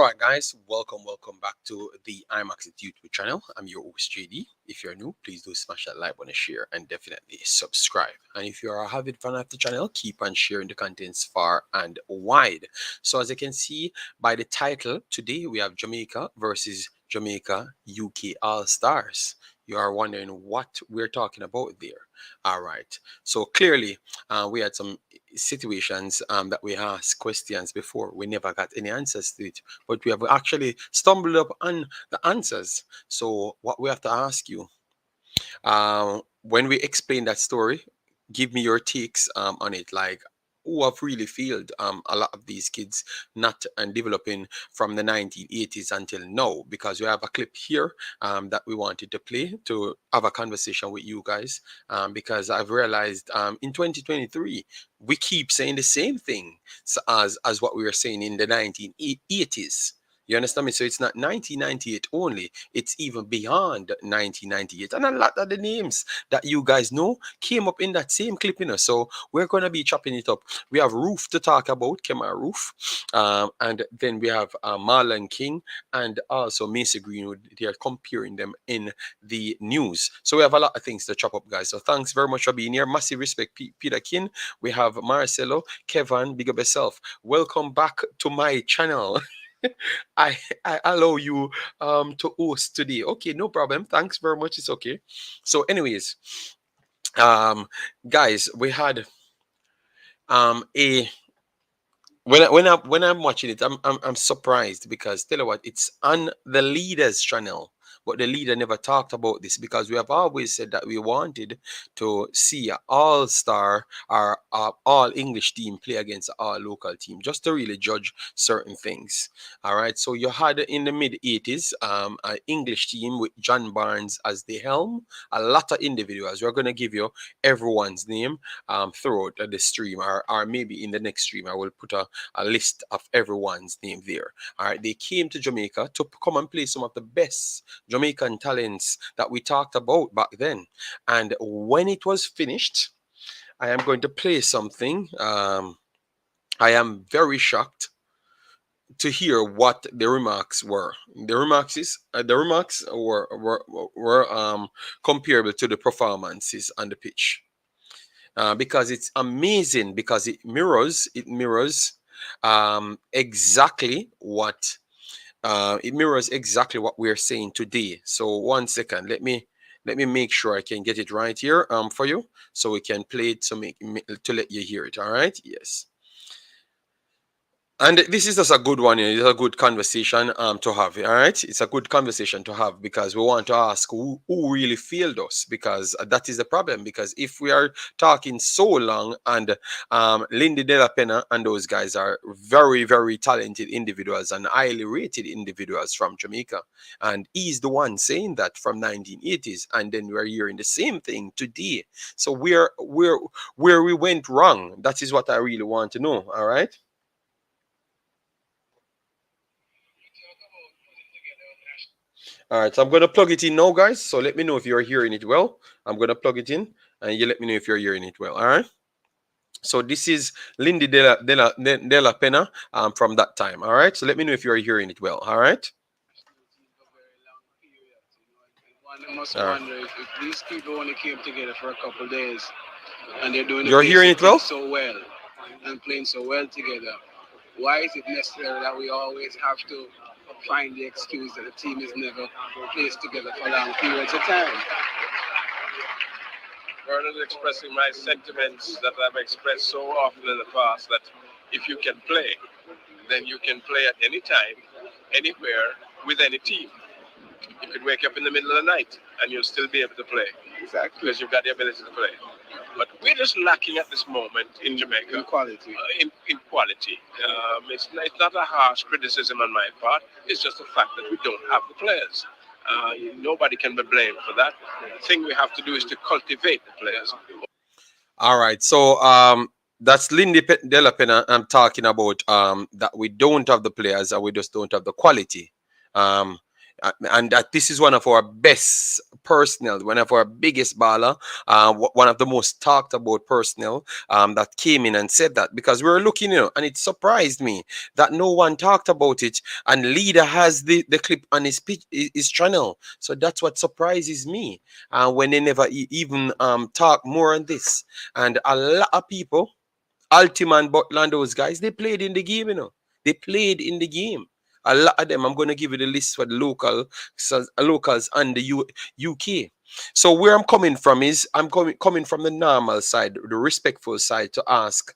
All right, guys, welcome back to the Imaxit YouTube channel. I'm your host JD. If you're new, please do smash that like button, share, and definitely subscribe. And if you're a avid fan of the channel, keep on sharing the contents far and wide. So as you can see by the title, today we have Jamaica versus Jamaica UK All Stars. You are wondering what we're talking about there. All right. So clearly, we had some situations that we asked questions before. We never got any answers to it, but we have actually stumbled up on the answers. So what we have to ask you, when we explain that story, give me your takes on it. Like, who have really failed a lot of these kids not and developing from the 1980s until now, because we have a clip here that we wanted to play to have a conversation with you guys, because I've realized in 2023 we keep saying the same thing as what we were saying in the 1980s. You understand me? So it's not 1998 only, it's even beyond 1998. And a lot of the names that you guys know came up in that same clip, So we're going to be chopping it up. We have Roof to talk about, Kemar Roofe. And then we have Marlon King and also Macy Greenwood. They are comparing them in the news. So we have a lot of things to chop up, guys. So thanks very much for being here. Massive respect, Peter King. We have Marcelo, Kevin, big up yourself. Welcome back to my channel. I allow you to host today. Okay, no problem. Thanks very much. It's okay. So, anyways, guys, we had a when I'm watching it, I'm surprised because tell you what, it's on the leader's channel. But the leader never talked about this because we have always said that we wanted to see an all-star or all English team play against all local team, just to really judge certain things. All right. So you had in the mid-80s an English team with John Barnes as the helm. A lot of individuals. We're going to give you everyone's name throughout the stream, or maybe in the next stream I will put a list of everyone's name there. All right. They came to Jamaica to come and play some of the best Jamaican talents that we talked about back then. And when it was finished, I am going to play something. I am very shocked to hear what the remarks were. The remarks were comparable to the performances on the pitch, because it's amazing, because it mirrors exactly what we're saying today. So 1 second, let me make sure I can get it right here for you, so we can play it to let you hear it. All right. Yes. And this is just a good one. It's a good conversation to have. All right, it's a good conversation to have, because we want to ask who really failed us, because that is the problem. Because if we are talking so long, and Lindy De La Pena and those guys are very, very talented individuals and highly rated individuals from Jamaica, and he's the one saying that from 1980s, and then we're hearing the same thing today. So where we went wrong, that is what I really want to know. All right. All right, so I'm going to plug it in now, guys. So let me know if you're hearing it well. I'm going to plug it in, and you let me know if you're hearing it well. All right. So this is Lindy De La Pena from that time. All right. So let me know if you're hearing it well. All right. One must wonder if these people only came together for a couple of days and they're doing You're hearing it well? so well and playing so well together. Why is it necessary that we always have to find the excuse that the team is never placed together for long periods of time? Further expressing my sentiments that I've expressed so often in the past, that if you can play, then you can play at any time, anywhere, with any team. You could wake up in the middle of the night and you'll still be able to play. Exactly. Because you've got the ability to play. But we're just lacking at this moment in Jamaica. In quality. In quality. It's not a harsh criticism on my part. It's just the fact that we don't have the players. Nobody can be blamed for that. The thing we have to do is to cultivate the players. All right. So that's Lindy De La Pena I'm talking about, that we don't have the players and we just don't have the quality. And that this is one of our best personnel, one of our biggest baller, one of the most talked about personnel that came in and said that, because we were looking, and it surprised me that no one talked about it. And Leader has the clip on his channel, so that's what surprises me. When they never even talk more on this, and a lot of people, Altiman, Butler, and those guys, they played in the game, They played in the game. A lot of them, I'm going to give you the list for the locals and the UK. So where I'm coming from is I'm coming from the normal side, the respectful side, to ask.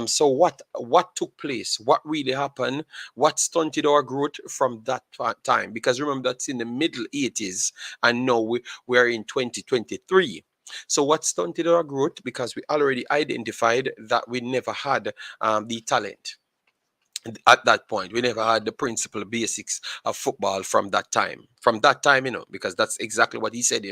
So what took place? What really happened? What stunted our growth from that time? Because remember, that's in the middle 80s, and now we're in 2023. So what stunted our growth? Because we already identified that we never had the talent. At that point, we never had the principal basics of football from that time. From that time, because that's exactly what he said.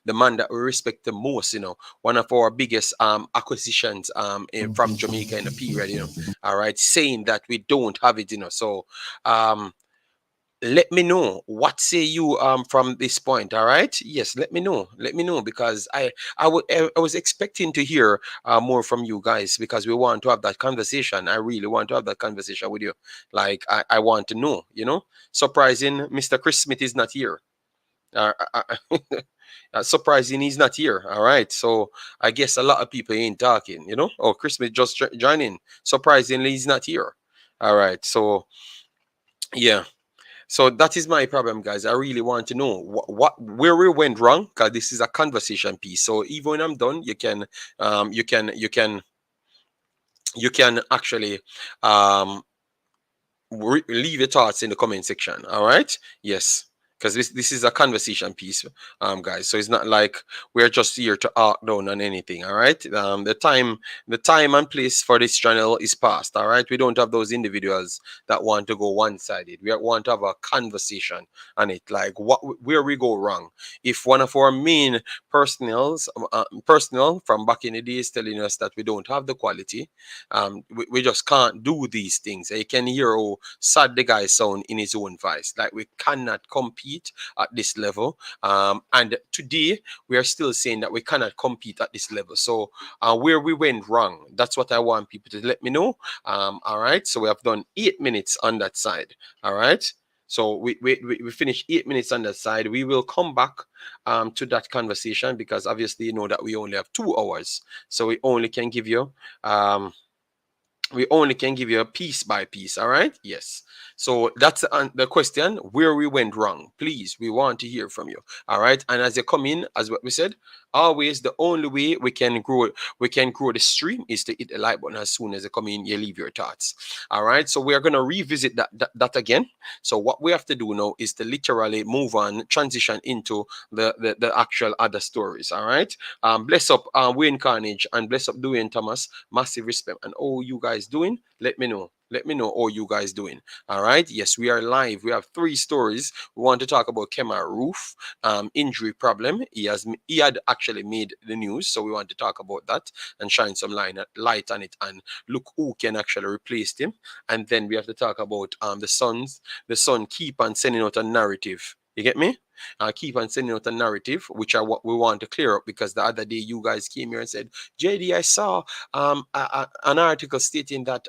The man that we respect the most, one of our biggest acquisitions from Jamaica in the period, all right, saying that we don't have it, So let me know, what say you from this point. All right, yes, let me know, because I was expecting to hear more from you guys, because we want to have that conversation. I really want to have that conversation with you. Like, I want to know, surprising Mr. Chris Smith is not here. Surprising he's not here. All right, so I guess a lot of people ain't talking, oh, Chris Smith just joining. Surprisingly, he's not here. All right, so yeah. So that is my problem, guys. I really want to know where we went wrong, because this is a conversation piece. So even when I'm done, you can actually leave your thoughts in the comment section. All right. Yes, because this is a conversation piece, guys. So it's not like we're just here to arc down on anything. All right. The time and place for this channel is past. All right. We don't have those individuals that want to go one-sided. We want to have a conversation on it, like where we go wrong. If one of our main personnel from back in the day is telling us that we don't have the quality, we just can't do these things. You can hear how sad the guy sound in his own voice. Like, we cannot compete at this level. And today we are still saying that we cannot compete at this level. So where we went wrong, that's what I want people to let me know. All right. So we have done 8 minutes on that side. All right. So we finished 8 minutes on that side. We will come back to that conversation, because obviously you know that we only have 2 hours. So we only can give you piece by piece. All right. Yes. So that's the question, where we went wrong. Please, we want to hear from you. All right. And as you come in, as what we said, always the only way we can grow the stream is to hit the like button. As soon as you come in, you leave your thoughts. All right. So we are going to revisit that again. So what we have to do now is to literally move on, transition into the actual other stories. All right. Bless up Wayne Carnage, and bless up Dwayne Thomas. Massive respect. And all you guys doing, let me know. Let me know all you guys doing. All right. Yes, we are live. We have 3 stories. We want to talk about Kemar Roofe, injury problem. He had actually made the news, so we want to talk about that and shine some light on it, and look who can actually replace him. And then we have to talk about the Sun keep on sending out a narrative. You get me? Keep on sending out a narrative, which are what we want to clear up, because the other day you guys came here and said, JD, I saw an article stating that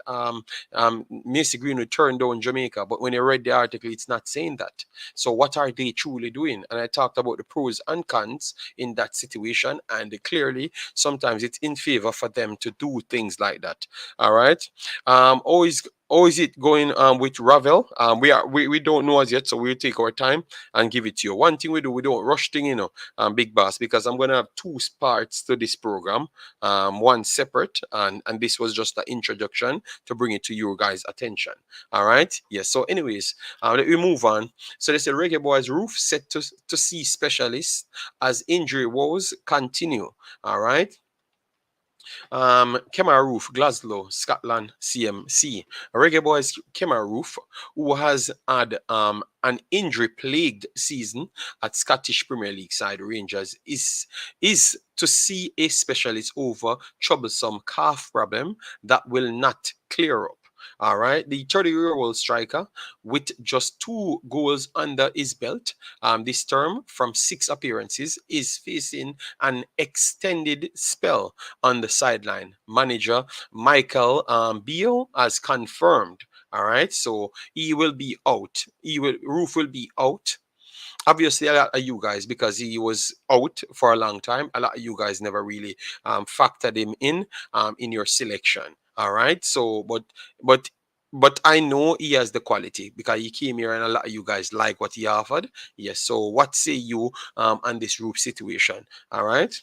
Macy Greenwood turned down Jamaica, but when I read the article, it's not saying that. So what are they truly doing? And I talked about the pros and cons in that situation, and clearly sometimes it's in favor for them to do things like that. All right. How is it going with Ravel? We don't know as yet, so we'll take our time and give it to you. One thing we do, we don't rush thing, Big Boss, because I'm gonna have 2 parts to this program, one separate, and this was just an introduction to bring it to your guys' attention. All right, yes. So, anyways, let me move on. So they said Reggae Boyz Roofe set to see specialists as injury woes continue. All right. Kemar Roofe, Glasgow, Scotland, CMC. Reggae Boyz Kemar Roofe, who has had an injury-plagued season at Scottish Premier League side Rangers, is to see a specialist over troublesome calf problem that will not clear up. All right, the 30-year-old striker with just 2 goals under his belt this term from 6 appearances is facing an extended spell on the sideline. Manager Michael Beale has confirmed. All right, so he will be out. Roof will be out. Obviously, a lot of you guys, because he was out for a long time, a lot of you guys never really factored him in your selection. All right, so but but I know he has the quality because he came here and a lot of you guys like what he offered. Yes, so what say you on this Roof situation? All right,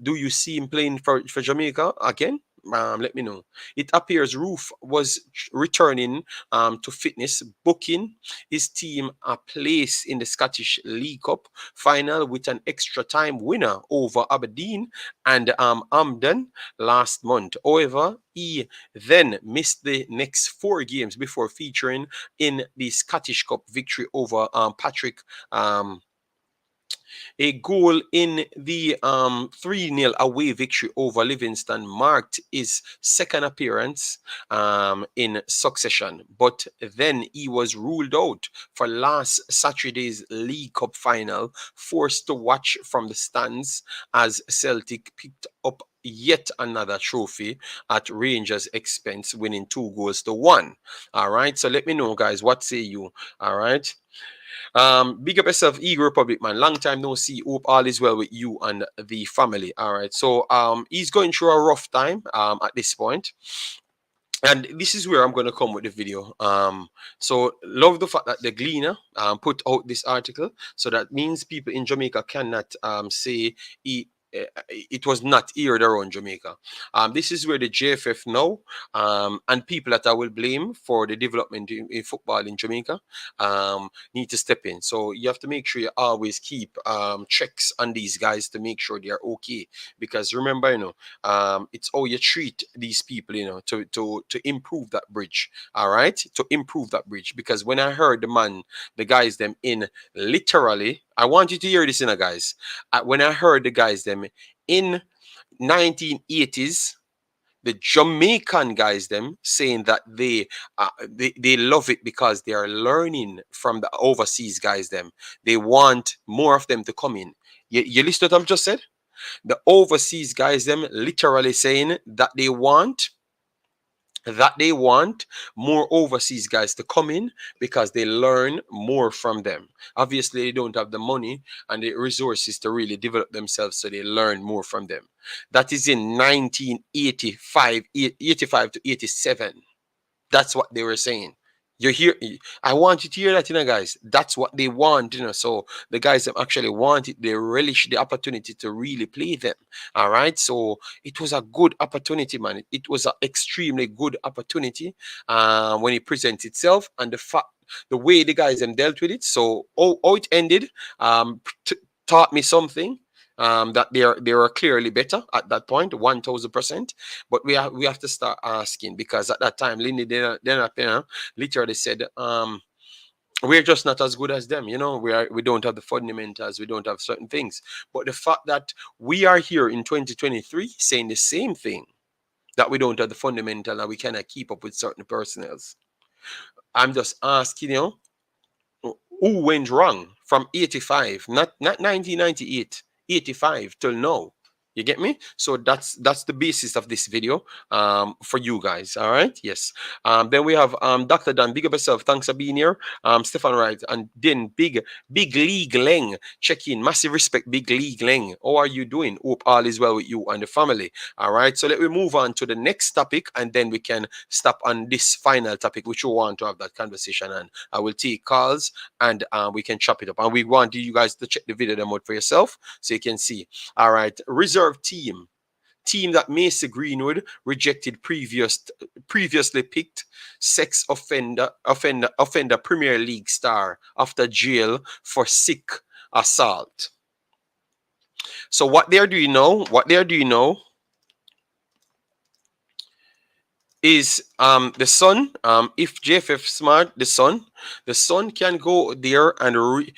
do you see him playing for Jamaica again? Let me know. It appears Roof was returning to fitness, booking his team a place in the Scottish League Cup final with an extra time winner over Aberdeen and Amden last month. However, he then missed the next 4 games before featuring in the Scottish Cup victory over Patrick. A goal in the 3-0 away victory over Livingston marked his second appearance in succession, but then he was ruled out for last Saturday's League Cup final, forced to watch from the stands as Celtic picked up yet another trophy at Rangers' expense, winning 2 goals to 1. All right, so let me know, guys, what say you? All right. Big up yourself, Eagle Republic, man. Long time no see. Hope all is well with you and the family. All right. So he's going through a rough time at this point. And this is where I'm going to come with the video. So love the fact that the Gleaner put out this article. So that means people in Jamaica cannot say it was not aired around Jamaica. This is where the JFF now and people that I will blame for the development in football in Jamaica need to step in. So you have to make sure you always keep checks on these guys to make sure they are okay. Because remember, it's how you treat these people, to improve that bridge. All right, to improve that bridge. Because when I heard the guys them in literally, I want you to hear this, guys. When I heard the guys them in 1980s, the Jamaican guys them saying that they love it because they are learning from the overseas guys them. They want more of them to come in. You listen to what I've just said? The overseas guys them literally saying that they want more overseas guys to come in because they learn more from them. Obviously, they don't have the money and the resources to really develop themselves, so they learn more from them. That is in 1985, 85 to 87. That's what they were saying. You hear? I want you to hear that, guys. That's what they want, So the guys that actually want it, they relish the opportunity to really play them. All right. So it was a good opportunity, man. It was an extremely good opportunity when it presents itself, and the way the guys them dealt with it. So how it ended taught me something. That they are clearly better at that point, 1000%. But we have to start asking, because at that time, Lindy literally said, we're just not as good as them. We don't have the fundamentals, we don't have certain things. But the fact that we are here in 2023 saying the same thing, that we don't have the fundamental and we cannot keep up with certain personnels, I'm just asking, who went wrong from 85, not 1998. 85 till now. You get me? So that's the basis of this video for you guys. All right. Yes. Then we have Dr. Dan, big up yourself. Thanks for being here. Stefan Wright, and then Big League Leng. Check in. Massive respect, Big League Leng. How are you doing? Hope all is well with you and the family. All right. So let me move on to the next topic, and then we can stop on this final topic, which we want to have that conversation. And I will take calls and we can chop it up. And we want you guys to check the video them out for yourself so you can see. All right. Reserve team that Macy Greenwood rejected previously picked sex offender Premier League star after jail for sick assault. So what they're doing now is the son, if JFF smart, the son can go there and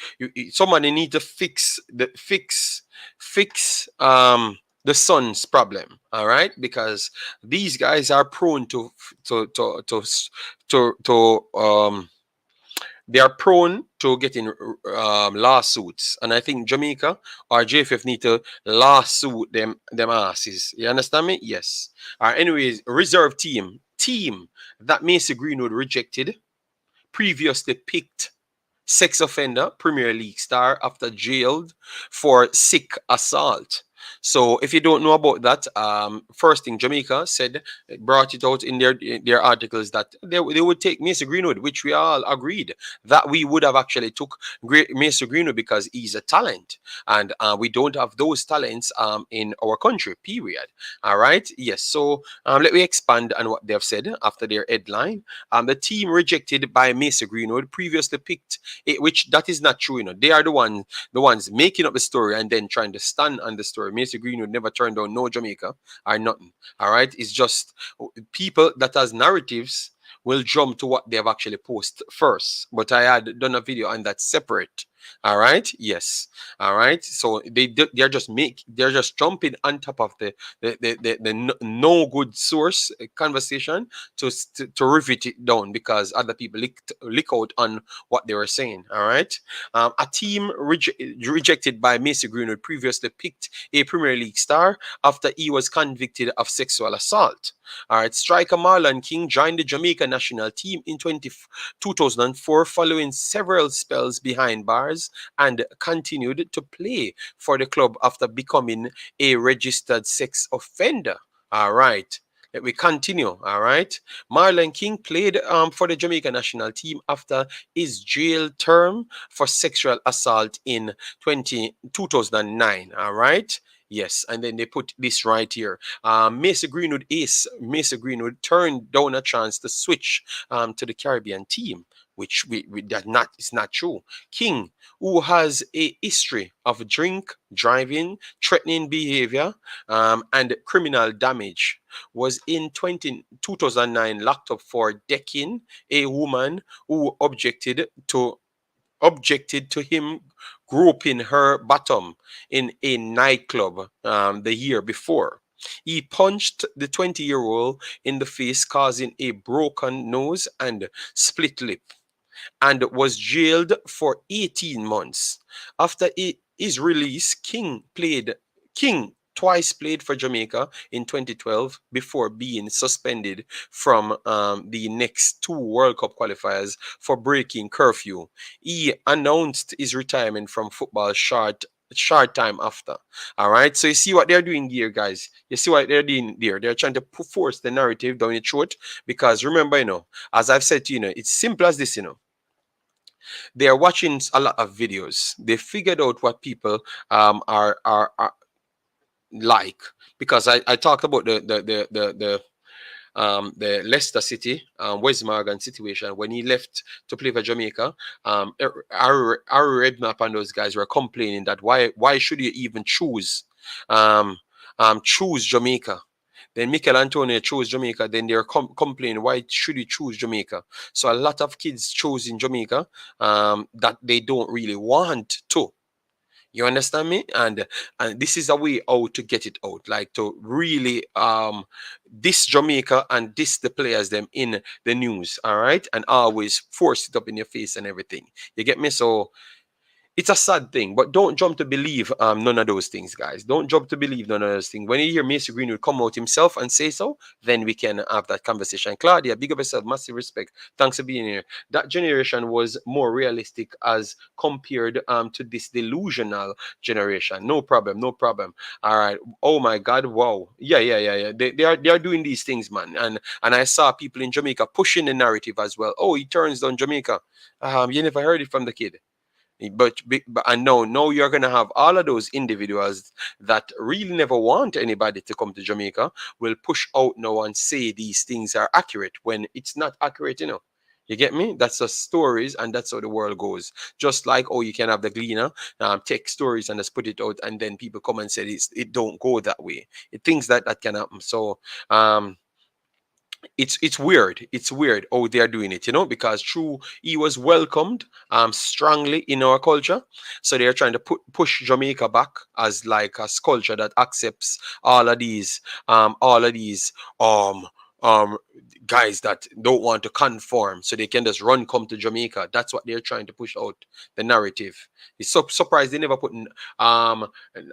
somebody need to fix the Suns' problem. All right, because these guys are prone to to to to they are prone to getting lawsuits, and I think Jamaica or JFF need to lawsuit them asses. You understand me? Yes. Anyways, reserve team that Macy Greenwood rejected previously picked sex offender Premier League star after jailed for sick assault. So if you don't know about that, first thing Jamaica said, brought it out in their articles that they would take Mason Greenwood, which we all agreed that we would have actually took Mason Greenwood because he's a talent, and we don't have those talents in our country. Period. All right. Yes. So let me expand on what they have said after their headline. The team rejected by Mason Greenwood previously picked which that is not true. They are the ones making up the story and then trying to stand on the story. Macy Greenwood never turned down no Jamaica or nothing. All right, it's just people that has narratives will jump to what they have actually posted first. But I had done a video on that separate. All right, yes, all right. So they're just jumping on top of the no good source conversation to rivet it down because other people lick out on what they were saying. All right. A team rejected by Macy Greenwood previously picked a Premier League star after he was convicted of sexual assault. All right. Striker Marlon King joined the Jamaica national team in 2004 following several spells behind bars and continued to play for the club after becoming a registered sex offender. All right. Let me continue. All right. Marlon King played for the Jamaica national team after his jail term for sexual assault in 2009. All right. Yes, and then they put this right here. Macy Greenwood turned down a chance to switch to the Caribbean team, which we that not is not true. King, who has a history of drink driving, threatening behavior, and criminal damage, was in 2009 locked up for decking a woman who objected to him groping her bottom in a nightclub the year before. He punched the 20-year-old in the face, causing a broken nose and split lip, and was jailed for 18 months. After his release, King twice played for Jamaica in 2012 before being suspended from the next two World Cup qualifiers for breaking curfew. He announced his retirement from football short time after. All right, so you see what they're doing here, guys. You see what they're doing there. They're trying to force the narrative down your throat because remember, as I've said to you, it's simple as this. They are watching a lot of videos. They figured out what people are like, because I talked about the Leicester City Wes Morgan situation when he left to play for Jamaica. Our Redknapp and those guys were complaining that why should you even choose Jamaica. Then Mikel Antonio chose Jamaica. Then they're complaining, why should you choose Jamaica? So a lot of kids chose in Jamaica that they don't really want to. You understand me? And this is a way out to get it out, like to really diss Jamaica and diss the players them in the news, all right? And always force it up in your face and everything. You get me? So it's a sad thing, but don't jump to believe none of those things, guys. Don't jump to believe none of those things. When you hear Macy Greenwood come out himself and say so, then we can have that conversation. Claudia, big up yourself, massive respect. Thanks for being here. That generation was more realistic as compared to this delusional generation. No problem, no problem. All right. Oh my God, wow. Yeah. They are doing these things, man. And I saw people in Jamaica pushing the narrative as well. Oh, he turns down Jamaica. You never heard it from the kid. But I know now you're gonna have all of those individuals that really never want anybody to come to Jamaica will push out now and say these things are accurate when it's not accurate. You get me? That's the stories, and that's how the world goes. Just like, oh, you can have the Gleaner take stories and just put it out, and then people come and say it don't go that way. It things that can happen. So it's weird. It's weird how they are doing it, because true, he was welcomed strongly in our culture. So they are trying to push Jamaica back as like a culture that accepts all of these um um guys that don't want to conform, so they can just come to Jamaica. That's what they're trying to push out, the narrative. It's surprised they never put um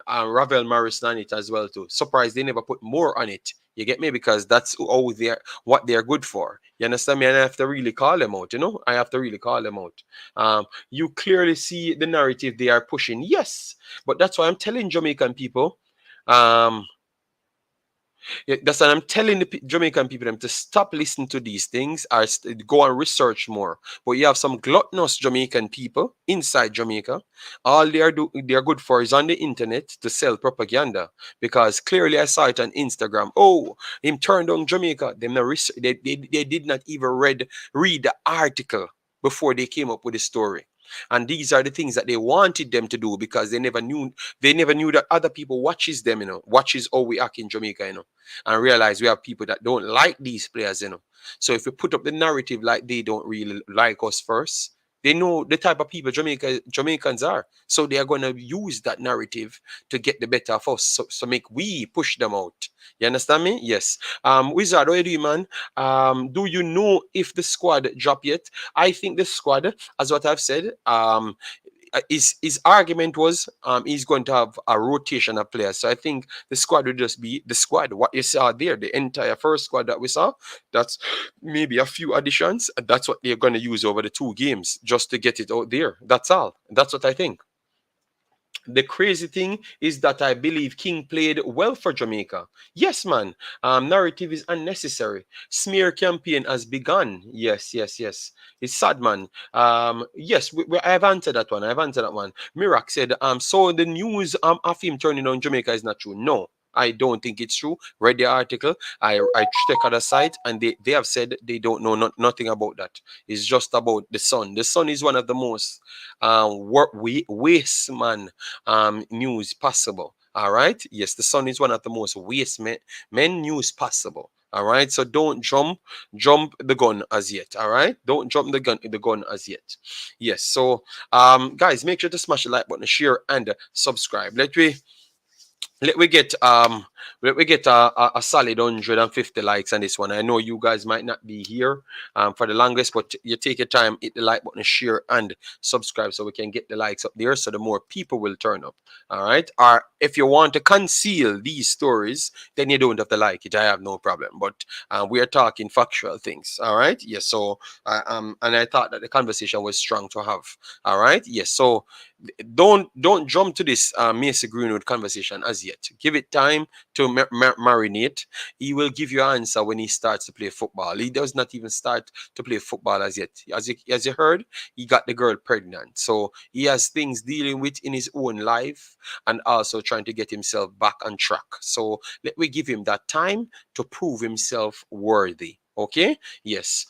Ravel Morrison on it as well too. Surprised they never put more on it. You get me? Because that's all they're what they're good for. You understand me? And I have to really call them out. I have to really call them out. You clearly see the narrative they are pushing. Yes, but that's why I'm telling Jamaican people. Um, yeah, that's what I'm telling the Jamaican people them to stop listening to these things or go and research more. But you have some gluttonous Jamaican people inside Jamaica. All they are good for is on the internet to sell propaganda. Because clearly I saw it on Instagram. Oh, him turned on Jamaica. They did not even read the article before they came up with the story. And these are the things that they wanted them to do because they never knew that other people watches them, watches how we act in Jamaica, and realize we have people that don't like these players. So if we put up the narrative like they don't really like us first, they know the type of people Jamaicans are. So they are going to use that narrative to get the better of us. So make we push them out. You understand me? Yes. Wizard, what do you, man? Do you know if the squad drop yet? I think the squad, as what I've said, his argument was he's going to have a rotation of players. So I think the squad will just be the squad. What you saw there, the entire first squad that we saw, that's maybe a few additions. And that's what they're going to use over the 2 games just to get it out there. That's all. That's what I think. The crazy thing is that I believe King played well for Jamaica. Yes, man. Narrative is unnecessary. Smear campaign has begun. Yes, yes, yes. It's sad, man. Yes, I've answered that one. I've answered that one. Mirak said, so the news of him turning on Jamaica is not true. No. I don't think it's true. Read the article. I check other site and they have said they don't know nothing about that. It's just about the sun. The sun is one of the most waste man news possible. All right. Yes, the sun is one of the most waste men news possible. All right. So don't jump the gun as yet. All right. Don't jump the gun as yet. Yes. So guys, make sure to smash the like button, share, and subscribe. Let we get a solid 150 likes on this one. I know you guys might not be here for the longest, but you take your time, hit the like button, share, and subscribe so we can get the likes up there so the more people will turn up. All right. Or if you want to conceal these stories, then you don't have to like it. I have no problem. But we are talking factual things. All right. Yes. So and I thought that the conversation was strong to have. All right. Yes. So don't jump to this Macy Greenwood conversation as yet. Give it time to marinate. He will give you an answer when he starts to play football. He does not even start to play football as yet. As you heard, he got the girl pregnant. So he has things dealing with in his own life and also trying to get himself back on track. So let me give him that time to prove himself worthy. Okay? Yes.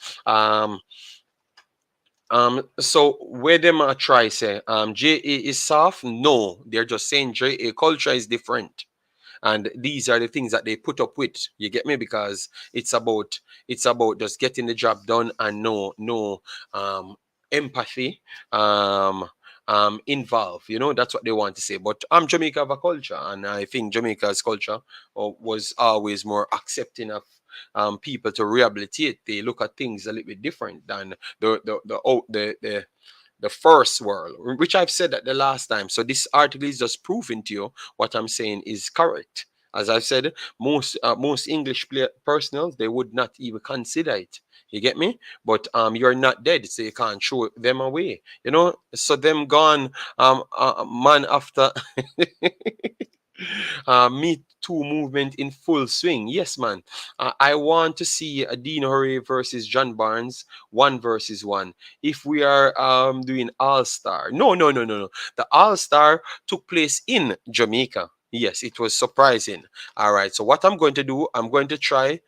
So where them are try say JA is soft? No, they're just saying JA culture is different. And these are the things that they put up with. You get me? Because it's about just getting the job done and no empathy involved. That's what they want to say. But Jamaica have a culture, and I think Jamaica's culture was always more accepting of people to rehabilitate. They look at things a little bit different than the first world, which I've said that the last time. So this article is just proving to you what I'm saying is correct. As I've said, most English personnel, they would not even consider it. You get me? But you're not dead, so you can't throw them away. So them gone, man after Me Too movement in full swing. Yes, man. I want to see a Dean Hurry versus John Barnes, 1 versus 1. If we are doing All Star, no, no, no, no, no. The All Star took place in Jamaica. Yes, it was surprising. All right. So what I'm going to do, I'm going to try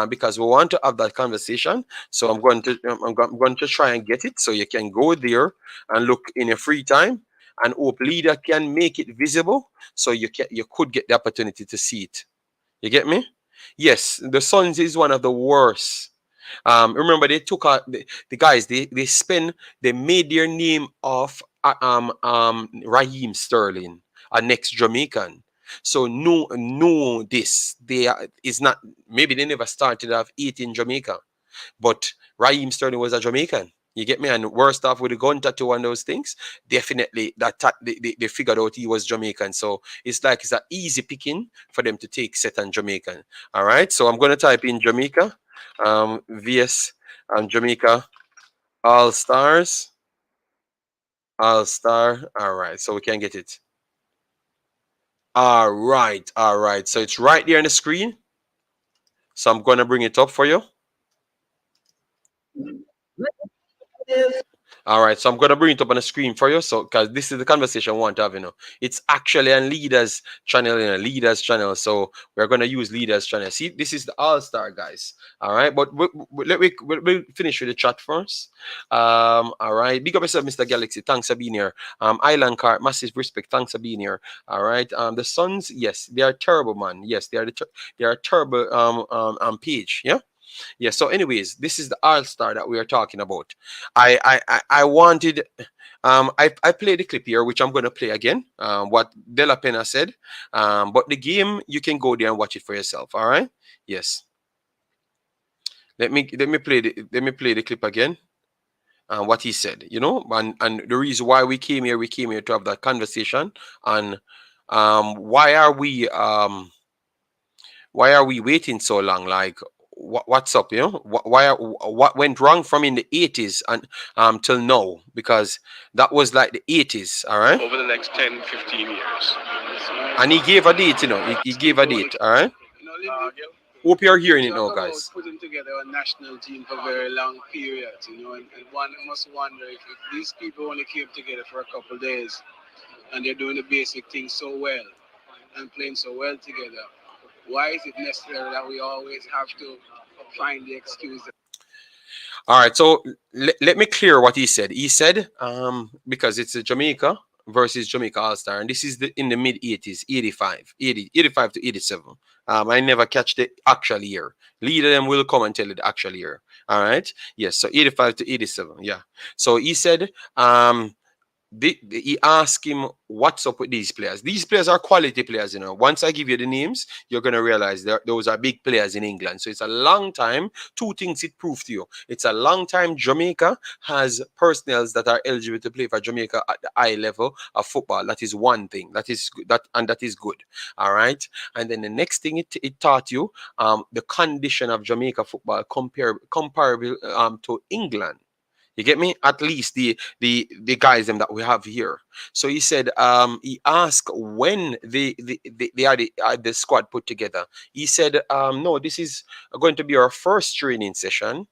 because we want to have that conversation. So I'm going to try and get it so you can go there and look in your free time, and hope leader can make it visible so you could get the opportunity to see it. You get me? Yes, the Suns is one of the worst. Remember they took out the guys. They made their name off Raheem Sterling, a next Jamaican. So no this they are, is not, maybe they never started off eating in Jamaica, but Raheem Sterling was a Jamaican. You get me? And worst off with the gun tattoo and those things, definitely they figured out he was Jamaican. So it's like it's an easy picking for them to take set on Jamaican. All right. So I'm gonna type in Jamaica, VS Jamaica All Stars, All Star. All right. So we can get it. All right. All right. So it's right there on the screen. So I'm gonna bring it up for you. All right, so I'm gonna bring it up on the screen for you. So, because this is the conversation I want to have, it's actually on Leaders channel, Leaders channel. So we're gonna use Leaders channel. See, this is the All Star guys. All right, but we'll finish with the chat first. All right, big up yourself, Mr. Galaxy. Thanks for being here. Island Car, massive respect. Thanks for being here. All right, the Suns, yes, they are terrible, man. Yes, they are terrible. Page, yeah. Yeah. So, anyways, this is the All Star that we are talking about. I wanted. I played the clip here, which I'm gonna play again. What De La Pena said. But the game you can go there and watch it for yourself. All right. Yes. Let me play the clip again. What he said, and the reason why we came here to have that conversation. And why are we waiting so long? Like, what's up? What went wrong from in the 80s and till now? Because that was like the 80s, all right. Over the next 10, 15 years. And he gave a date, he gave a date, all right. Hope you're hearing it now, guys. Putting together a national team for very long periods, and one must wonder if these people only came together for a couple of days and they're doing the basic things so well and playing so well together. Why is it necessary that we always have to find the excuse? All right, so let me clear what he said. He said, because it's a Jamaica versus Jamaica All-Star, and this is in the mid-80s, 85 to 87. I never catch the actual year. Leader them will come and tell you the actual year. All right, yes, so 85 to 87, yeah. So he said, he asked him what's up with these players. These players are quality players, Once I give you the names, you're gonna realize those are big players in England. So it's a long time. Two things it proved to you. It's a long time Jamaica has personnels that are eligible to play for Jamaica at the high level of football. That is one thing. That is good. All right. And then the next thing it taught you, the condition of Jamaica football comparable to England. You get me? At least the guys them that we have here. So he said, he asked when they had the squad put together. He said, no, this is going to be our first training session.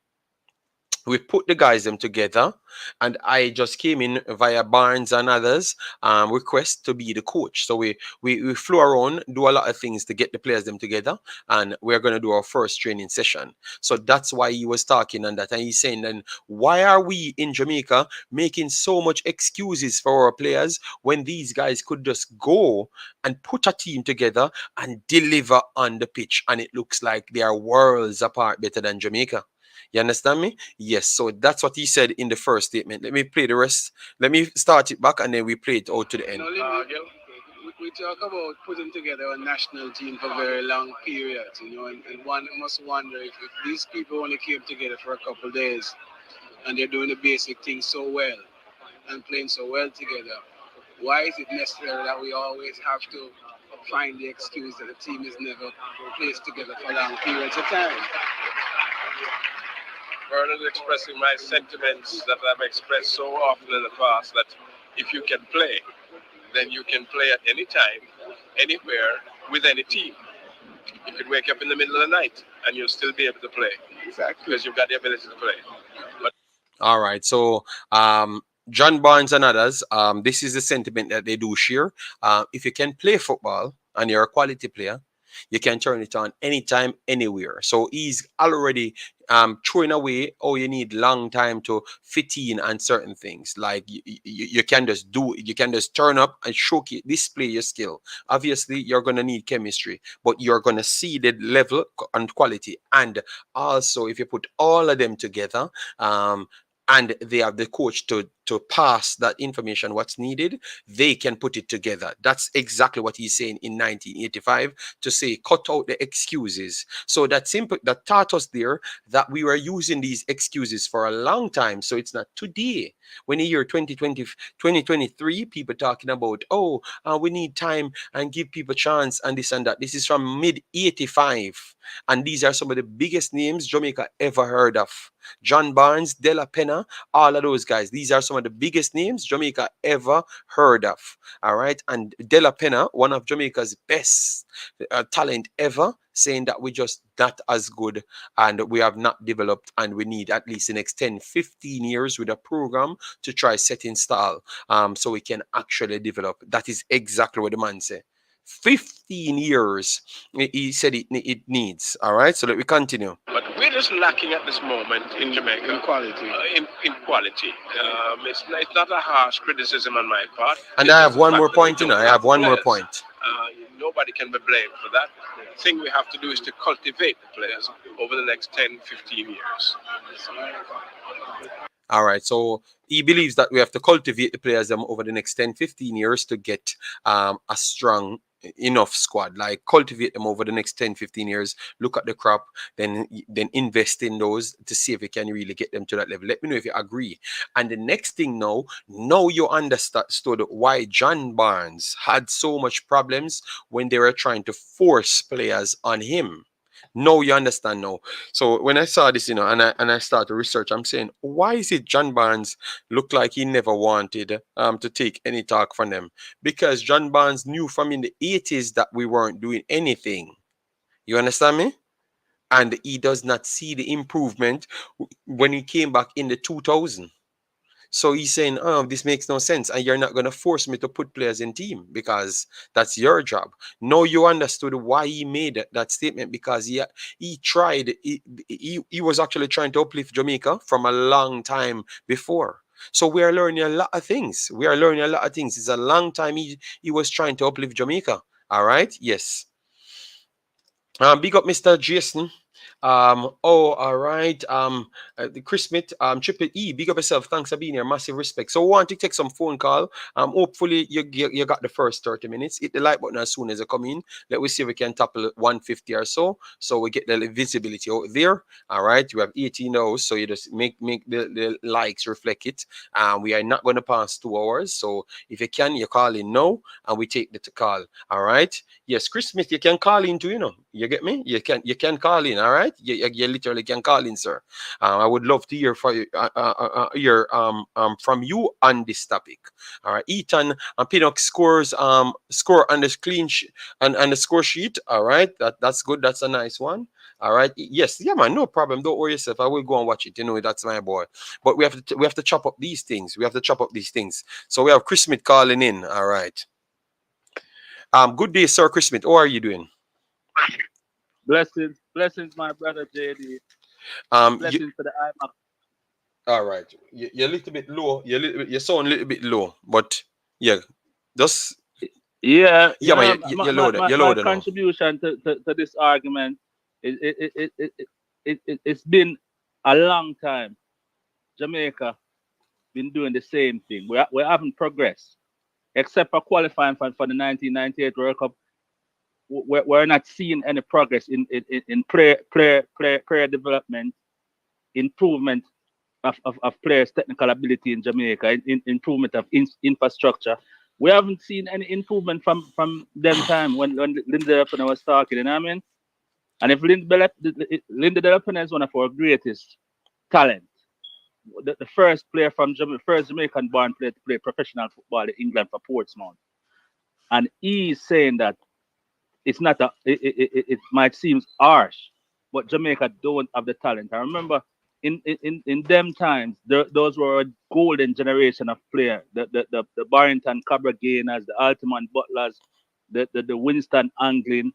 We put the guys them together, and I just came in via Barnes and others request to be the coach. So we flew around, do a lot of things to get the players them together, and we're going to do our first training session. So that's why he was talking on that, and he's saying, then why are we in Jamaica making so much excuses for our players when these guys could just go and put a team together and deliver on the pitch, and it looks like they are worlds apart better than Jamaica. You understand me? Yes. So that's what he said in the first statement. Let me play the rest. Let me start it back and then we play it out to the end. We talk about putting together a national team for very long periods, and one must wonder if these people only came together for a couple of days and they're doing the basic things so well and playing so well together. Why is it necessary that we always have to find the excuse that the team is never placed together for long periods of time? Further expressing my sentiments that I've expressed so often in the past, that if you can play, then you can play at any time, anywhere, with any team. You can wake up in the middle of the night and you'll still be able to play. Exactly. Because you've got the ability to play. All right. So, John Barnes and others, this is the sentiment that they do share. If you can play football and you're a quality player, You can turn it on anytime, anywhere. So he's already throwing away, oh, you need long time to fit in and certain things. Like you can just do it. You can just turn up and showcase, display your skill. Obviously, you're going to need chemistry, but you're going to see the level and quality. And also, if you put all of them together, and they have the coach to pass that information what's needed, they can put it together. That's exactly what he's saying in 1985, to say cut out the excuses. So that simple, that taught us there that we were using these excuses for a long time. So it's not today, when the year 2020 2023, people talking about, oh, we need time and give people chance and this and that. This is from mid 85, and these are some of the biggest names Jamaica ever heard of. John Barnes, De La Pena, all of those guys. These are some of the biggest names Jamaica ever heard of. All right. And De La Pena, one of Jamaica's best talent ever, saying that we're just not as good and we have not developed, and we need at least the next 10, 15 years with a program to try set in style, so we can actually develop. That is exactly what the man said. 15 years, he said it needs. All right. So let me continue. But we're just lacking at this moment in Jamaica. In quality. In quality. It's not a harsh criticism on my part. And I have one more point, I have one more point. Nobody can be blamed for that. The thing we have to do is to cultivate the players over the next 10, 15 years. All right. So he believes that we have to cultivate the players over the next 10, 15 years to get a strong enough squad. Like cultivate them over the next 10, 15 years, look at the crop, then invest in those to see if we can really get them to that level. Let me know if you agree. And the next thing, now you understood why John Barnes had so much problems when they were trying to force players on him. No, you understand now. So when I saw this, and I started to research, I'm saying, why is it John Barnes looked like he never wanted to take any talk from them? Because John Barnes knew from in the 80s that we weren't doing anything. You understand me? And he does not see the improvement when he came back in the 2000s. So he's saying, oh, this makes no sense. And you're not going to force me to put players in team because that's your job. No, you understood why he made that statement, because he tried, he was actually trying to uplift Jamaica from a long time before. So we are learning a lot of things. It's a long time he was trying to uplift Jamaica. All right. Yes. Big up Mr. Jason. All right. The Chris Smith, Triple E, big up yourself. Thanks for being here. Massive respect. So, want to take some phone call. Hopefully you got the first 30 minutes. Hit the like button as soon as you come in. Let me see if we can topple 150 or so. So we get the visibility out there. All right. You have 18 now, so you just make the likes reflect it. We are not going to pass 2 hours. So if you can, you call in now and we take the call. All right. Yes, Chris Smith, you can call in too, You get me? You can call in, all right? You literally can call in, sir. I would love to hear from you on this topic. All right. Ethan and Pinnock scores score on the clean and the score sheet. All right. That's good. That's a nice one. All right. Yes. Yeah, man. No problem. Don't worry yourself. I will go and watch it. That's my boy. But we have to chop up these things. So we have Chris Smith calling in. All right. Good day, sir, Chris Smith. How are you doing? Blessings, my brother JD. Blessings for the IMAX. All right, you're a little bit low. You sound a little bit low, but yeah, just man. You're loaded. My contribution to this argument it's been a long time. Jamaica been doing the same thing. We haven't progressed, except for qualifying for the 1998 World Cup. We're not seeing any progress in player development, improvement of players' technical ability in Jamaica, in improvement of infrastructure. We haven't seen any improvement from them time when Linda Delapena was talking, you know what I mean? And if Linda Delapena is one of our greatest talent, the first player first Jamaican born player to play professional football in England for Portsmouth, and he's saying that it's not it might seem harsh, but Jamaica don't have the talent. I remember in them times, those were a golden generation of players. The Barrington Cabra Gainers, the Altamont Butlers, the Winston Anglin,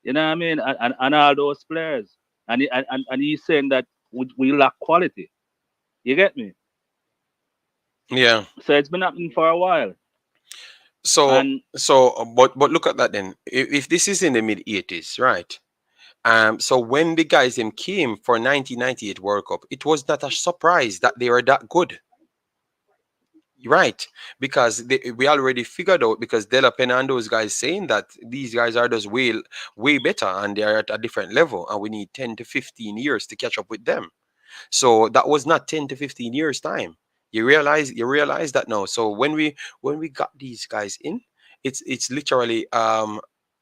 You know what I mean? And all those players. And he's saying that we lack quality. You get me? Yeah. So it's been happening for a while. So And but look at that then. If this is in the mid 80s, right? So when the guys them came for 1998 World Cup, it was not a surprise that they were that good. Right, because we already figured out, because Della Pena and those guys saying that these guys are just way better and they are at a different level, and we need 10 to 15 years to catch up with them. So that was not 10 to 15 years time. You realize that now. So when we got these guys in, it's literally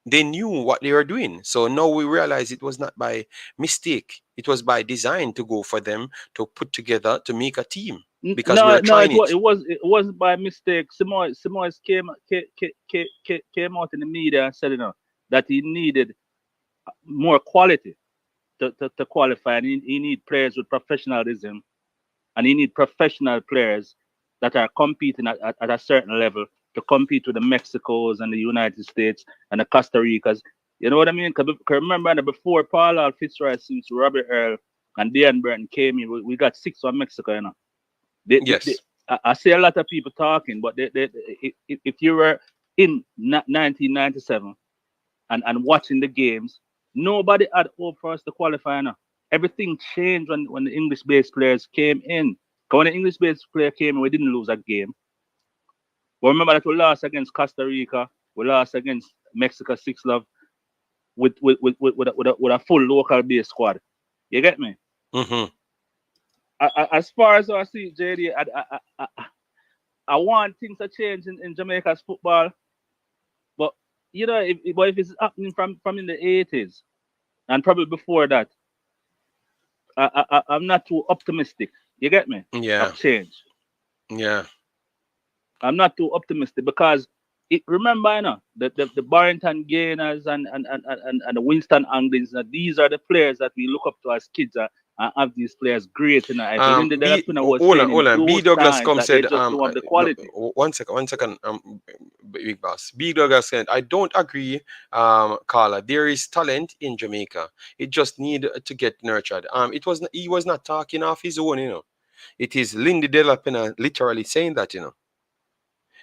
they knew what they were doing. So now we realize it was not by mistake. It was by design to go for them to put together to make a team, because we no, are no, trying it. it wasn't by mistake. Simoes came out in the media and said, that he needed more quality to qualify, and he need players with professionalism, and he need professional players that are competing at a certain level to compete with the Mexicos and the United States and the Costa Ricas. You know what I mean? Because remember, before Paul Fitzroy, since Robert Earl and Dan Burton came in, we got six from Mexico. Yes. I see a lot of people talking, but if you were in 1997 and watching the games, nobody had hope for us to qualify now. Everything changed when the English-based players came in. 'Cause when the English-based player came in, we didn't lose a game. But remember that we lost against Costa Rica, we lost against Mexico 6-love with a full local base squad. You get me? Mm-hmm. As far as I see, JD, I want things to change in Jamaica's football, but if it's happening from in the 80s and probably before that, I'm not too optimistic. You get me? Yeah. Of change. Yeah. I'm not too optimistic because remember, the Barrington Gainers and the Winston Anglins. These are the players that we look up to as kids. And have these players great. If Linda Delapina was saying in Hold on. B those Douglas times come that they said just don't have the no, quality. one second big boss. B Douglas said, I don't agree, Carla. There is talent in Jamaica. It just need to get nurtured. He was not talking off his own. It is Lindy Delapina literally saying that.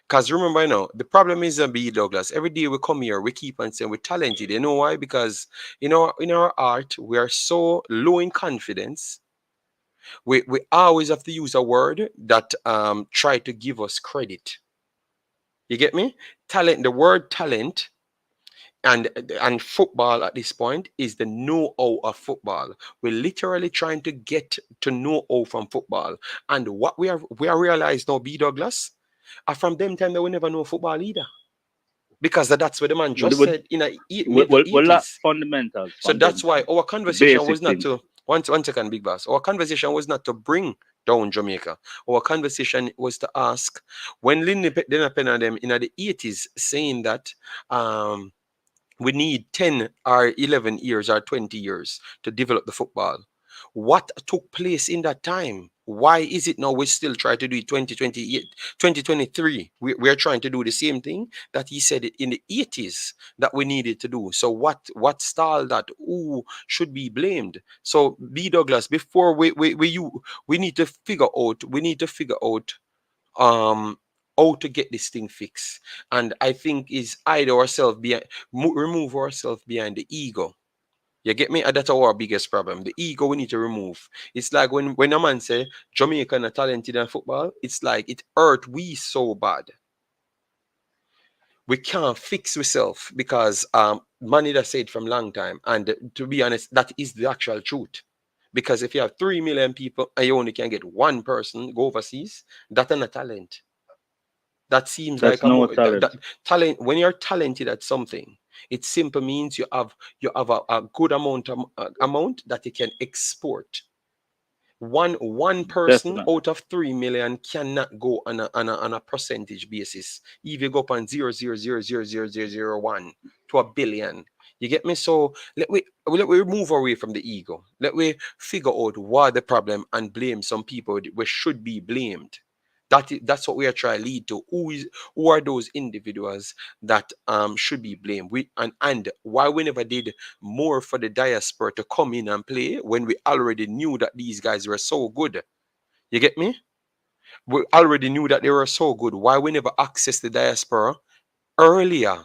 Because remember, the problem is, B Douglas, every day we come here, we keep on saying we're talented. You know why? Because in our art, we are so low in confidence. We always have to use a word that try to give us credit. You get me? Talent, the word talent and football at this point is the know-how of football. We're literally trying to get to know-how from football. And what we are realized now, B Douglas, from them time they will never know football either. Because that's what the man just said in the mid We lack 80s. fundamentals So from that's them why time. our The conversation basic was not things. to one second, big boss. Our conversation was not to bring down Jamaica. Our conversation was to ask, when Lindy Pen and them in the 80s saying that we need 10 or 11 years or 20 years to develop the football. What took place in that time? Why is it now we still try to do it 2028, 2023? We're trying to do the same thing that he said in the 80s that we needed to do. So what stalled that? Who should be blamed? So B Douglas, before we need to figure out, um how to get this thing fixed. And I think is hide ourselves behind, remove ourselves behind the ego. You get me? And that's our biggest problem. The ego we need to remove. It's like when a man say Jamaica not talented in football, it's like it hurt we so bad. We can't fix ourselves because money that said from long time. And to be honest, that is the actual truth. Because if you have 3 million people and you only can get one person go overseas, that's not a talent. That seems like That's a no more that talent. talent. When you're talented at something, it simply means you have a good amount that you can export. One person Definitely. out of 3 million cannot go on a percentage basis. If you go up on 0.0000001 to a billion, you get me. So let we move away from the ego. Let we figure out what the problem and blame some people we should be blamed. That's what we are trying to lead to. Who are those individuals that should be blamed? And why we never did more for the diaspora to come in and play when we already knew that these guys were so good. You get me? We already knew that they were so good. Why we never access the diaspora earlier?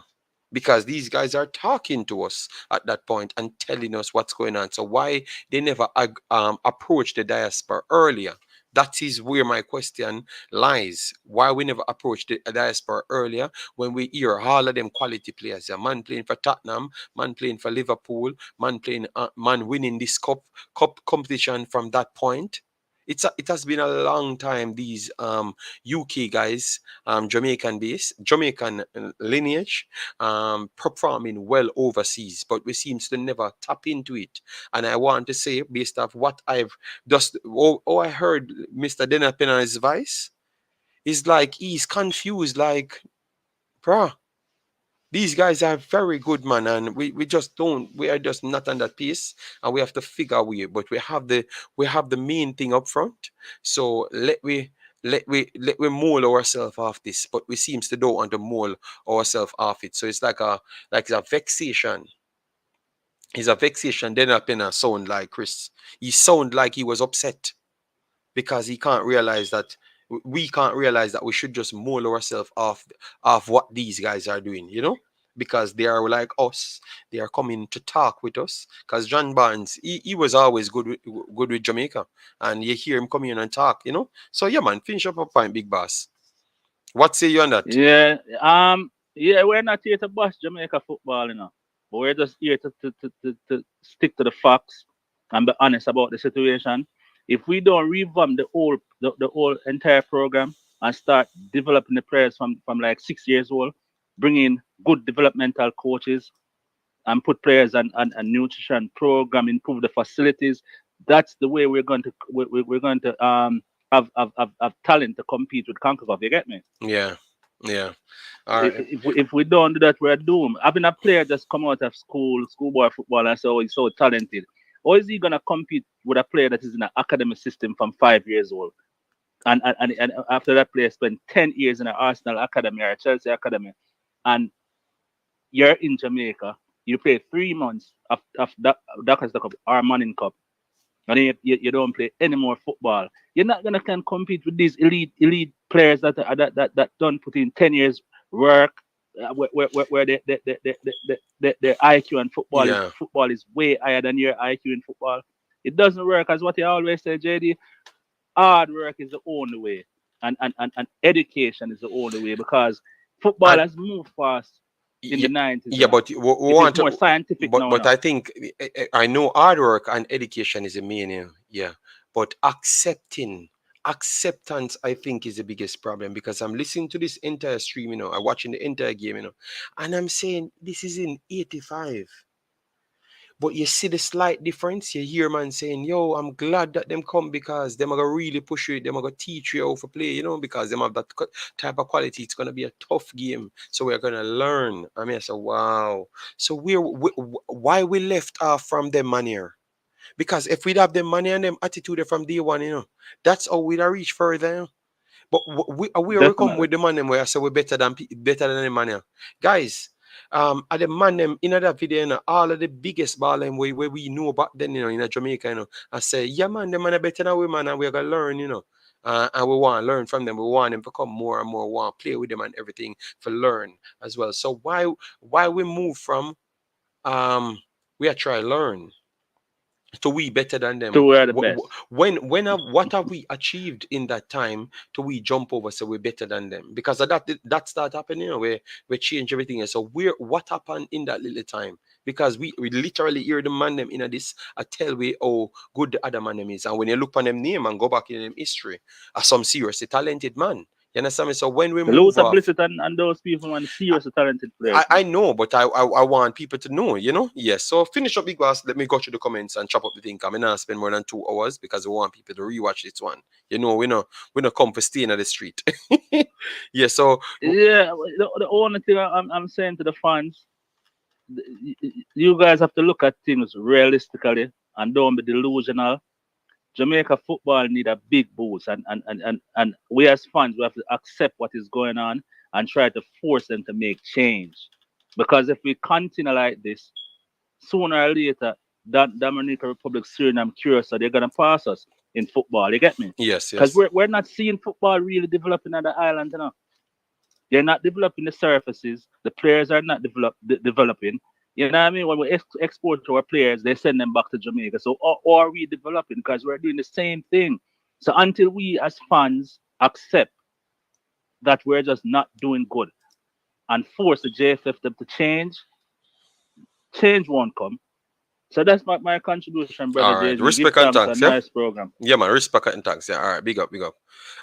Because these guys are talking to us at that point and telling us what's going on. So why they never approach the diaspora earlier? That is where my question lies. Why we never approached the diaspora earlier when we hear all of them quality players? A man playing for Tottenham, man playing for Liverpool, man winning this cup competition from that point. It has been a long time. These UK guys, Jamaican lineage, performing well overseas, but we seems to never tap into it. And I want to say, based off what I've just, I heard Mr. Denapina's advice, is like he's confused, like, bruh, these guys are very good, man, and we just don't. We are just not on that pace, and we have to figure a way. But we have the main thing up front. So let we mold ourselves off this. But we seems to don't want to mold ourselves off it. So it's like a vexation. It's a vexation. Then up in a sound like Chris. He sound like he was upset because he can't realize that we can't realize that we should just mold ourselves off what these guys are doing, because they are like us. They are coming to talk with us. Because John Barnes, he was always good with Jamaica, and you hear him come in and talk. So yeah, man, finish up a point, big boss. What say you on that? Yeah, we're not here to bash Jamaica football, but we're just here to stick to the facts and be honest about the situation. If we don't revamp the whole entire program and start developing the players from like 6 years old, bring in good developmental coaches and put players on nutrition program, improve the facilities, that's the way we're going to have talent to compete with Concacaf. You get me? Yeah. All right. If we don't do that, we're doomed. Having a player just come out of schoolboy football, and so he's so talented, or is he gonna compete with a player that is in an academy system from 5 years old? And after that player spent 10 years in an Arsenal academy or a Chelsea academy, and you're in Jamaica, you play 3 months of Dakar Cup or Manning Cup, and then you don't play any more football. You're not gonna can compete with these elite players that don't put in 10 years work, where their IQ and Yeah. football is way higher than your IQ in football. It doesn't work, as what you always say, JD. Hard work is the only way, and education is the only way, because football And has moved fast in yeah, the 90s. yeah, but we It is want more to. scientific now. But I think I know hard work and education is the main, yeah. But acceptance, I think, is the biggest problem, because I'm listening to this entire stream, I'm watching the entire game, and I'm saying this is in 85. But you see the slight difference. You hear man saying, "Yo, I'm glad that them come, because them are gonna really push you. Them are gonna teach you how to play. Because them have that type of quality. It's gonna be a tough game. So we're gonna learn." I mean, I said, "Wow." So why we left off from them manner? Because if we'd have them money and them attitude from day one, that's how we'd have reach further. But we come Definitely. with the man them where I say we're better than the man them. Guys, at the man them in that video, all of the biggest ball them where we know about then, in Jamaica, I say, yeah man, the man are better than we, man, and we're gonna learn. And we want to learn from them. We want them to come more and more. We want to play with them and everything for learn as well. So why we move from we are try learn to we better than them? So we're the best. What have we achieved in that time to we jump over so we're better than them? Because of that start happening, where we change everything. And so what happened in that little time? Because we literally hear the man them in this I tell we how good the other man them is. And when you look on them name and go back in them history, are some seriously talented man. You understand me? So when we move Luther off, Blissett and those people, man, seriously talented players, I man. know, but I want people to know, Yes. So finish up, Big Boss. Let me go through the comments and chop up the thing. I'm not spend more than 2 hours because we want people to rewatch this one. We not come for staying at the street. Yeah. So Yeah, the only thing I'm saying to the fans, you guys have to look at things realistically and don't be delusional. Jamaica football need a big boost, and we as fans we have to accept what is going on and try to force them to make change. Because if we continue like this, sooner or later, that Dominican Republic, Suriname, Curacao, they're gonna pass us in football. You get me? Yes, Because yes. we're not seeing football really developing on the island, you know. They're not developing the surfaces. The players are not developing. You know what I mean? When we export our players, they send them back to Jamaica. So, or are we developing? Because we're doing the same thing. So, until we as fans accept that we're just not doing good and force the JFF them to change, change won't come. So, that's my contribution, brother All right. JG. Give Respect and thanks. A thanks, yeah? nice program. Yeah, man. Respect and thanks. Yeah. All right. Big up, big up.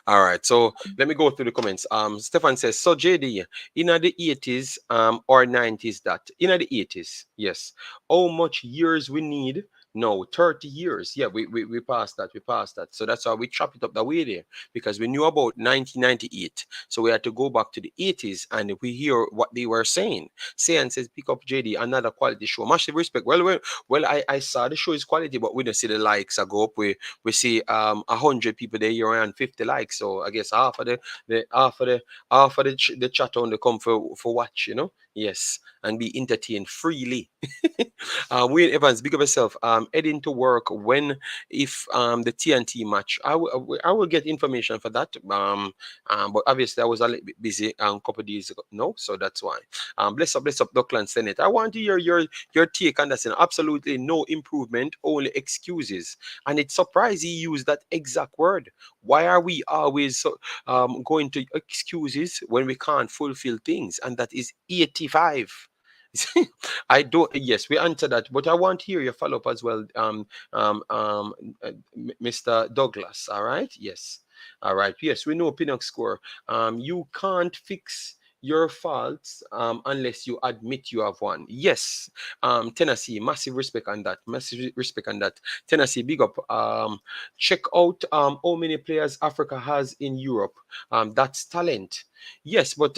All right. So let me go through the comments. Stefan says, so JD, in the 80s or 90s that in the 80s, yes. How much years we need? No, 30 years. Yeah, we passed that. We passed that. So that's why we chop it up the way there because we knew about 1998. So we had to go back to the 80s and we hear what they were saying. Sayan says, pick up JD, another quality show. Massive respect. Well, I saw the show is quality, but we don't see the likes. I go up. We see 100 people there, you're around 50 likes. So I guess half of the chat only come for watch, you know. Yes, and be entertained freely. Wayne Evans, big of yourself. Heading to work when if the TNT match. I will get information for that. But obviously I was a little bit busy a couple of days ago. No, so that's why. Bless up, Dockland Senate. I want to hear your take on that. Absolutely no improvement, only excuses. And it's surprised he used that exact word. Why are we always going to excuses when we can't fulfill things? And that is 85. I don't. Yes, we answer that, but I want to hear your follow up as well, Mr. Douglas. All right. Yes. All right. Yes, we know Pinnock score. You can't fix your faults unless you admit you have one. Yes. Tennessee, massive respect on that. Massive respect on that. Tennessee, big up. Check out how many players Africa has in Europe. That's talent. Yes, but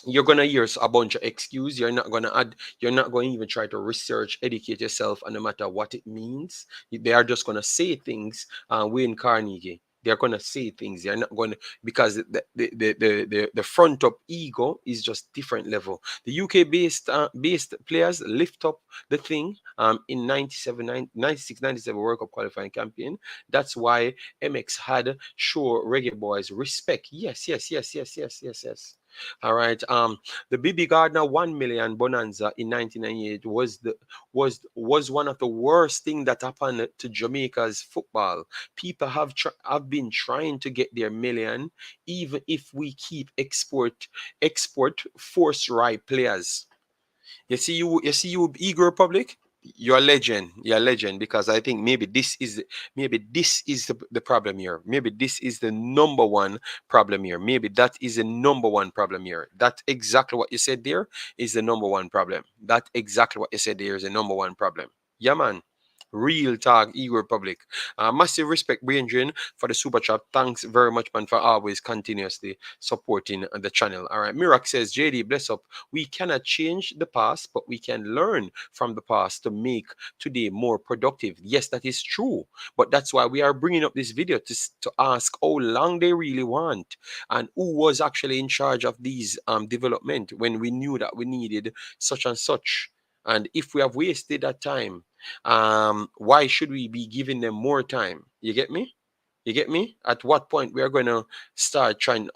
you're gonna hear a bunch of excuse. You're not gonna add. You're not going to even try to research, educate yourself, and no matter what it means, they are just gonna say things. Wayne Carnegie. They're gonna say things. They're not gonna because the front up ego is just different level. The UK based players lift up the thing in 97, 96, 97 World Cup qualifying campaign. That's why MX had show Reggae Boyz respect. Yes, yes, yes, yes, yes, yes, yes. All right. The BB Gardner 1 million bonanza in 1998 was one of the worst thing that happened to Jamaica's football. People have been trying to get their million, even if we keep export force right players. You see you Eagle Republic. You're a legend. You're a legend because I think maybe this is the problem here. Maybe this is the number one problem here. Maybe that is the number one problem here. That exactly what you said there is the number one problem. That exactly what you said there is the number one problem. Yeah, man. Real talk, Eagle Republic. Massive respect, Brian, for the super chat. Thanks very much, man, for always continuously supporting the channel. All right, Mirak says, JD, bless up. We cannot change the past, but we can learn from the past to make today more productive. Yes, that is true. But that's why we are bringing up this video to ask how long they really want and who was actually in charge of these development when we knew that we needed such and such. And if we have wasted that time, why should we be giving them more time? You get me? You get me? At what point we are going to start trying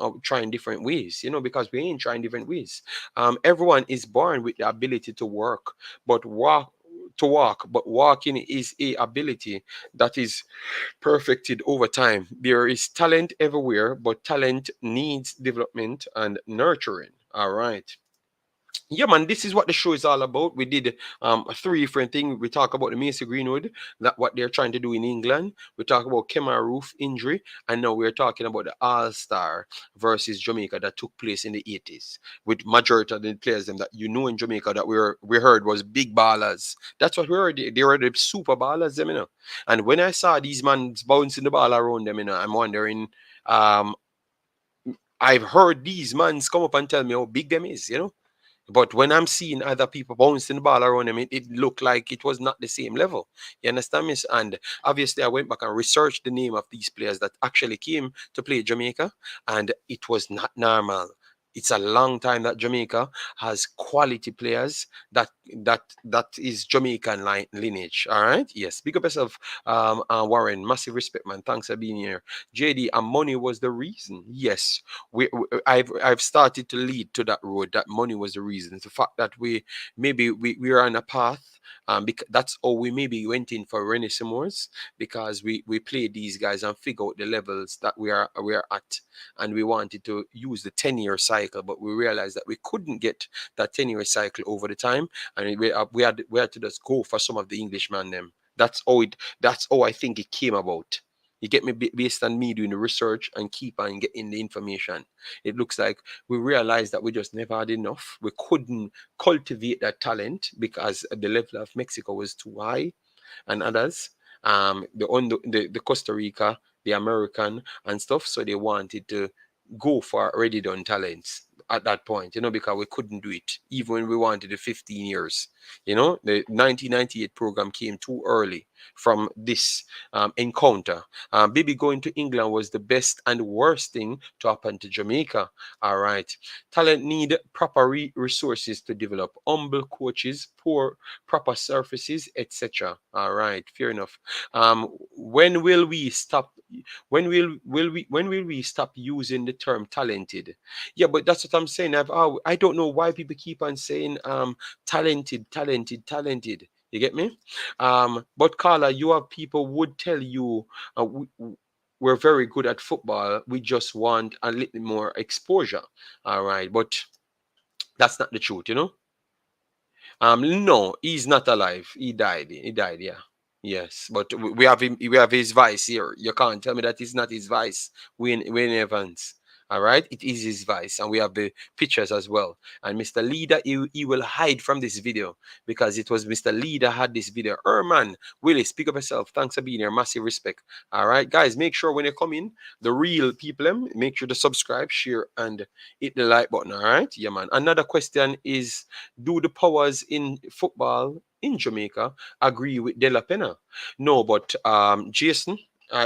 different ways? Because we ain't trying different ways. Everyone is born with the ability to work, but walking is a ability that is perfected over time. There is talent everywhere, but talent needs development and nurturing. All right. Yeah, man, this is what the show is all about. We did three different things. We talk about the Macy Greenwood, that what they're trying to do in England. We talk about Kemar Roofe injury, and now we're talking about the All Star versus Jamaica that took place in the 80s, with majority of the players them that in Jamaica that we heard was big ballers. That's what we heard. They were the super ballers, them. And when I saw these men bouncing the ball around them, I'm wondering. I've heard these mans come up and tell me how big them is. But when I'm seeing other people bouncing the ball around them, it looked like it was not the same level. You understand me? And obviously, I went back and researched the name of these players that actually came to play Jamaica, and it was not normal. It's a long time that Jamaica has quality players that is Jamaican lineage. All right, yes. Big up yourself, Warren. Massive respect, man. Thanks for being here, JD. And money was the reason. Yes, I've started to lead to that road. That money was the reason. The fact that we are on a path. Because that's all we maybe went in for Renaissance, because we played these guys and figure out the levels that we are at, and we wanted to use the 10-year cycle, but we realized that we couldn't get that 10-year cycle over the time, and we had to just go for some of the Englishman them. That's how I think it came about. You get me? Based on me doing the research and keep on getting the information, it looks like we realized that we just never had enough. We couldn't cultivate that talent because the level of Mexico was too high, and others, the Costa Rica, the American and stuff. So they wanted to go for already done talents at that point, because we couldn't do it even when we wanted the 15 years. The 1998 program came too early from this encounter. Maybe going to England was the best and worst thing to happen to Jamaica. All right. Talent need proper resources to develop. Humble coaches, poor proper surfaces, etc. All right, fair enough. When will we stop? When will we stop using the term talented? Yeah, but that's what I'm saying. I don't know why people keep on saying talented, talented, talented. You get me? But Carla, you have people would tell you we're very good at football. We just want a little more exposure. All right, but that's not the truth. No, he's not alive. He died. He died. Yeah. Yes, but we have him. We have his vice here. You can't tell me that it's not his vice. Wayne Evans. All right, it is his vice, and we have the pictures as well. And Mr. Leader, he will hide from this video because it was Mr. Leader had this video. Herman, Willie, speak up yourself. Thanks for being here. Massive respect. All right, guys, make sure when you come in, the real people, make sure to subscribe, share, and hit the like button. All right, yeah, man. Another question is, do the powers in football in Jamaica agree with De La Pena? No, but Jason,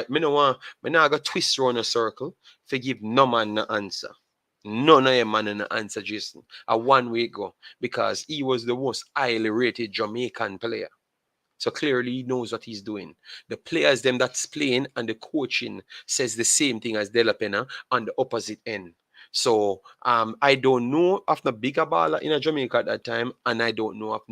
me no go twist around a circle to give no man no answer. None of them man no answer, Jason. A 1 week go, because he was the most highly rated Jamaican player. So clearly he knows what he's doing. The players them that's playing and the coaching says the same thing as De La Pena on the opposite end. So I don't know of the bigger baller in Jamaica at that time, and I don't know of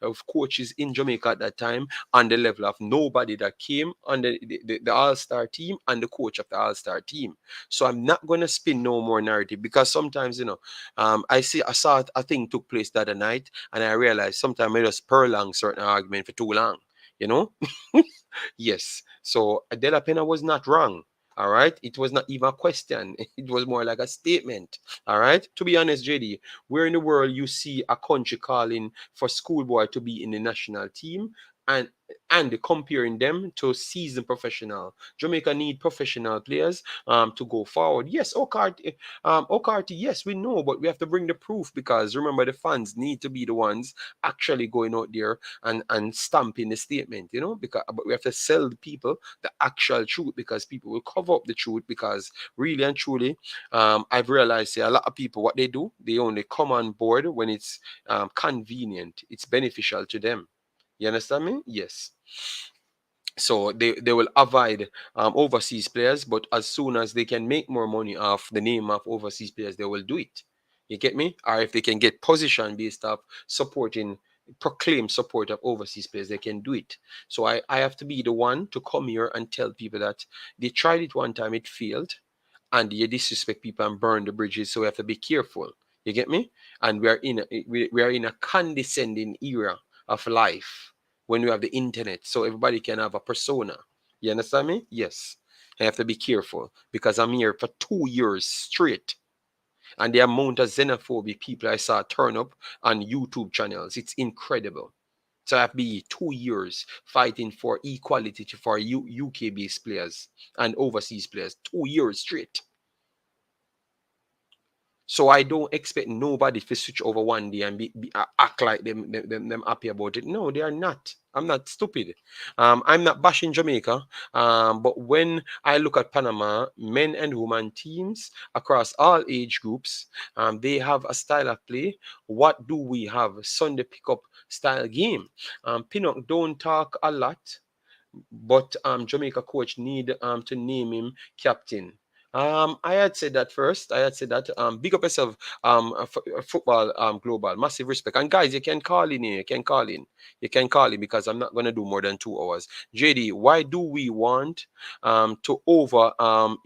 of coaches in Jamaica at that time on the level of nobody that came on the All-Star team and the coach of the All-Star team. So I'm not gonna spin no more narrative, because sometimes I saw a thing took place the other night, and I realized sometimes I just prolong certain argument for too long. You know? Yes. So De La Pena was not wrong. All right. It was not even a question. It was more like a statement. All right. To be honest, JD, where in the world you see a country calling for schoolboy to be in the national team and comparing them to seasoned professional? Jamaica need professional players to go forward. Yes, Okarty, yes, we know, but we have to bring the proof, because remember, the fans need to be the ones actually going out there and stamping the statement, because but we have to sell the people the actual truth, because people will cover up the truth, because really and truly, I've realized a lot of people, what they do, they only come on board when it's convenient, it's beneficial to them. You understand me? Yes. So they will avoid overseas players, but as soon as they can make more money off the name of overseas players, they will do it. You get me? Or if they can get position based off supporting, proclaim support of overseas players, they can do it. So I have to be the one to come here and tell people that they tried it one time, it failed, and you disrespect people and burn the bridges. So we have to be careful. You get me? And we are in a condescending era of life when we have the internet, so everybody can have a persona. You understand me? Yes. I have to be careful, because I'm here for 2 years straight. And the amount of xenophobic people I saw turn up on YouTube channels, it's incredible. So I have been 2 years fighting for equality for UK-based players and overseas players. 2 years straight. So I don't expect nobody to switch over one day and act like them happy about it. No, they are not. I'm not stupid. I'm not bashing Jamaica. But when I look at Panama, men and women teams across all age groups, they have a style of play. What do we have? Sunday pickup style game. Pinnock don't talk a lot, but Jamaica coach need to name him captain. I had said that first. I had said that. Big up yourself. Football. Global. Massive respect. And guys, you can call in here. You can call in. You can call in because I'm not gonna do more than 2 hours. JD, why do we want to over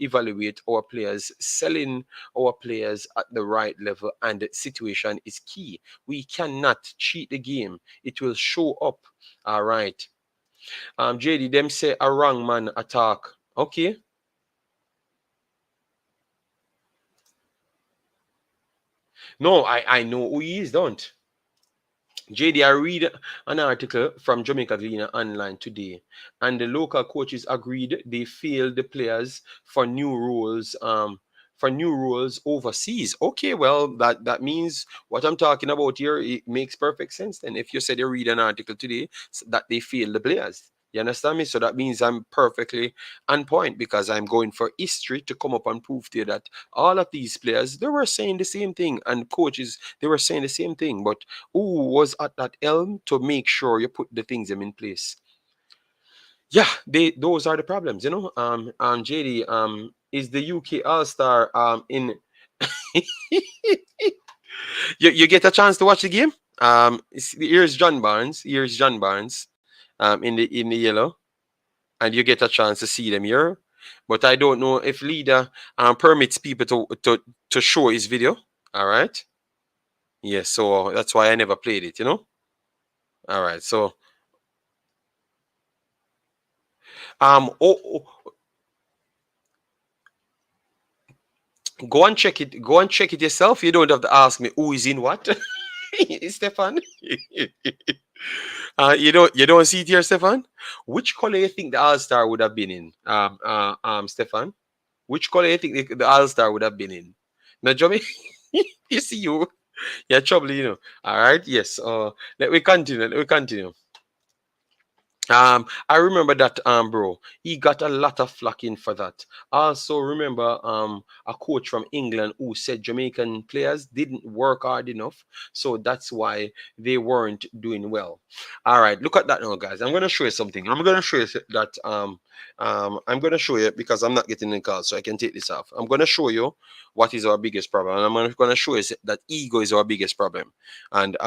evaluate our players, selling our players at the right level, and the situation is key. We cannot cheat the game. It will show up. All right. JD, them say a wrong man attack. Okay. No, I know who he is, don't. JD, I read an article from Jamaica Gleaner online today, and the local coaches agreed they failed the players for new rules. For new rules overseas. Okay, well, that means what I'm talking about here, it makes perfect sense. Then, if you said you read an article today that they failed the players, you understand me? So that means I'm perfectly on point because I'm going for history to come up and prove to you that all of these players they were saying the same thing, and coaches they were saying the same thing, but who was at that helm to make sure you put the things them in place? Yeah, those are the problems, you know. JD, is the UK All Star in you get a chance to watch the game? Here's John Barnes. Here's John Barnes. In the yellow, and you get a chance to see them here. But I don't know if leader permits people to show his video. All right. Yes, so that's why I never played it, you know. All right, so go and check it. Go and check it yourself. You don't have to ask me who is in what. Stefan. You don't see it here, Stefan. Which color you think the All Star would have been in, Stefan? Which color you think the All Star would have been in? Now, Johnny, you see you're trouble, you know. All right, yes. Let me continue. Let me continue. I remember that bro, he got a lot of flacking for that. I also remember a coach from England who said Jamaican players didn't work hard enough, so that's why they weren't doing well. All right, look at that now, guys. I'm gonna show you something. I'm gonna show you that I'm gonna show you because I'm not getting the call, so I can take this off. I'm gonna show you what is our biggest problem, and I'm gonna show you that ego is our biggest problem, and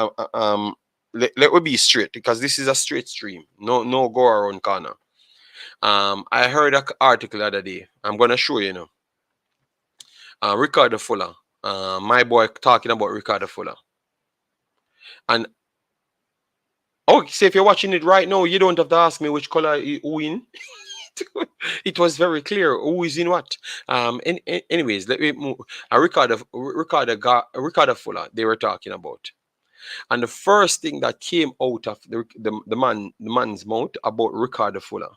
let me be straight because this is a straight stream. No go around corner. I heard an article the other day. I'm gonna show you now. Ricardo Fuller. My boy talking about Ricardo Fuller. And oh, see if you're watching it right now, you don't have to ask me which color who in. It was very clear who is in what. Anyways, let me move. Ricardo Fuller. They were talking about. And the first thing that came out of the man's mouth about Ricardo Fuller,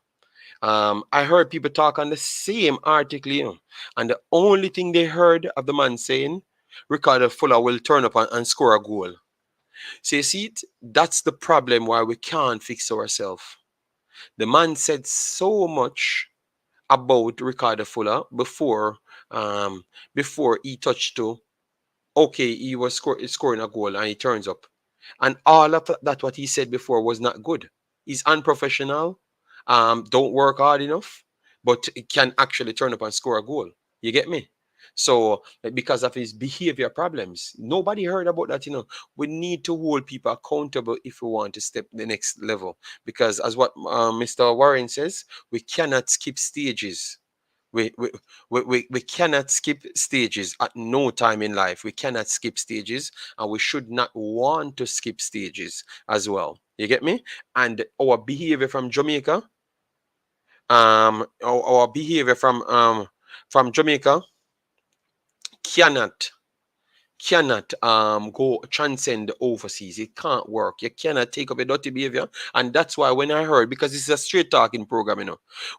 I heard people talk on the same article, you know, and the only thing they heard of the man saying, Ricardo Fuller will turn up and score a goal. So you see it? That's the problem why we can't fix ourselves. The man said so much about Ricardo Fuller before he touched to okay, he was scoring a goal and he turns up. And all of that, what he said before was not good. He's unprofessional, don't work hard enough, but he can actually turn up and score a goal. You get me? So, because of his behavior problems, nobody heard about that. You know, we need to hold people accountable if we want to step the next level. Because, as what Mr. Warren says, we cannot skip stages. We cannot skip stages at no time in life. We cannot skip stages, and we should not want to skip stages as well. You get me? And our behavior from Jamaica, our behavior from Jamaica cannot cannot go transcend overseas. It can't work. You cannot take up a dirty behavior. And that's why when I heard, because this is a straight talking program,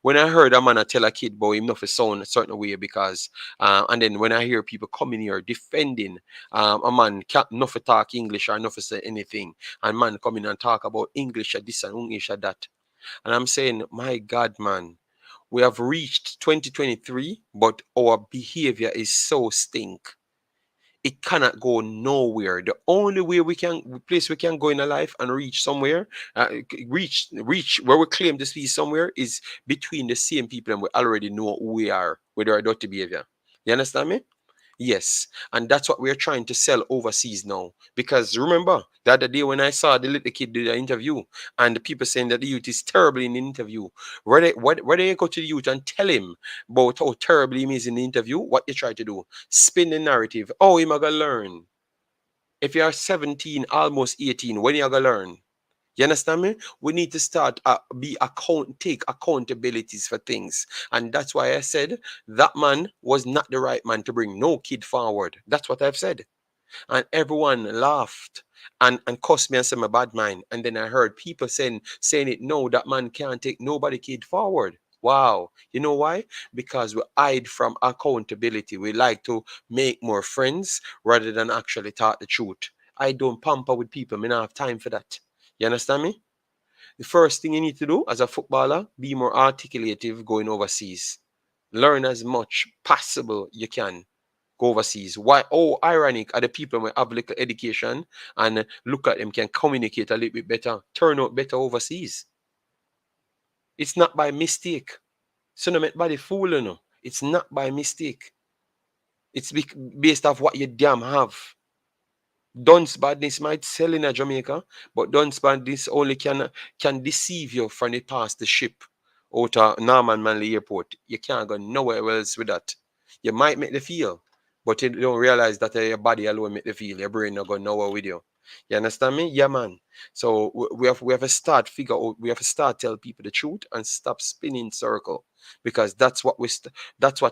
when I heard a man tell a kid boy him not to sound a certain way because and then when I hear people coming here defending a man can't not to talk English or not to say anything, and man coming and talk about English or this and English or that. And I'm saying, my God, man, we have reached 2023, but our behavior is so stink. It cannot go nowhere. The only way place we can go in a life and reach somewhere, reach where we claim to be somewhere is between the same people and we already know who we are with our dirty behavior. You understand me? Yes, and that's what we're trying to sell overseas now. Because remember, the other day when I saw the little kid do the interview, and the people saying that the youth is terrible in the interview, where they go to the youth and tell him about how terrible he is in the interview, what you try to do, spin the narrative. Oh, him gonna learn. If you are 17, almost 18, when you gonna learn? You understand me? We need to start take accountabilities for things. And that's why I said that man was not the right man to bring no kid forward. That's what I've said. And everyone laughed and cussed me and said my bad mind. And then I heard people saying it, no, that man can't take nobody kid forward. Wow. You know why? Because we hide from accountability. We like to make more friends rather than actually talk the truth. I don't pamper with people. I don't have time for that. You understand me? The first thing you need to do as a footballer, be more articulative going overseas. Learn as much possible you can. Go overseas. Why? Oh, ironic are the people who have little education and look at them can communicate a little bit better, turn out better overseas. It's not by mistake. So no make body fool, It's not by mistake. It's based off what you damn have. Dunce badness might sell in a Jamaica, but dunce badness only can deceive you from it past the ship out of Norman Manley Airport. You can't go nowhere else with that. You might make the feel, but you don't realize that your body alone make the feel. Your brain not go nowhere with you. You understand me? Yeah, man. So we have to start figure out. We have to start tell people the truth and stop spinning circle because that's what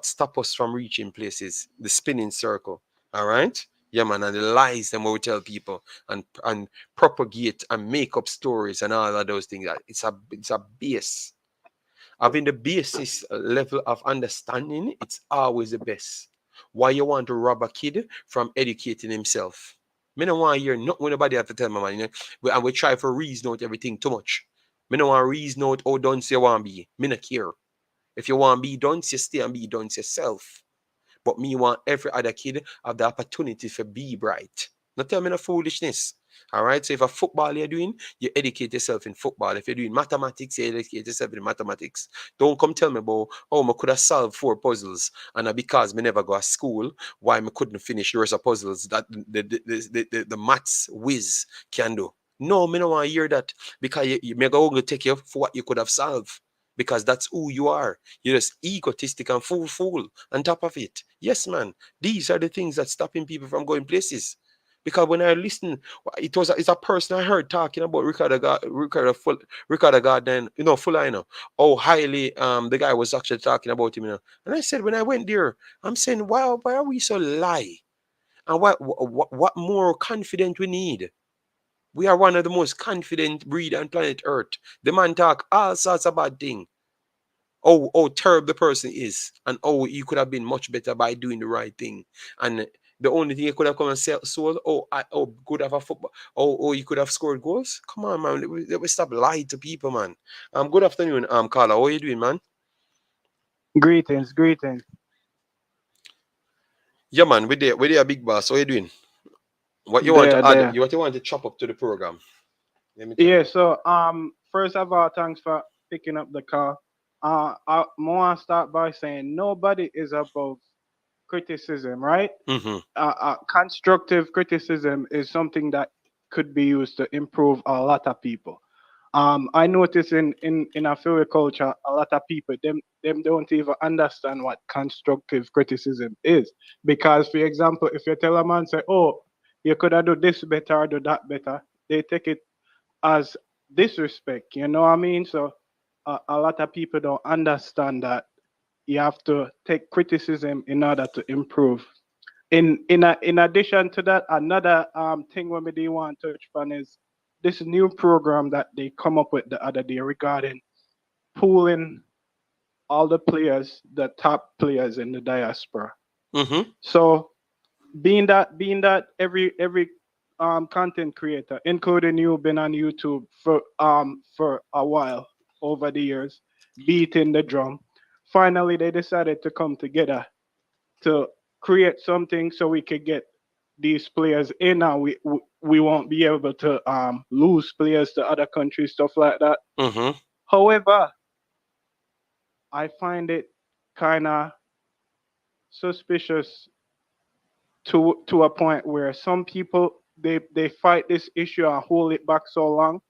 stop us from reaching places. The spinning circle. All right. Yeah, man, and the lies them we tell people and propagate and make up stories and all of those things. It's a base. Having the basis level of understanding, it's always the best. Why you want to rob a kid from educating himself? Me no want to hear not when nobody have to tell my man, and we try for reason out everything too much. Me no want to reason out how dunce you want to be. Me no care. If you want to be dunce, you stay and be dunce yourself. But me want every other kid have the opportunity to be bright. Not tell me no foolishness. All right. So if a football you're doing, you educate yourself in football. If you're doing mathematics, you educate yourself in mathematics. Don't come tell me about I could have solved 4 puzzles and because me never go to school, why me couldn't finish the rest of puzzles that the maths whiz can do. No, me no want to hear that because you may go take you for what you could have solved because that's who you are. You're just egotistic and fool on top of it. Yes, man. These are the things that's stopping people from going places. Because when I listen, it's a person I heard talking about Ricardo Garden, Fuller, how highly the guy was actually talking about him, And I said when I went there, I'm saying, wow, why are we so lie? And what more confident we need? We are one of the most confident breed on planet Earth. The man talk all sorts of bad things. How terrible the person is, and oh, you could have been much better by doing the right thing. And the only thing you could have come and sold, good have a football, you could have scored goals. Come on, man, let me stop lying to people, man. Good afternoon, Carla. How are you doing, man? Greetings, greetings. Yeah, man, we're there, big boss. How are you doing? What you want to There, add? there. What you want to chop up to the program? Let me tell Yeah, you. so first of all, thanks for picking up the call. I want to start by saying nobody is above criticism, right? Mm-hmm. Constructive criticism is something that could be used to improve a lot of people. I notice in a field culture, a lot of people them don't even understand what constructive criticism is. Because, for example, if you tell a man say, "Oh, you could have do this better or do that better," they take it as disrespect. You know what I mean? So a lot of people don't understand that you have to take criticism in order to improve. in addition to that, another thing when we do want to touch on is this new program that they come up with the other day regarding pooling all the players, the top players in the diaspora. Mm-hmm. So being that every content creator, including you, been on YouTube for a while over the years, beating the drum. Finally, they decided to come together to create something so we could get these players in, and we won't be able to lose players to other countries, stuff like that. Mm-hmm. However, I find it kind of suspicious to a point where some people they fight this issue and hold it back so long,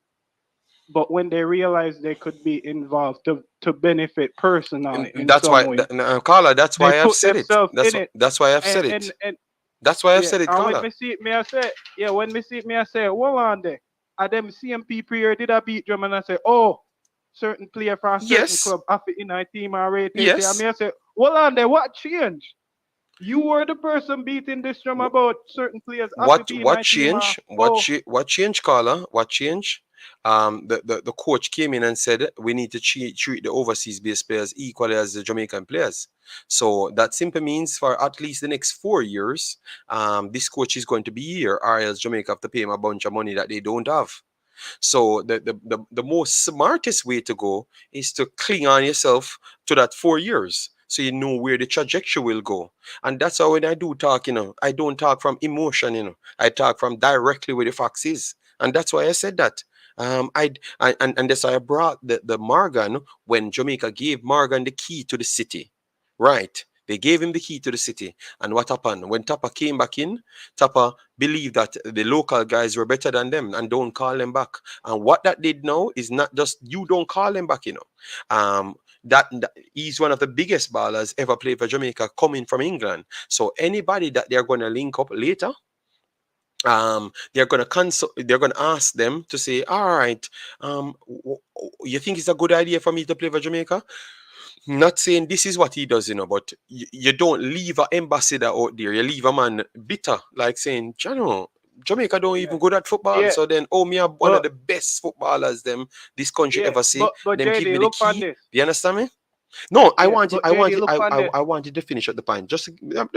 but when they realize they could be involved to benefit And personally in that's some why, way, Carla, that's they why I've put said it. themselves in it. That's why I've said it. And That's why I've yeah, said it, and when Carla. me see it, me I say, yeah, when me see it, me I say, hold on there. And them same people here did a beat drum and I say, oh, certain player from certain Yes. club after in a team already. And Yes. me I say, hold on there, what changed? You were the person beating this drum Wh- about certain players after What in a team. change? Oh, What change, Carla? What change? The coach came in and said we need to treat the overseas based players equally as the Jamaican players. So that simply means for at least the next 4 years, this coach is going to be here, or else Jamaica have to pay him a bunch of money that they don't have. So the most smartest way to go is to cling on yourself to that 4 years, so you know where the trajectory will go. And that's how when I do talk, I don't talk from emotion, I talk from directly where the facts is. And that's why I said that. And that's why I brought the Morgan when Jamaica gave Morgan the key to the city. Right. They gave him the key to the city. And what happened? When Tapa came back in, Tapa believed that the local guys were better than them and don't call them back. And what that did now is not just you don't call them back, that he's one of the biggest ballers ever played for Jamaica coming from England. So anybody that they're going to link up later, they're going to they're going to ask them to say, all right, you think it's a good idea for me to play for Jamaica? Not saying this is what he does, but you don't leave an ambassador out there. You leave a man bitter, like saying, Jamaica don't yeah, even good at football. yeah. So then, me are one of But the best footballers them this country yeah, ever see. but Them give JD, me the look on key. this. Do you understand me? No, I Yeah, wanted, but JD, look on this. I wanted to finish at the point. Just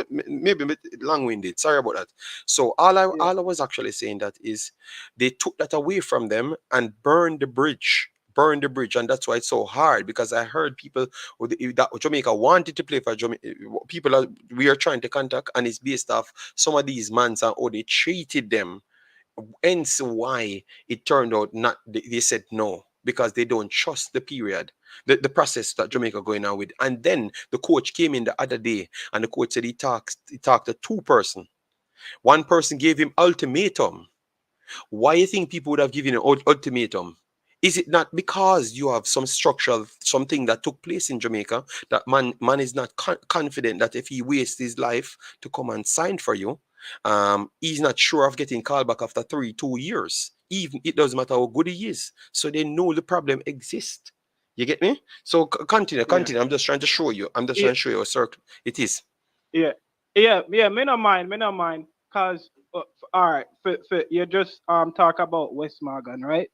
maybe a bit long-winded. Sorry about that. So Yeah, all I was actually saying that is they took that away from them and burned the bridge. Burn the bridge, and that's why it's so hard. Because I heard people that Jamaica wanted to play for Jamaica. People we are trying to contact, and it's based off some of these mans and how they treated them. Hence why it turned out not they said no, because they don't trust the period, the process that Jamaica going on with. And then the coach came in the other day and the coach said he talked to two person. One person gave him ultimatum. Why you think people would have given an ultimatum? Is it not because you have some structural something that took place in Jamaica that man is not confident that if he wastes his life to come and sign for you, he's not sure of getting called back after 2 years. Even it doesn't matter how good he is. So they know the problem exists. You get me? So yeah, continue. I'm just trying to show you. I'm just yeah, trying to show you a circle. It is. yeah, yeah. Me no mind. Cause all right, you just talk about West Morgan, right?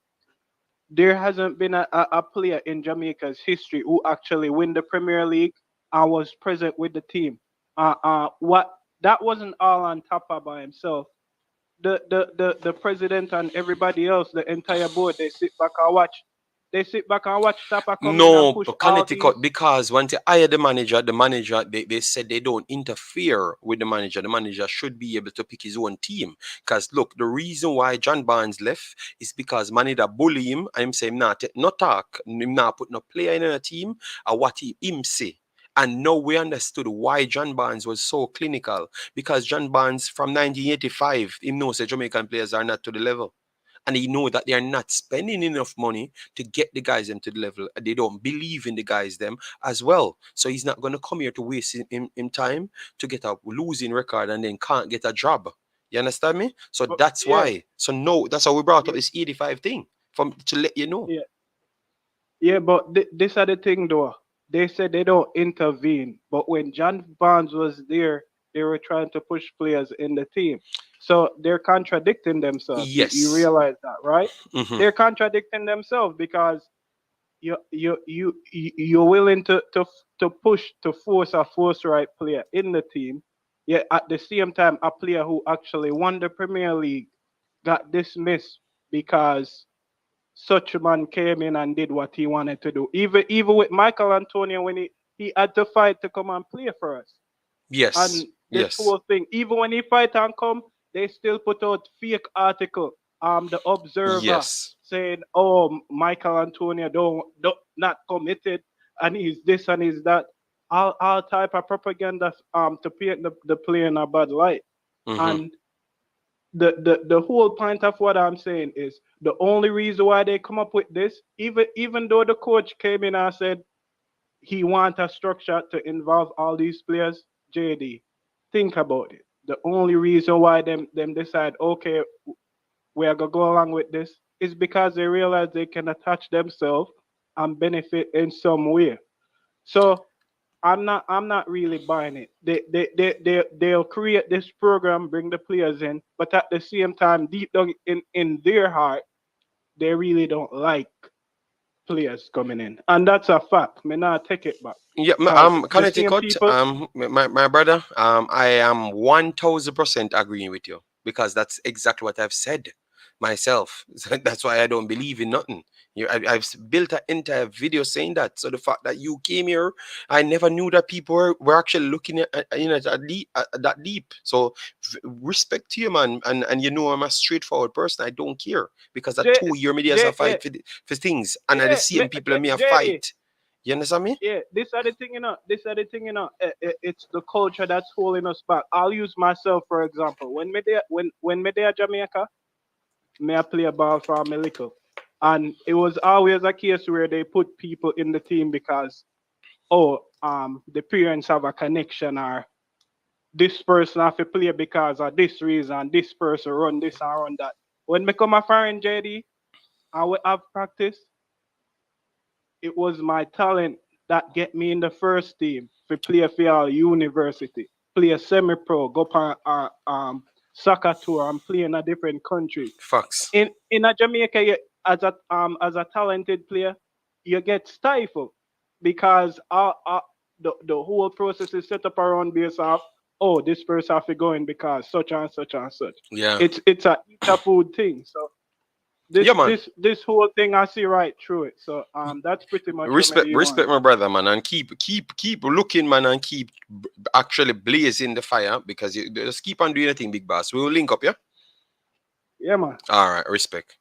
There hasn't been a player in Jamaica's history who actually win the Premier League and was present with the team. What that wasn't all on top of by himself. The president and everybody else, the entire board, they sit back and watch. They sit back and watch Tapa come in and No, push all Connecticut, these. because once they hire the manager, they said they don't interfere with the manager. The manager should be able to pick his own team. Because look, the reason why John Barnes left is because manager bully him and him say him not talk, him not put no player in a team, or what him say. And now we understood why John Barnes was so clinical. Because John Barnes from 1985, he knows that Jamaican players are not to the level. And he know that they are not spending enough money to get the guys them to the level. They don't believe in the guys them as well. So he's not going to come here to waste in time to get a losing record and then can't get a job. You understand me? So But that's yeah, why. So no, that's how we brought up yeah, this 85 thing from to let you know. yeah, yeah. But this are the thing, though. They said they don't intervene, but when John Barnes was there, they were trying to push players in the team. So they're contradicting themselves. You Yes. realize that, right? Mm-hmm. They're contradicting themselves because you're willing to push to force a force right player in the team, yet at the same time a player who actually won the Premier League got dismissed because such a man came in and did what he wanted to do. Even with Michael Antonio when he had to fight to come and play for us. Yes. And this Yes. whole thing, even when he fight and come, they still put out fake article. The Observer Yes. saying, "Oh, Michael Antonio don't not committed, and he's this and he's that." All type of propaganda to paint the player in a bad light. Mm-hmm. And the whole point of what I'm saying is the only reason why they come up with this, even though the coach came in and said he want a structure to involve all these players, JD, think about it. The only reason why them decide, okay, we are gonna go along with this is because they realize they can attach themselves and benefit in some way. So I'm not really buying it. They'll create this program, bring the players in, but at the same time, deep down in their heart, they really don't like players coming in. And that's a fact. Me not take it back. Yeah, Because the same Connecticut, people, my brother, I am 1000% agreeing with you because that's exactly what I've said myself. So that's why I don't believe in nothing. I've built an entire video saying that. So the fact that you came here, I never knew that people were actually looking at that deep. So respect to you, man, and you know I'm a straightforward person. I don't care because at J, 2 year media a J, yeah, fight for things, and at the yeah, same people and me a JD, fight. You understand me? yeah, this are the thing, This are the thing, It's the culture that's holding us back. I'll use myself for example. When me there Jamaica, me I play a ball for me little, and it was always a case where they put people in the team because the parents have a connection or this person have to play because of this reason, this person run this and run that. When me come a foreign JD and we have practice, it was my talent that get me in the first team for play for our university, play a semi-pro, go on soccer tour and play in a different countries. Facts. In a Jamaica, as a talented player, you get stifled because the whole process is set up around based off, oh, this person have to go in because such and such and such. Yeah. It's a eat a food thing. So Yeah, this man. this this whole thing I see right through it. So that's pretty much what I do Respect want. my brother, man, and keep looking, man, and keep actually blazing the fire because you just keep on doing the thing, big boss. We will link up, yeah. Yeah, man. All right, respect.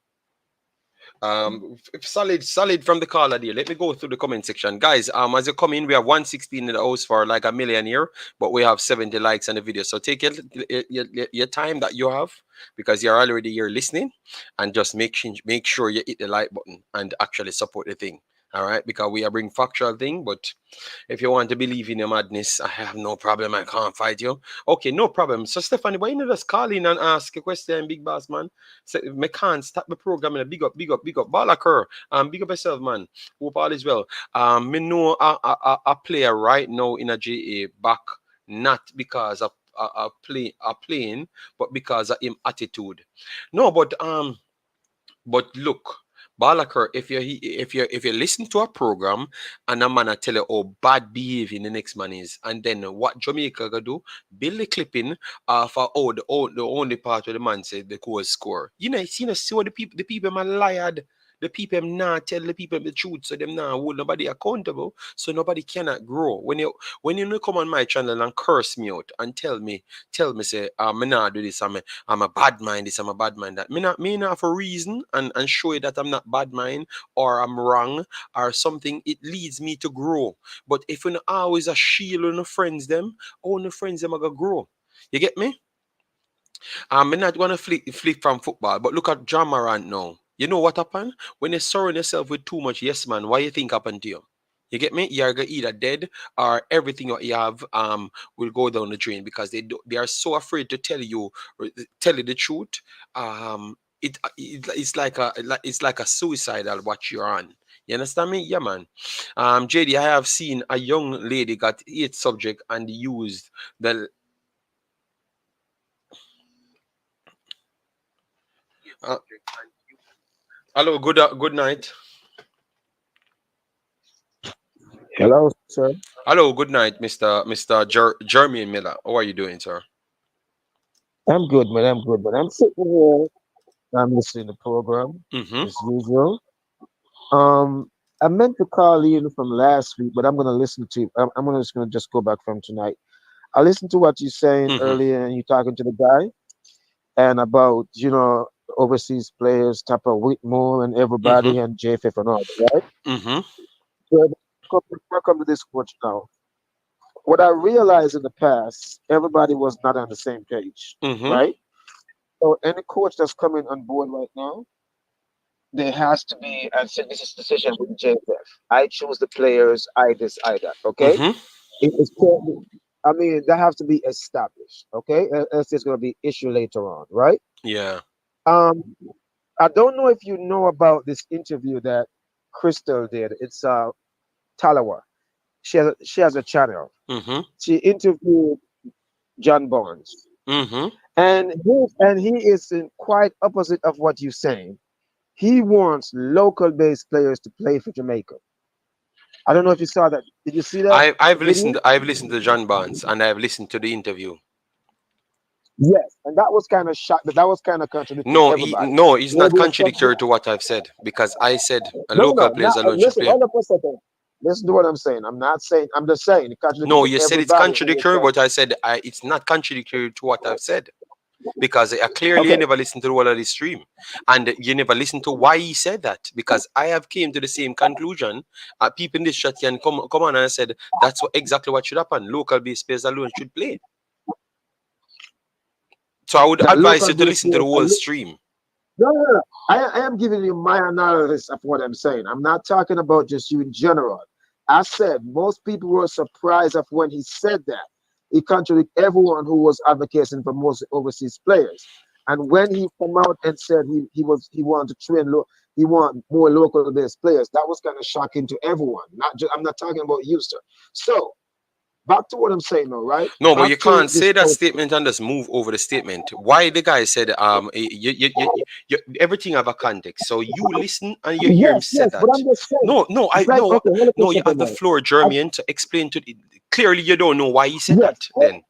Solid from the caller there. Let me go through the comment section, guys. As you come in, we have 116 in the house for like a million here, but we have 70 likes on the video. So take your time that you have because you're already here listening, and just make sure you hit the like button and actually support the thing. All right, because we are bring factual thing, but if you want to believe in your madness, I have no problem. I can't fight you. Okay, no problem. So Stephanie, why you not just call in and ask a question, big boss man? So me can't stop the program. And big up. Ball occur. Big up yourself, man. Hope all is well. Me know a player right now in a GA back not because of playing, but because of him attitude. No, but look, Balakar, if you listen to a program and a man a tell you how bad behaving the next man is, and then what Jamaica gonna do, build the clipping for the only part where the man said the goal score. See what the people man lied. The people not tell the people the truth, so them now hold nobody accountable, so nobody cannot grow. When you no come on my channel and curse me out and tell me say me not do this, I'm a bad mind this, I'm a bad mind that. Me not for reason and show you that I'm not bad mind or I'm wrong or something, it leads me to grow. But if you not always a shield on the friends them, all the friends them are gonna grow. You get me? I'm not gonna flip from football, but look at John Morant now. You know what happened? When you surround yourself with too much yes man, what you think happened to you? You get me? You're gonna either dead or everything what you have will go down the drain because they are so afraid to tell you the truth. It's like a suicidal what you're on. You understand me? Yeah, man. JD, I have seen a young lady got 8 subject and used the Uh, hello, good night. Hello, sir. Hello, good night, Mr. Jeremy Miller. How are you doing, sir? I'm good, man. I'm good, man. I'm sitting here. I'm listening to the program Mm-hmm. as usual. I meant to call you from last week, but I'm gonna listen to. I'm gonna just go back from tonight. I listened to what you're saying Mm-hmm. earlier, and you talking to the guy and about overseas players, Tapa Whitmore and Mm-hmm. everybody and JFF and all that, right? Mm-hmm. So welcome to this coach now. What I realized in the past, everybody was not on the same page, Mm-hmm. right? So any coach that's coming on board right now, there has to be, and say this is decision with JFF. I choose the players, I this, I that. Okay, Mm-hmm. it's I mean that has to be established. Okay, else there's gonna be issue later on, right? Yeah. Um, I don't know if you know about this interview that Crystal did. It's Talawa. She has a channel. Mm-hmm. She interviewed John Barnes, Mm-hmm. and he is in quite opposite of what you're saying. He wants local based players to play for Jamaica. I don't know if you saw that. Did you see that video? I've listened to John Barnes and I've listened to the interview. Yes, and that was kind of shock. That was kind of contradictory to No, everybody. no, it's not Maybe it's something. contradictory to what I've said because I said a No, local no, players not alone should listen. play. Hold up a second. Listen to what I'm saying. I'm not saying. I'm just saying it contradictory No, to you said it's everybody who was contradictory, saying. but I said it's not contradictory to what I've said because clearly you Okay, never listened to the whole of the stream and you never listened to why he said that because I have came to the same conclusion. People in this chat can come on and I said that's exactly what should happen. Local based players alone should play. So I would that advise local you to based listen to the players. whole stream. No, no, no. I am giving you my analysis of what I'm saying. I'm not talking about just you in general. I said most people were surprised of when he said that. He contradicted everyone who was advocating for most overseas players. And when he come out and said he wanted to train he want more local based players, that was kind of shocking to everyone. Not just I'm not talking about you, sir. So back to what I'm saying now, right? No, but Back you to can't this say that coach. statement and just move over the statement. Why the guy said everything have a context. So you listen and you hear him Yes, said yes, but that. I'm just saying. No, no, I It's like no, okay, hold up a no. You have second the now. floor, I, Jermaine, to explain to clearly you don't know why he said yes. that. Then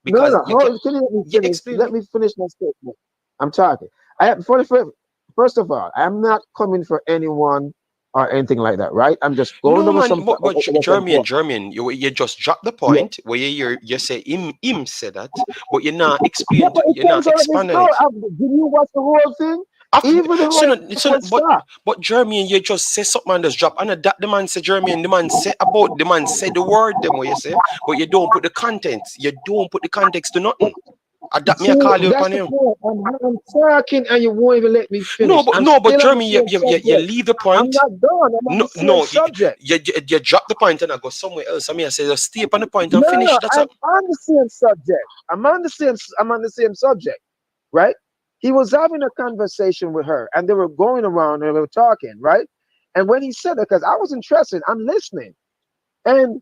No, because no. you can Can you let me you finish? explain Let me. me finish my statement. I'm talking. I have first of all, I'm not coming for anyone or anything like that, right? I'm just going No over man, some but over some Jermaine, point. Jermaine, you just drop the Yeah, point where you say him said that, but yeah, but it you're not comes out of his expand on mouth. it. Did you watch the whole thing? After Even the so, whole so one stop. but Jeremy, you just say something and just drop. And that the man say Jeremy, and the man said the word them what you say, but you don't put the context. You don't put the context to nothing. And that me I See, call you that's upon the him. point. I'm talking and you won't even let me No, finish. I'm but still on the Jeremy, same you subject. leave the I'm point. not done. I'm on No, the same subject. you drop the point and I go somewhere else. I mean, I say just stay up on the point and No, finish. no, That's I'm up. on the same subject. I'm on the same subject, right? He was having a conversation with her, and they were going around and they were talking, right? And when he said that, because I was interested, I'm listening. And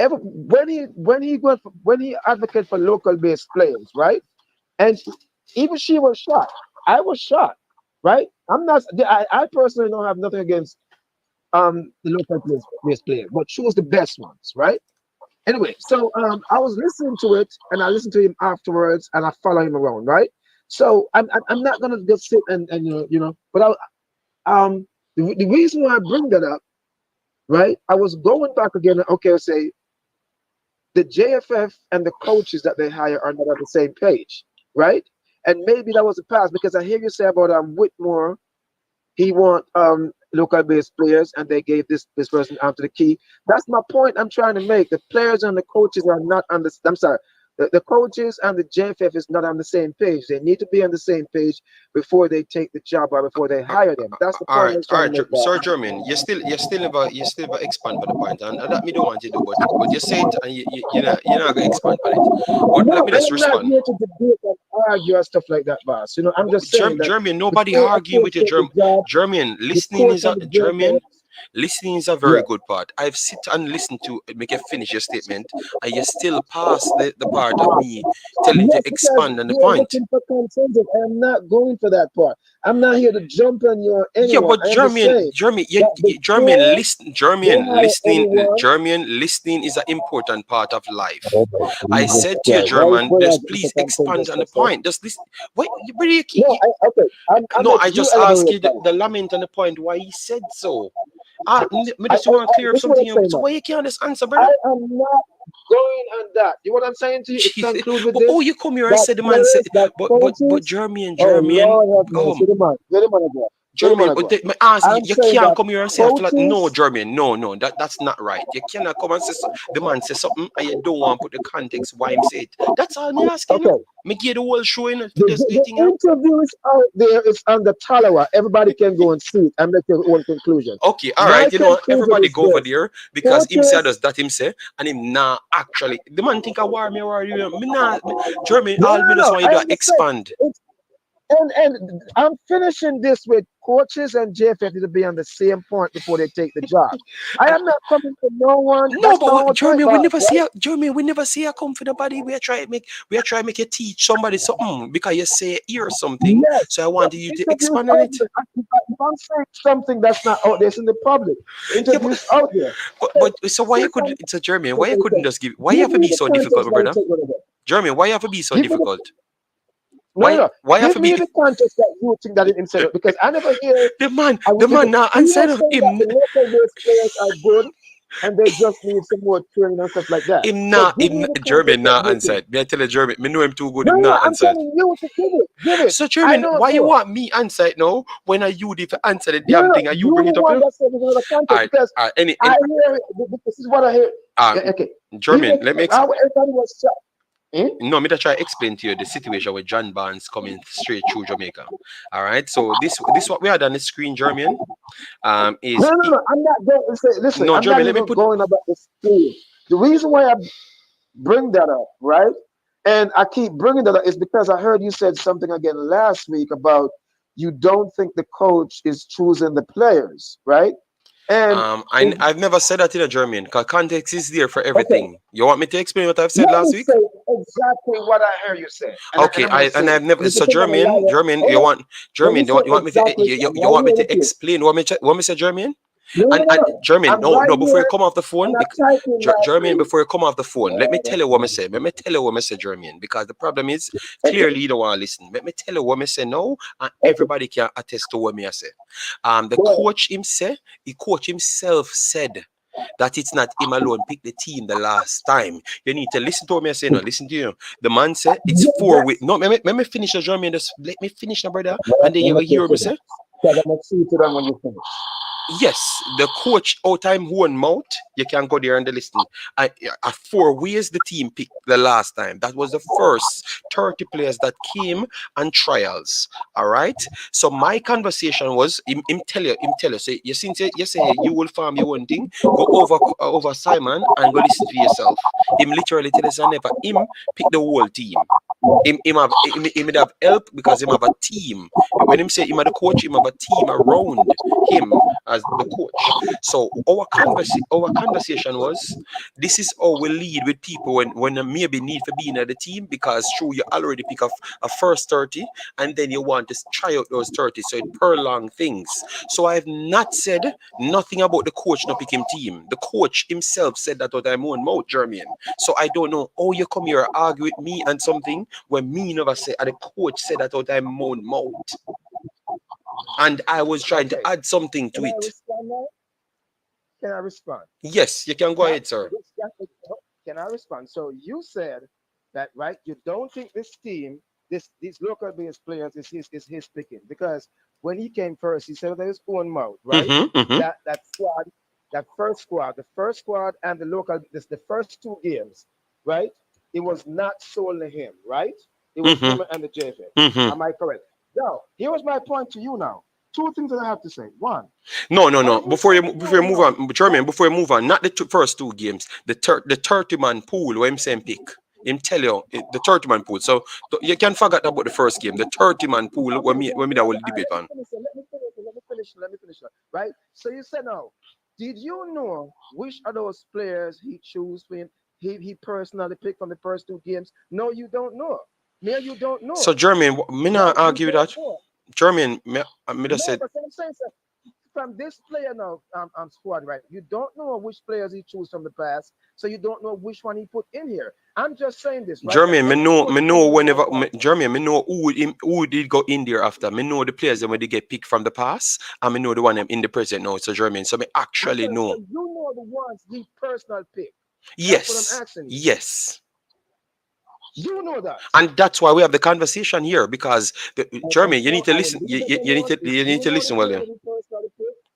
when he advocated for local based players, right? And even she was shocked. I was shocked, right? I personally don't have nothing against the local based players, but choose the best ones, right? Anyway, so I was listening to it, and I listened to him afterwards, and I follow him around, right? So I'm not gonna just sit and but the reason why I bring that up, right? I was going back again. Okay, I'll say the JFF and the coaches that they hire are not on the same page, right? And maybe that was the past because I hear you say about Whitmore. He want local based players, and they gave this person after the key. That's my point I'm trying to make. The players and the coaches are not on the. I'm sorry. The coaches and the JFF is not on the same page. They need to be on the same page before they take the job or before they hire them. That's the point I was All trying to right, make. Sir German, you still never expand on the point, and that me don't want you to do, but you say it and you're not gonna expand on it. But let No, me I just am not respond. here to debate and argue and stuff like that, boss. I'm But just saying that German, nobody before a arguing coach with you, take the job, German. the Listening coach is and a the German. JFF. Listening is a very Yeah. good part. I've sit and listened to make you finish your statement, and you still pass the part of me telling you Yes, to because expand on the you're point. looking for consensus. I'm not going for that part. I'm not here to jump on you or Yeah, anyone. but I am just saying that the players, they hire anyone. German listening is an important part of life. Oh, but I Jesus said to you, Christ. Why is German, boy just looking for please expand consensus, on the sister? point. Just this. Why? Where do you keep? No, okay. I'm No, let I you just asked elaborate, you brother. the lament on the point why he said so. Me I, just want to clear up this is what something I'm here. saying, So man. why you can't just answer, I brother? am not going on that. You know what I'm saying to you? It Jesus. concludes with But oh, this. you come here and That said the man said, players, that but coaches. Oh German. Lord have Oh, mercy. Get the man again. Get the man German, but again. me ask you, I'm you saying can't that come here and say no, coaches. German, no, that's not right. You cannot come and say the man say something and you don't want to put the context why him say it. That's all me asking. Okay. Me give the whole show in for this The thing. interview is out there. It's on the Talawa. Everybody can go and see it and make their own conclusion. Okay, all My right. You know what? conclusion Everybody is go over this: there because him say coaches. does that him say and him nah actually. The man think I war you. Me nah German. No, All no, me just no. want you I to understand. expand. It's and I'm finishing this with coaches and JFF to be on the same point before they take the job. I And am not coming for no one. no, That's my but whole point, Jeremy, boss. Right? We never see a come for the body. We are trying to make you teach somebody something because you say hear something. Yes. So I But wanted you to interviews expand on out it. there. If I'm saying something that's not out there, it's in the public. Yeah, Interviews out there. but so why you Take could on it's a Jeremy, why you couldn't context. just why you Give have to me be the so difficult, context my that you brother? take rid of it. Jeremy, why you have to be so Give me the difficult? no, no, no. Why you have Give to me be the context that you think that it himself because I never hear. the man now He answer was saying that him the local based players are good and they just need some more training and stuff like that. So give me the German context that now you think. answered. Me I tell you German, me know him too good, No, him no, not I'm answered. telling you to give it. Give it. So I German, don't why you know. want me answer it now when I you if answer the No, damn no, thing and you you bring the it up one here? that said there's another All context right, because all right. I hear it. This is what I hear. Uh, Yeah, okay. German, let me How everybody was shot. no, me to try explain to you the situation with John Barnes coming straight through Jamaica. All right, so this what we had on the screen, German. No, Is no, no. I'm not going to say. Listen, no I'm not German. Let me even put going about the school. The reason why I bring that up, right? And I keep bringing that up is because I heard you said something again last week about you don't think the coach is choosing the players, right? And if, I've never said that in a German because context is there for okay, everything. You want me to explain what I've said let me last week? say exactly what I heard you say, and Okay, I'm going to say it. I've never And if you so think I'm a liar, German. hold You on. want Let me German? say You want me to exactly. I'm you right want me here to with you. explain what me say German? No, no, no, And no. German, I'm no, right no, before you here, come off the and phone, I typed in last German, week. before you come off the phone, let me Lord tell have you what I say. mercy. Let me tell you what I say, German, because the problem is Okay, clearly you don't want to listen. Let me tell you what I say now, and okay. everybody can attest to what me I say. The Go ahead. coach himself said that it's not him alone pick the team the last time. You need to listen to what I say now. Listen to you. The man said it's four weeks. Yes. No, let me finish the German. Just let me finish, my brother, and then Let you me will hear take me it. say. Because I'm going to see it then when you finish. Yes, the coach out time one mouth, you can go there and listen. I 4 ways the team picked the last time. That was the first 30 players that came on trials. All right. So my conversation was him tell you. Say you say you will farm your own thing, go over Simon and go listen to yourself. Him literally tell us I never him pick the whole team. Him have help because him have a team. When him say him have the coach, him have a team around him as the coach. So our conversation was this is how we lead with people when maybe need for being at the team because true you already pick up a first 30 and then you want to try out those 30 so it prolong things. So I have not said nothing about the coach not pick him team. The coach himself said that out of my own mouth, German. So I don't know how you come here and argue with me and something when me never say and the coach said that out of my own mouth. And I was trying to Okay. add something to Can I it. respond now? Can I respond? Yes, you can go That, ahead, sir. can I respond? So you said that, right? You don't think this team, these local based players is his picking because when he came first, he said that his own mouth, right? That squad, the first squad and the local, the first two games, right? It was not solely him, right? It was him and the JFA. Am I correct? Now, here was my point to you now. Two things that I have to say. One, No. when he said his Before you own move mouth, on, German, before you move on, not the first two games, the 30-man pool where him saying pick. Him tell you the 30-man pool. So you can forget about the first game. The 30-man pool when me that will debate on. finish. Let me finish. Right. So you said now, did you know which of those players he chose for him? He personally picked from the first 2 games. No, you don't know. Me, you don't So know. Jermaine, me Right? not You argue with don't that. know. Jermaine, me just No, said but I'm saying, sir, from this player now, squad, right? You don't know which players he chose from the past, so you don't know which one he put in here. I'm just saying this, right? That Jermaine, any me coach can know do more whenever qualifying. Jermaine, me know who did go in there after. Me know the players that when they get picked from the past, and me know the one them in the present now. So Jermaine, so me actually Okay, so know. you know the ones he personal pick. That's what I'm Yes, asking you. yes. You know that. And that's why we have the conversation here because And Jermaine, you need so to I will listen. leave You, it you, you need alone. to If you you need to know the listen, players William. that he personally picked,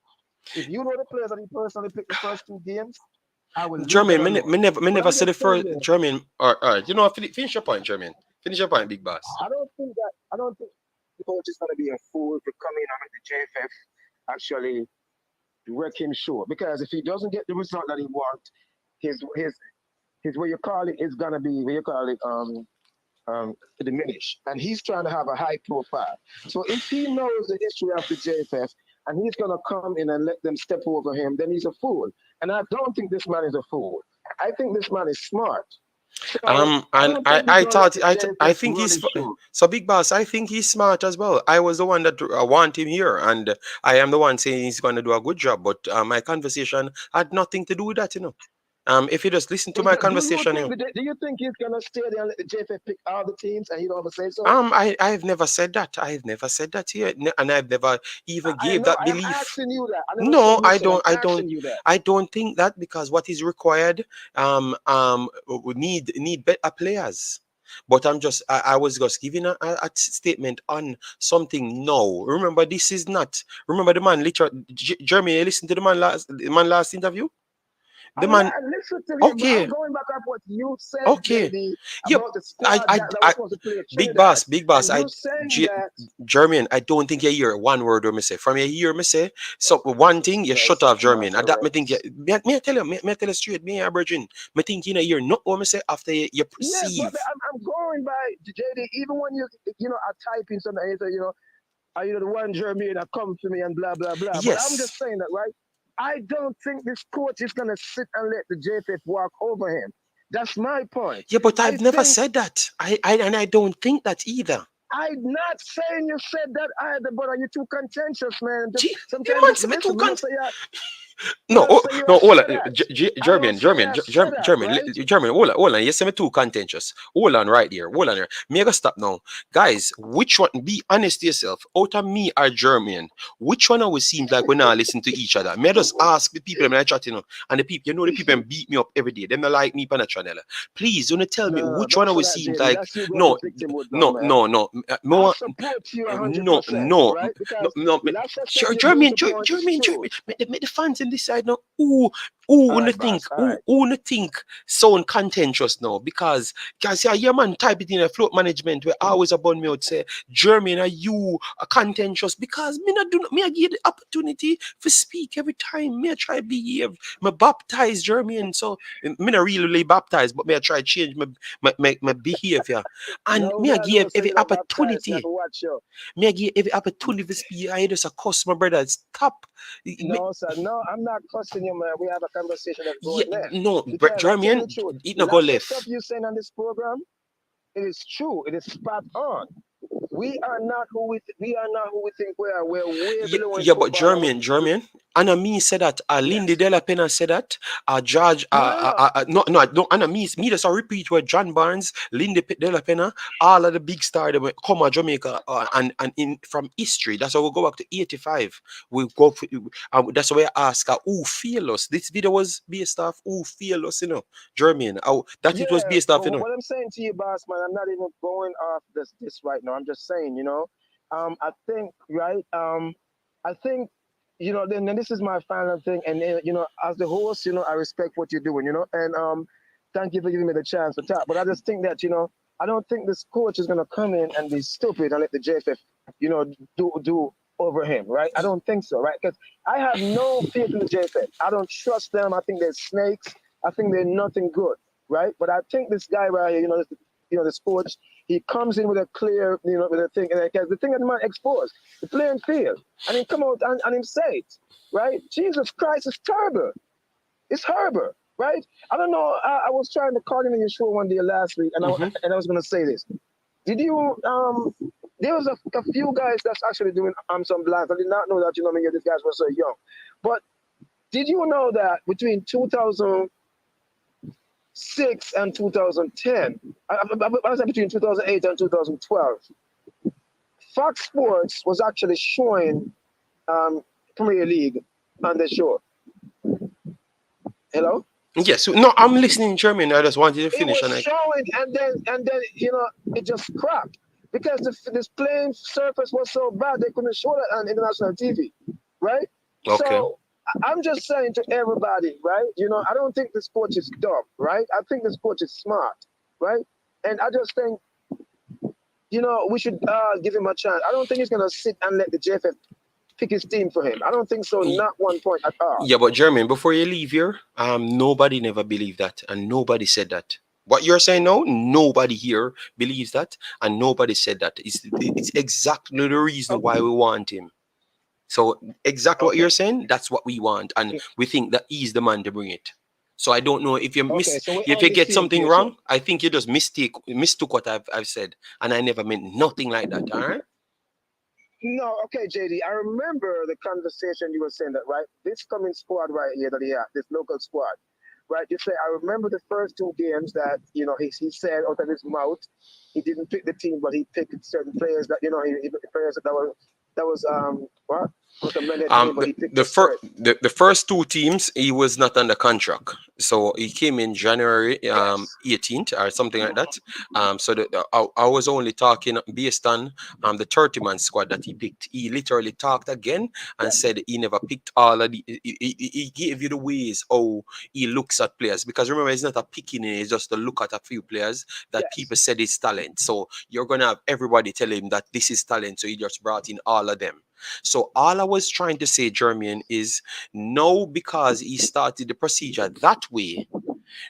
if you know the players that he personally picked the first 2 games, I will leave that Jermaine, alone. me But never I'm said the just saying first. this. Jermaine, all right, you know, finish your point, Jermaine. Finish your point, big boss. I don't think the coach is going to be a fool to come in and make the JFF actually wreck him sure. Because if he doesn't get the result that he wants, his what you call it is gonna be what you call it diminish. And he's trying to have a high profile. So if he knows the history of the JFF and he's gonna come in and let them step over him, then he's a fool. And I don't think this man is a fool. I think this man is smart. So I And don't think he's I gonna let thought the I JFF think run he's his show. so big boss. I think he's smart as well. I was the one that want him here, and I am the one saying he's going to do a good job. But my conversation had nothing to do with that, you know. If you just listen to my conversation, you know. Do you think he's gonna stay there and let the JFF pick all the teams and he don't ever say so? I've never said that. I've never said that here, and I've never even I gave know that I am belief. asking you that. I never said No, you said I'm asking you that. I don't think that because what is required, we need better players. But I was just giving a statement on something. No, remember this is not. Remember the man, literally, Jeremy. You listen to the man last interview. The man. I listen to you, but I'm Okay, going back up what you said, okay. JD, Yep. about the squad that was I supposed to play big Trinidad. boss, big boss. And you saying that German, I don't think you hear one word or me say. From you hear me say, so one thing, you shut Jesus off German. And that me think, Nazareth. me I tell you, me I tell you straight, me a virgin. Me think you know, you're not what me say after you Yes, but perceive. I'm going by JD, even when I type in something, are you the one Jeremy that come to me and blah blah blah. But I'm Yes. just saying that, right? I don't think this coach is gonna sit and let the JFF walk over him. That's my point. Yeah, but I I've never think said that. I don't think that either. I'm not saying you said that either, but are you too contentious, man? Just Gee, the sometimes man just say me too listen. Me not say me No, not say you no, hold say on. that. I don't German, say German, you say that, right? German, hold on. You say me too contentious. Hold on right here. Hold on here. Me I gotta stop now. Guys, which one, be honest to yourself, out of me or German, which one always seems like we not listen to each other? Me I just ask the people when I chat, you know, and the people, the people them beat me up every day. Them not like me on the channel. Please, don't tell me No, which one don't say always that, seems JD. like, That's you going no, to victimhood now, no, man. no, no. Me I want, support you no, 100%, no, right? Because no, last time you bring German, the point is true. make the fans in this side now. All right, boss. All right. Who no think sound contentious now? Because yeah, your man type it in a float management where always upon me would say, German, are you a contentious? Because me not do me I give the opportunity to speak every time. Me I try behave. Me baptize German, so me not really baptized, but me I try change my behavior. And No, me me I I know give say every you not baptized. Me have opportunity. to watch you. Me I give every opportunity to speak. I just a cuss my brother. Stop. No, sir. No, I'm not cussing you, man. We have a conversation that's Yeah, going there. no, Because I tell you the Jermaine, truth, it not go lots of stuff left. you saying on this program, it is true. It is spot on. We are not who we think we are. We're way Yeah, below in yeah, but football. Jermaine, Anna me said that, Lindy Yes. De La Pena said that, George, No. no, Anna me just a repeat where John Barnes, Lindy De La Pena, all of the big stars that come to Jamaica, and in from history. That's why we go back to 85. We go, that's why I ask her, who feel us? This video was based off who feel us, you know, Jermaine. That it was Yeah, based off, but you know. what I'm saying to you, boss man, I'm not even going off this right now. I'm just saying, I think right. I think then this is my final thing, and as the host, I respect what you're doing, and thank you for giving me the chance to talk. But I just think that I don't think this coach is gonna come in and be stupid and let the JFF, do over him, right? I don't think so, right? Because I have no faith in the JFF. I don't trust them. I think they're snakes. I think they're nothing good, right? But I think this guy right here, this coach, he comes in with a clear, with a thing, and the thing that the man exposed, the playing field, and he come out and him say it, right? Jesus Christ, it's terrible. It's horrible, right? I don't know. I was trying to call in your show one day last week, and I was going to say this. Did you there was a few guys that's actually doing some blinds. I did not know that, these guys were so young. But did you know that between 2006 and 2010, I was between 2008 and 2012, Fox Sports was actually showing Premier League on the show. Hello? Yes, no, I'm listening, German. I just wanted to finish. It was showing, and then it just cracked because this playing surface was so bad they couldn't show that on international TV, right? Okay. So I'm just saying to everybody, right? I don't think this coach is dumb, right? I think this coach is smart, right? And I just think, we should give him a chance. I don't think he's gonna sit and let the JFF pick his team for him. I don't think so. Not 1 point at all. Yeah, but Jermaine, before you leave here, nobody never believed that, and nobody said that. What you're saying now, nobody here believes that, and nobody said that. It's exactly the reason why we want him. So exactly what you're saying, that's what we want, and we think that he's the man to bring it. So I don't know if you if you get something wrong. I think you just mistook what I've said, and I never meant nothing like that. All right. No, okay, JD. I remember the conversation you were saying that, right? This coming squad right here that he had, this local squad, right? You say, I remember the first 2 games that, he said out of his mouth, he didn't pick the team, but he picked certain players that, players that was what? The first 2 teams he was not under contract, so he came in January 18th or something like that. So I was only talking based on the 30-man squad that he picked. He literally talked again and said he never picked all of the. He gave you the ways how he looks at players, because remember, it's not a picking; it's just to look at a few players that people said is talent. So you're gonna have everybody tell him that this is talent. So he just brought in all of them. So all I was trying to say, Jermaine, is no, because he started the procedure that way.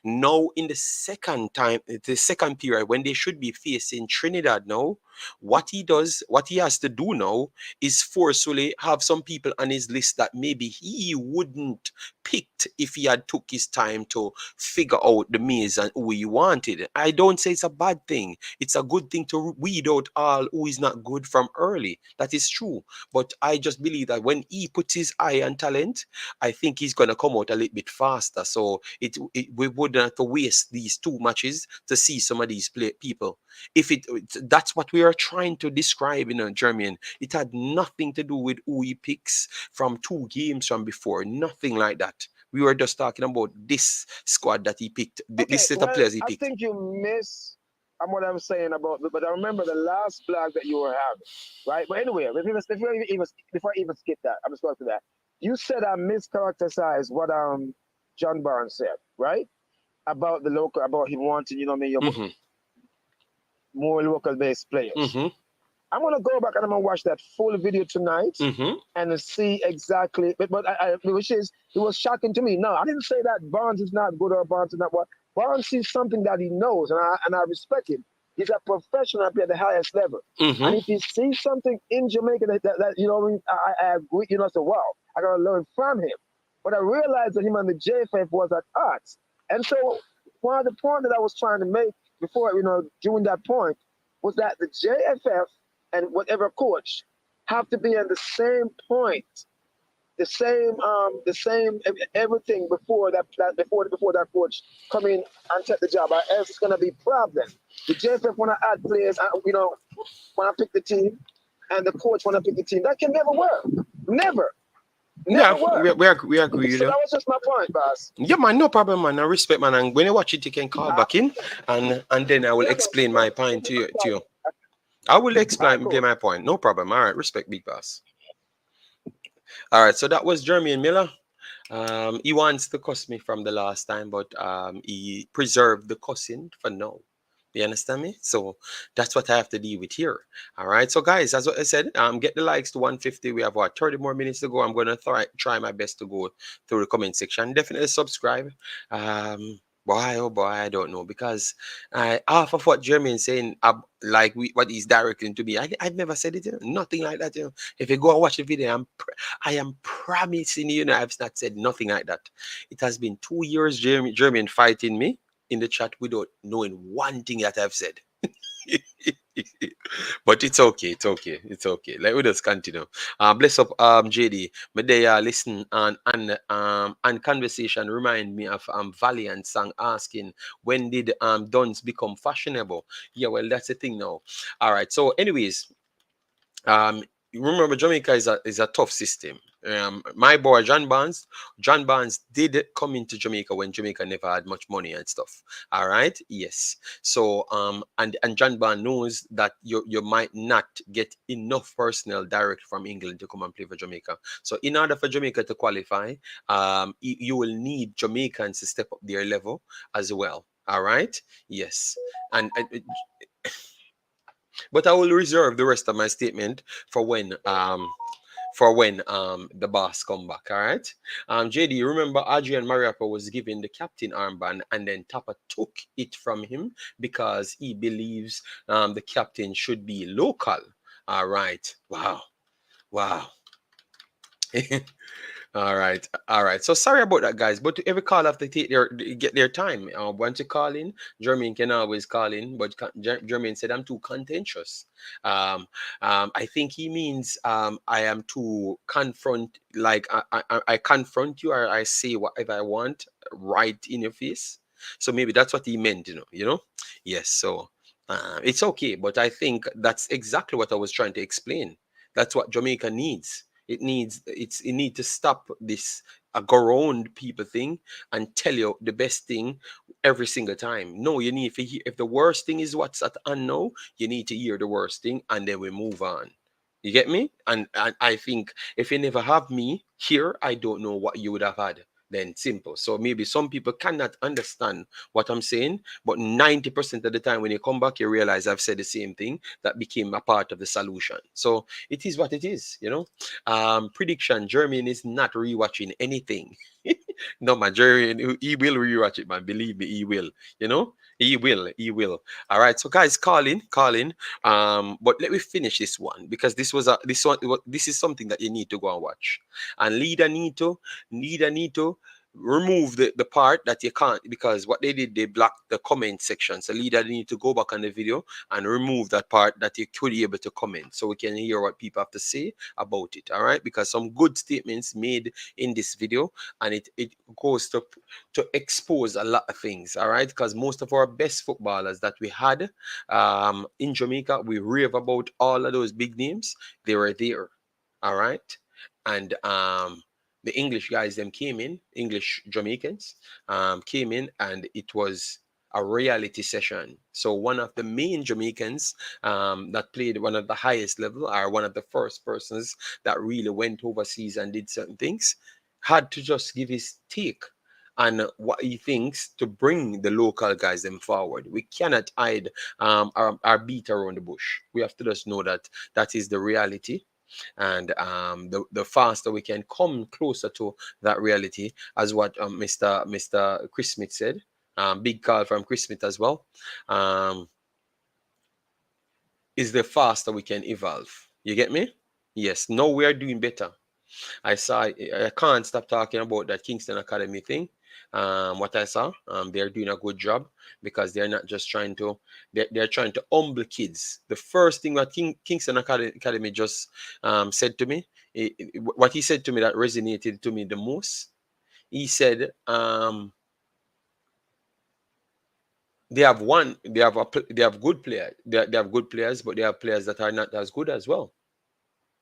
Now, in the second period, when they should be facing Trinidad now, what he has to do now is forcefully have some people on his list that maybe he wouldn't picked if he had took his time to figure out the maze and who he wanted. I don't say it's a bad thing. It's a good thing to weed out all who is not good from early. That is true. But I just believe that when he puts his eye on talent, I think he's going to come out a little bit faster. So we wouldn't have to waste these 2 matches to see some of these people. If that's what we are trying to describe, Jermaine. It had nothing to do with who he picks from 2 games from before. Nothing like that. We were just talking about this squad that he picked, this set of players he picked. I think you miss what I'm saying about, but I remember the last blog that you were having, right? But anyway, before I even skip that, I'm just going to that. You said I mischaracterized what John Barnes said, right? About the local, about him wanting, more local-based players. I'm gonna go back and I'm gonna watch that full video tonight and see exactly. But it was shocking to me. No, I didn't say that Barnes is not good or Barnes is not what. Barnes sees something that he knows, and I respect him. He's a professional at the highest level, and if he sees something in Jamaica that I agree. So wow, I gotta learn from him. But I realized that him and the JFF was at odds, and so one of the points that I was trying to make before, during that point, was that the JFF and whatever coach have to be at the same point, the same everything before that coach come in and take the job, or else it's gonna be problem. The JFF wanna add players, wanna pick the team, and the coach wanna pick the team. That can never work. Never. Yeah, we agree. So that was just my point, boss. Yeah, man, no problem, man. I respect, man. And when you watch it, you can call back in, and then I will explain my point to you. I will explain my point. No problem. All right, respect, big boss. All right, so that was Jermaine Miller. He wants to cuss me from the last time, but he preserved the cussing for now. You understand me? So that's what I have to deal with here. All right. So guys, as what I said, get the likes to 150. We have 30 more minutes to go. I'm gonna try my best to go through the comment section. Definitely subscribe. Boy, oh boy, I don't know because half of what Jermaine saying, like what he's directing to me, I've never said it, nothing like that. If you go and watch the video, I am promising you, I've not said nothing like that. It has been 2 years, Jermaine fighting me in the chat without knowing one thing that I've said. But it's okay, it's okay, it's okay. Let me just continue. Bless up, JD. My day, listen and conversation remind me of Valiant song asking when did dons become fashionable. Yeah, well, that's the thing now. All right. So, anyways, um, remember Jamaica is a tough system. My boy John Barnes did come into Jamaica when Jamaica never had much money and stuff. All right, yes. So and John Barnes knows that you might not get enough personnel direct from England to come and play for Jamaica. So in order for Jamaica to qualify, you will need Jamaicans to step up their level as well. All right, yes, and but I will reserve the rest of my statement for when the boss come back. All right. JD, remember Adrian Mariappa was given the captain armband and then Tapa took it from him because he believes the captain should be local. All right. Wow. Wow. All right. So sorry about that, guys. But every call have to take get their time. Once you call in, Jermaine can always call in. But Jermaine said I'm too contentious. I think he means I am too confront. Like I confront you, or I say whatever I want right in your face. So maybe that's what he meant. Yes. So it's okay. But I think that's exactly what I was trying to explain. That's what Jamaica needs. It need to stop this go around people thing and tell you the best thing every single time. No, you need to hear, if the worst thing is what's at hand now, you need to hear the worst thing and then we move on. You get me? And I think if you never have me here, I don't know what you would have had. Then simple. So maybe some people cannot understand what I'm saying, but 90% of the time when you come back, you realize I've said the same thing that became a part of the solution. So it is what it is. Prediction: Jermaine is not rewatching anything. No, man, Jermaine, he will rewatch it, man. Believe me, he will. He will. All right, so guys, call in. But let me finish this one because this is something that you need to go and watch. And leader need to remove the part that you can't, because what they did, they blocked the comment section. So leader need to go back on the video and remove that part that you could be able to comment so we can hear what people have to say about it. All right, because some good statements made in this video, and it goes to expose a lot of things. All right, because most of our best footballers that we had in Jamaica, we rave about all of those big names. They were there. All right, and the English guys them came in, English Jamaicans came in, and it was a reality session. So one of the main Jamaicans that played one of the highest level, or one of the first persons that really went overseas and did certain things, had to just give his take on what he thinks to bring the local guys them forward. We cannot hide our beat around the bush. We have to just know that that is the reality, and the faster we can come closer to that reality, as what Mr. Chris Smith said. Big call from Chris Smith as well. Is the faster we can evolve. You get me? Yes. No, we are doing better. I can't stop talking about that Kingston Academy thing. What I saw, they're doing a good job, because they're not just trying to, they're trying to humble kids. The first thing that Kingston Academy just said to me, what he said to me that resonated to me the most, he said, they have good players, they have good players, but they have players that are not as good as well.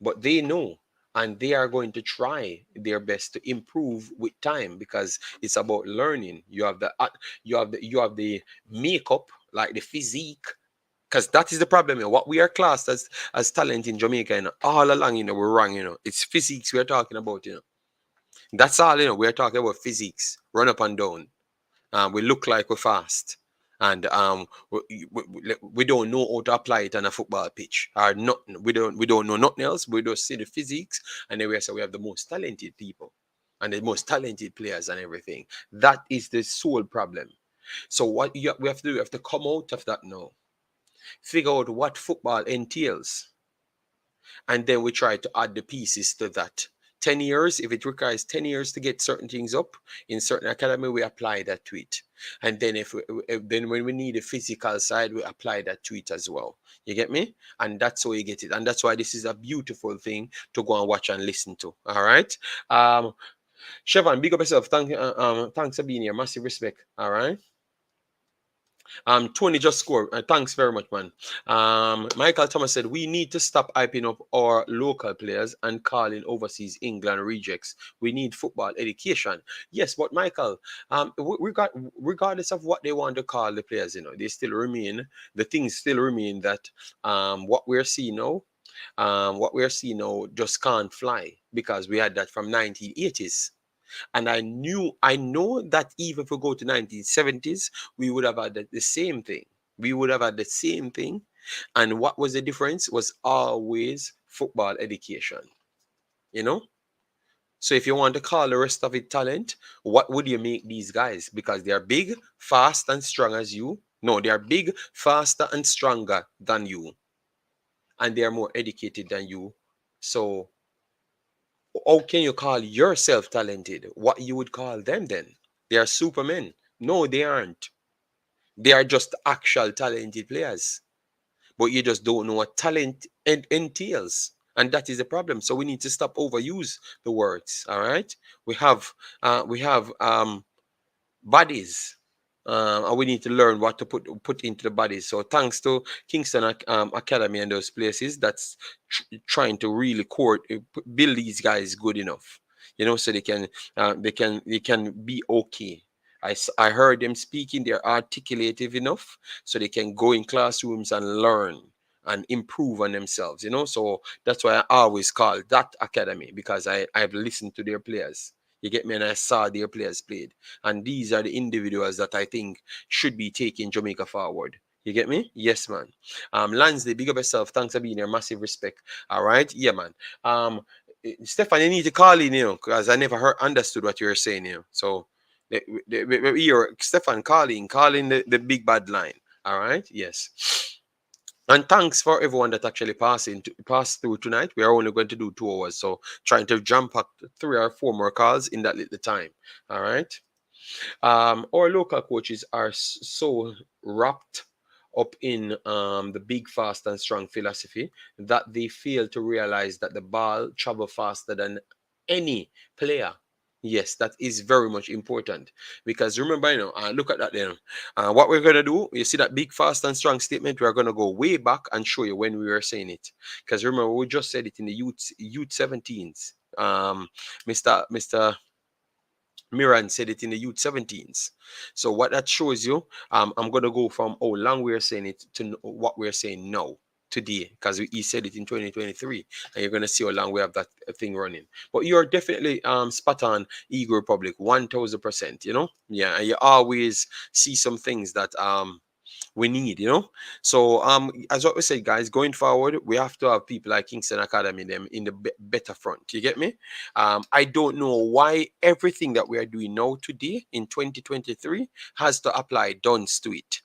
But they know, and they are going to try their best to improve with time, because it's about learning. You have the makeup, like the physique, because that is the problem. What we are classed as talent in Jamaica, and all along, we're wrong. It's physiques we're talking about. That's all. We're talking about physiques, run up and down. We look like we're fast, and we don't know how to apply it on a football pitch or nothing. We don't know nothing else. We just see the physics, and then we say we have the most talented people and the most talented players and everything. That is the sole problem. So what we have to do, we have to come out of that now, figure out what football entails, and then we try to add the pieces to that. 10 years, if it requires 10 years to get certain things up in certain academy, we apply that to it. And then then when we need a physical side, we apply that to it as well. You get me? And that's how you get it. And that's why this is a beautiful thing to go and watch and listen to. All right. Chevron, big up yourself. Thanks for being here. Massive respect. All right. Tony just scored. Thanks very much, man. Michael Thomas said we need to stop hyping up our local players and calling overseas England rejects. We need football education. Yes, but Michael, regardless of what they want to call the players, they still remain. The things still remain that what we're seeing now. What we're seeing now just can't fly because we had that from 1980s. And I know that even if we go to 1970s, we would have had the same thing. We would have had the same thing. And what was the difference was always football education. So if you want to call the rest of it talent, what would you make these guys? Because they are big, fast, and strong as you. No, they are big, faster, and stronger than you. And they are more educated than you. So how can you call yourself talented? What you would call them then? They are supermen. No, they aren't. They are just actual talented players. But you just don't know what talent entails. And that is the problem. So we need to stop overuse the words. All right. We have bodies. And we need to learn what to put into the bodies. So thanks to Kingston Academy and those places that's trying to really build these guys good enough, so they can be okay. I heard them speaking; they're articulative enough, so they can go in classrooms and learn and improve on themselves. So that's why I always call that academy, because I've listened to their players. You get me? And I saw their players played. And these are the individuals that I think should be taking Jamaica forward. You get me? Yes, man. Lansley, big up yourself. Thanks for being here. Massive respect. All right? Yeah, man. Stefan, you need to call in, because I never understood what you were saying, So, Stefan, calling the big bad line. All right? Yes. And thanks for everyone that actually passed through tonight. We are only going to do 2 hours, so trying to jump up 3 or 4 more calls in that little time. All right. Our local coaches are so wrapped up in the big, fast, and strong philosophy that they fail to realize that the ball travels faster than any player. Yes, that is very much important, because remember, look at that then. What we're going to do, you see that big, fast, and strong statement, we're going to go way back and show you when we were saying it. Because remember, we just said it in the youth 17s. Mr. Miran said it in the youth 17s. So what that shows you, I'm going to go from how long we're saying it to what we're saying now. Today, because he said it in 2023, and you're going to see how long we have that thing running. But you're definitely spot on, Eagle Republic, 1000%. Yeah, and you always see some things that we need. So as what we said, guys, going forward, we have to have people like Kingston Academy them in the better front. You get me? I don't know why everything that we are doing now today in 2023 has to apply dunce to it.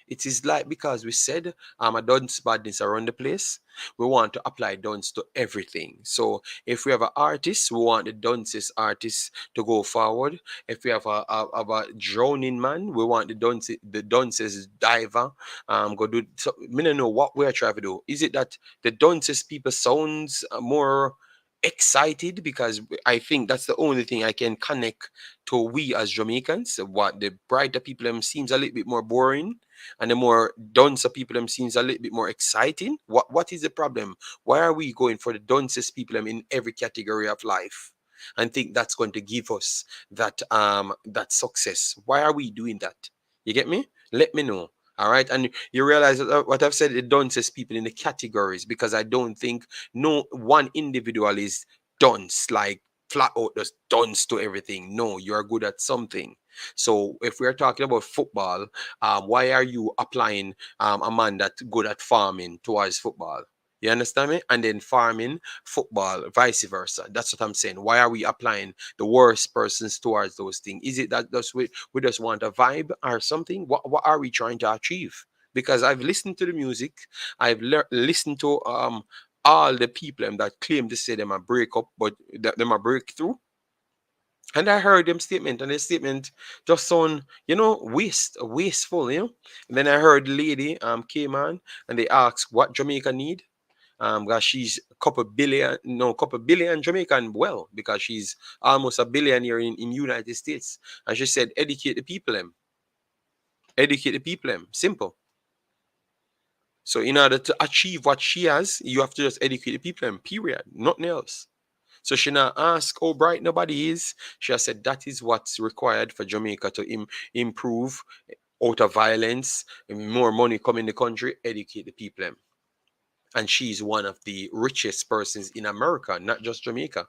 It is like, because we said a dunce badness around the place, we want to apply dunce to everything. So if we have an artist, we want the dunces artist to go forward. If we have a drowning man, we want the dunces diver go do. So, I don't know what we're trying to do. Is it that the dunces people sounds more excited? Because I think that's the only thing I can connect to we as Jamaicans. What the brighter people them seems a little bit more boring, and the more dunce people them seems a little bit more exciting. What is the problem? Why are we going for the dunces people them in every category of life and think that's going to give us that success? Why are we doing that? You get me? Let me know. All right. And you realize that what I've said, it dunces people in the categories, because I don't think no one individual is dunce, like flat out just dunce to everything. No, you're good at something. So if we're talking about football, why are you applying a man that's good at farming towards football? You understand me? And then farming, football, vice versa. That's what I'm saying. Why are we applying the worst persons towards those things? Is it that just we just want a vibe or something? What are we trying to achieve? Because I've listened to the music, I've listened to all the people that claim to say them a break up, but them a breakthrough. And I heard them statement, and the statement just sound, wasteful, And then I heard the lady came on and they asked what Jamaica need. Because she's a couple billion Jamaican, well, because she's almost a billionaire in United States. And she said, educate the people, educate the people, simple. So in order to achieve what she has, you have to just educate the people, period, nothing else. So she not ask how bright nobody is. She has said that is what's required for Jamaica to improve out of violence, more money come in the country, educate the people. And she's one of the richest persons in America, not just Jamaica.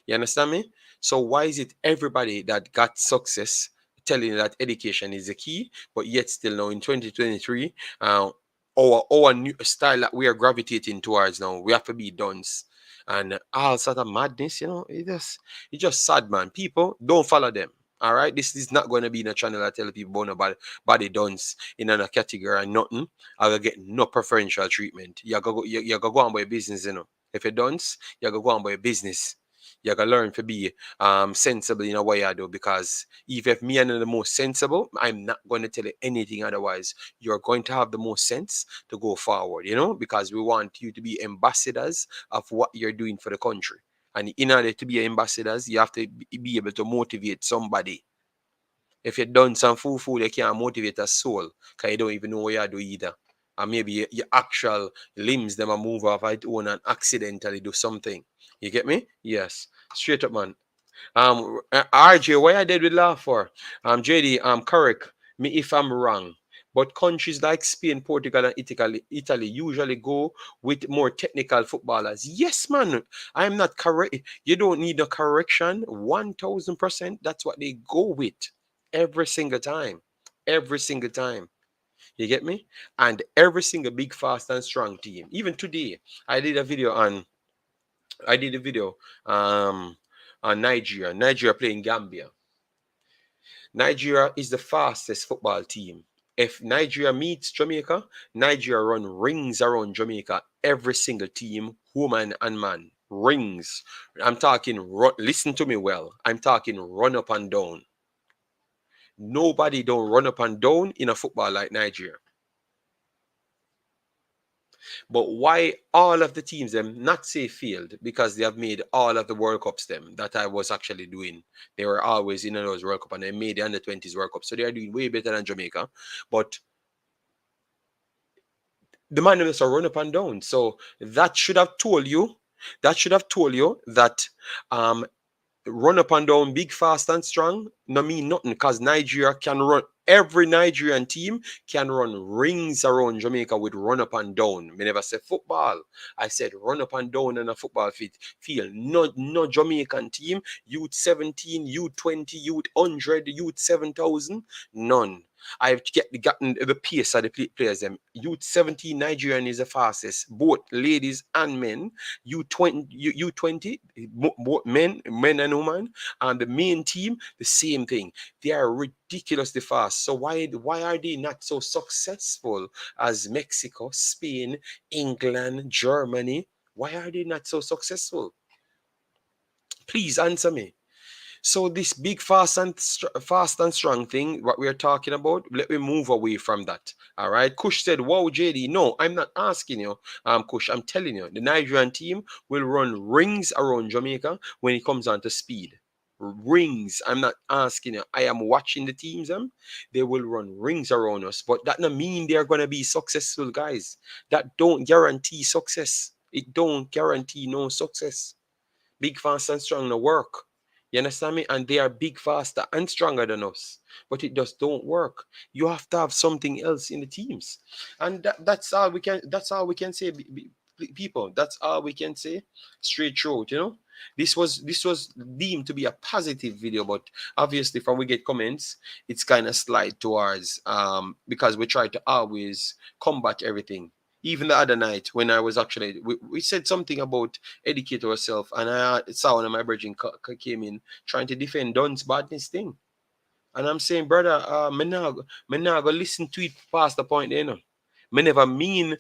You understand me? So why is it everybody that got success telling you that education is the key, but yet still now in 2023, our new style that we are gravitating towards now, we have to be dunce and all sort of madness, it's just sad, man. People don't follow them. All right, this is not going to be in a channel that tell people about nobody body dunce in a category and nothing. I will get no preferential treatment. You go on by your business, If you don't, you go on by your business. You gotta learn to be sensible in a way I do, because if me and the most sensible, I'm not going to tell you anything otherwise. You're going to have the most sense to go forward, because we want you to be ambassadors of what you're doing for the country. And in order to be ambassadors, you have to be able to motivate somebody. If you done some fool, you can't motivate a soul, because you don't even know what you do either. And maybe your actual limbs them a move off its own and accidentally do something. You get me? Yes. Straight up, man. RJ, why I did we laugh for? JD, correct me if I'm wrong. But countries like Spain, Portugal, and Italy usually go with more technical footballers. Yes, man. I'm not correct. You don't need a correction. 1000%. That's what they go with every single time. Every single time. You get me? And every single big, fast, and strong team. Even today, I did a video on on Nigeria. Nigeria playing Gambia. Nigeria is the fastest football team. If Nigeria meets Jamaica, Nigeria run rings around Jamaica. Every single team, woman and man, rings. I'm talking. Listen to me well. I'm talking run up and down. Nobody don't run up and down in a football like Nigeria. But why all of the teams them not say failed? Because they have made all of the World Cups them that I was actually doing. They were always in those World Cup, and they made the under-20s World Cup. So they are doing way better than Jamaica. But the man is a run up and down. So that should have told you that run up and down, big, fast, and strong, no mean nothing, because Nigeria can run. Every Nigerian team can run rings around Jamaica with run up and down. I never said football. I said run up and down on a football field. No Jamaican team, youth 17, youth 20, youth 100, youth 7,000, none. I've gotten the pace of the players. Youth 17 Nigerian is the fastest, both ladies and men. U20, both men and women, and the main team, the same thing. They are ridiculously fast. So why are they not so successful as Mexico, Spain, England, Germany? Why are they not so successful? Please answer me. So this big fast and strong thing, what we're talking about, let me move away from that. All right. Kush said, "Wow, JD, no, I'm not asking you, Kush. I'm telling you, the Nigerian team will run rings around Jamaica when it comes on to speed. Rings. I'm not asking you. I am watching the teams. They will run rings around us, but that not mean they're gonna be successful, guys. That don't guarantee success. It don't guarantee no success. Big, fast, and strong no work. You understand me? And they are big, faster, and stronger than us. But it just don't work. You have to have something else in the teams. And that's all we can say, people. That's all we can say. Straight throat, This was deemed to be a positive video, but obviously from we get comments, it's kind of slide towards because we try to always combat everything. Even the other night when I was actually, we said something about educate ourselves, and I saw one of my brethren came in trying to defend Don's badness thing. And I'm saying, brother, me nah go listen to it past the point, you know. Me never mean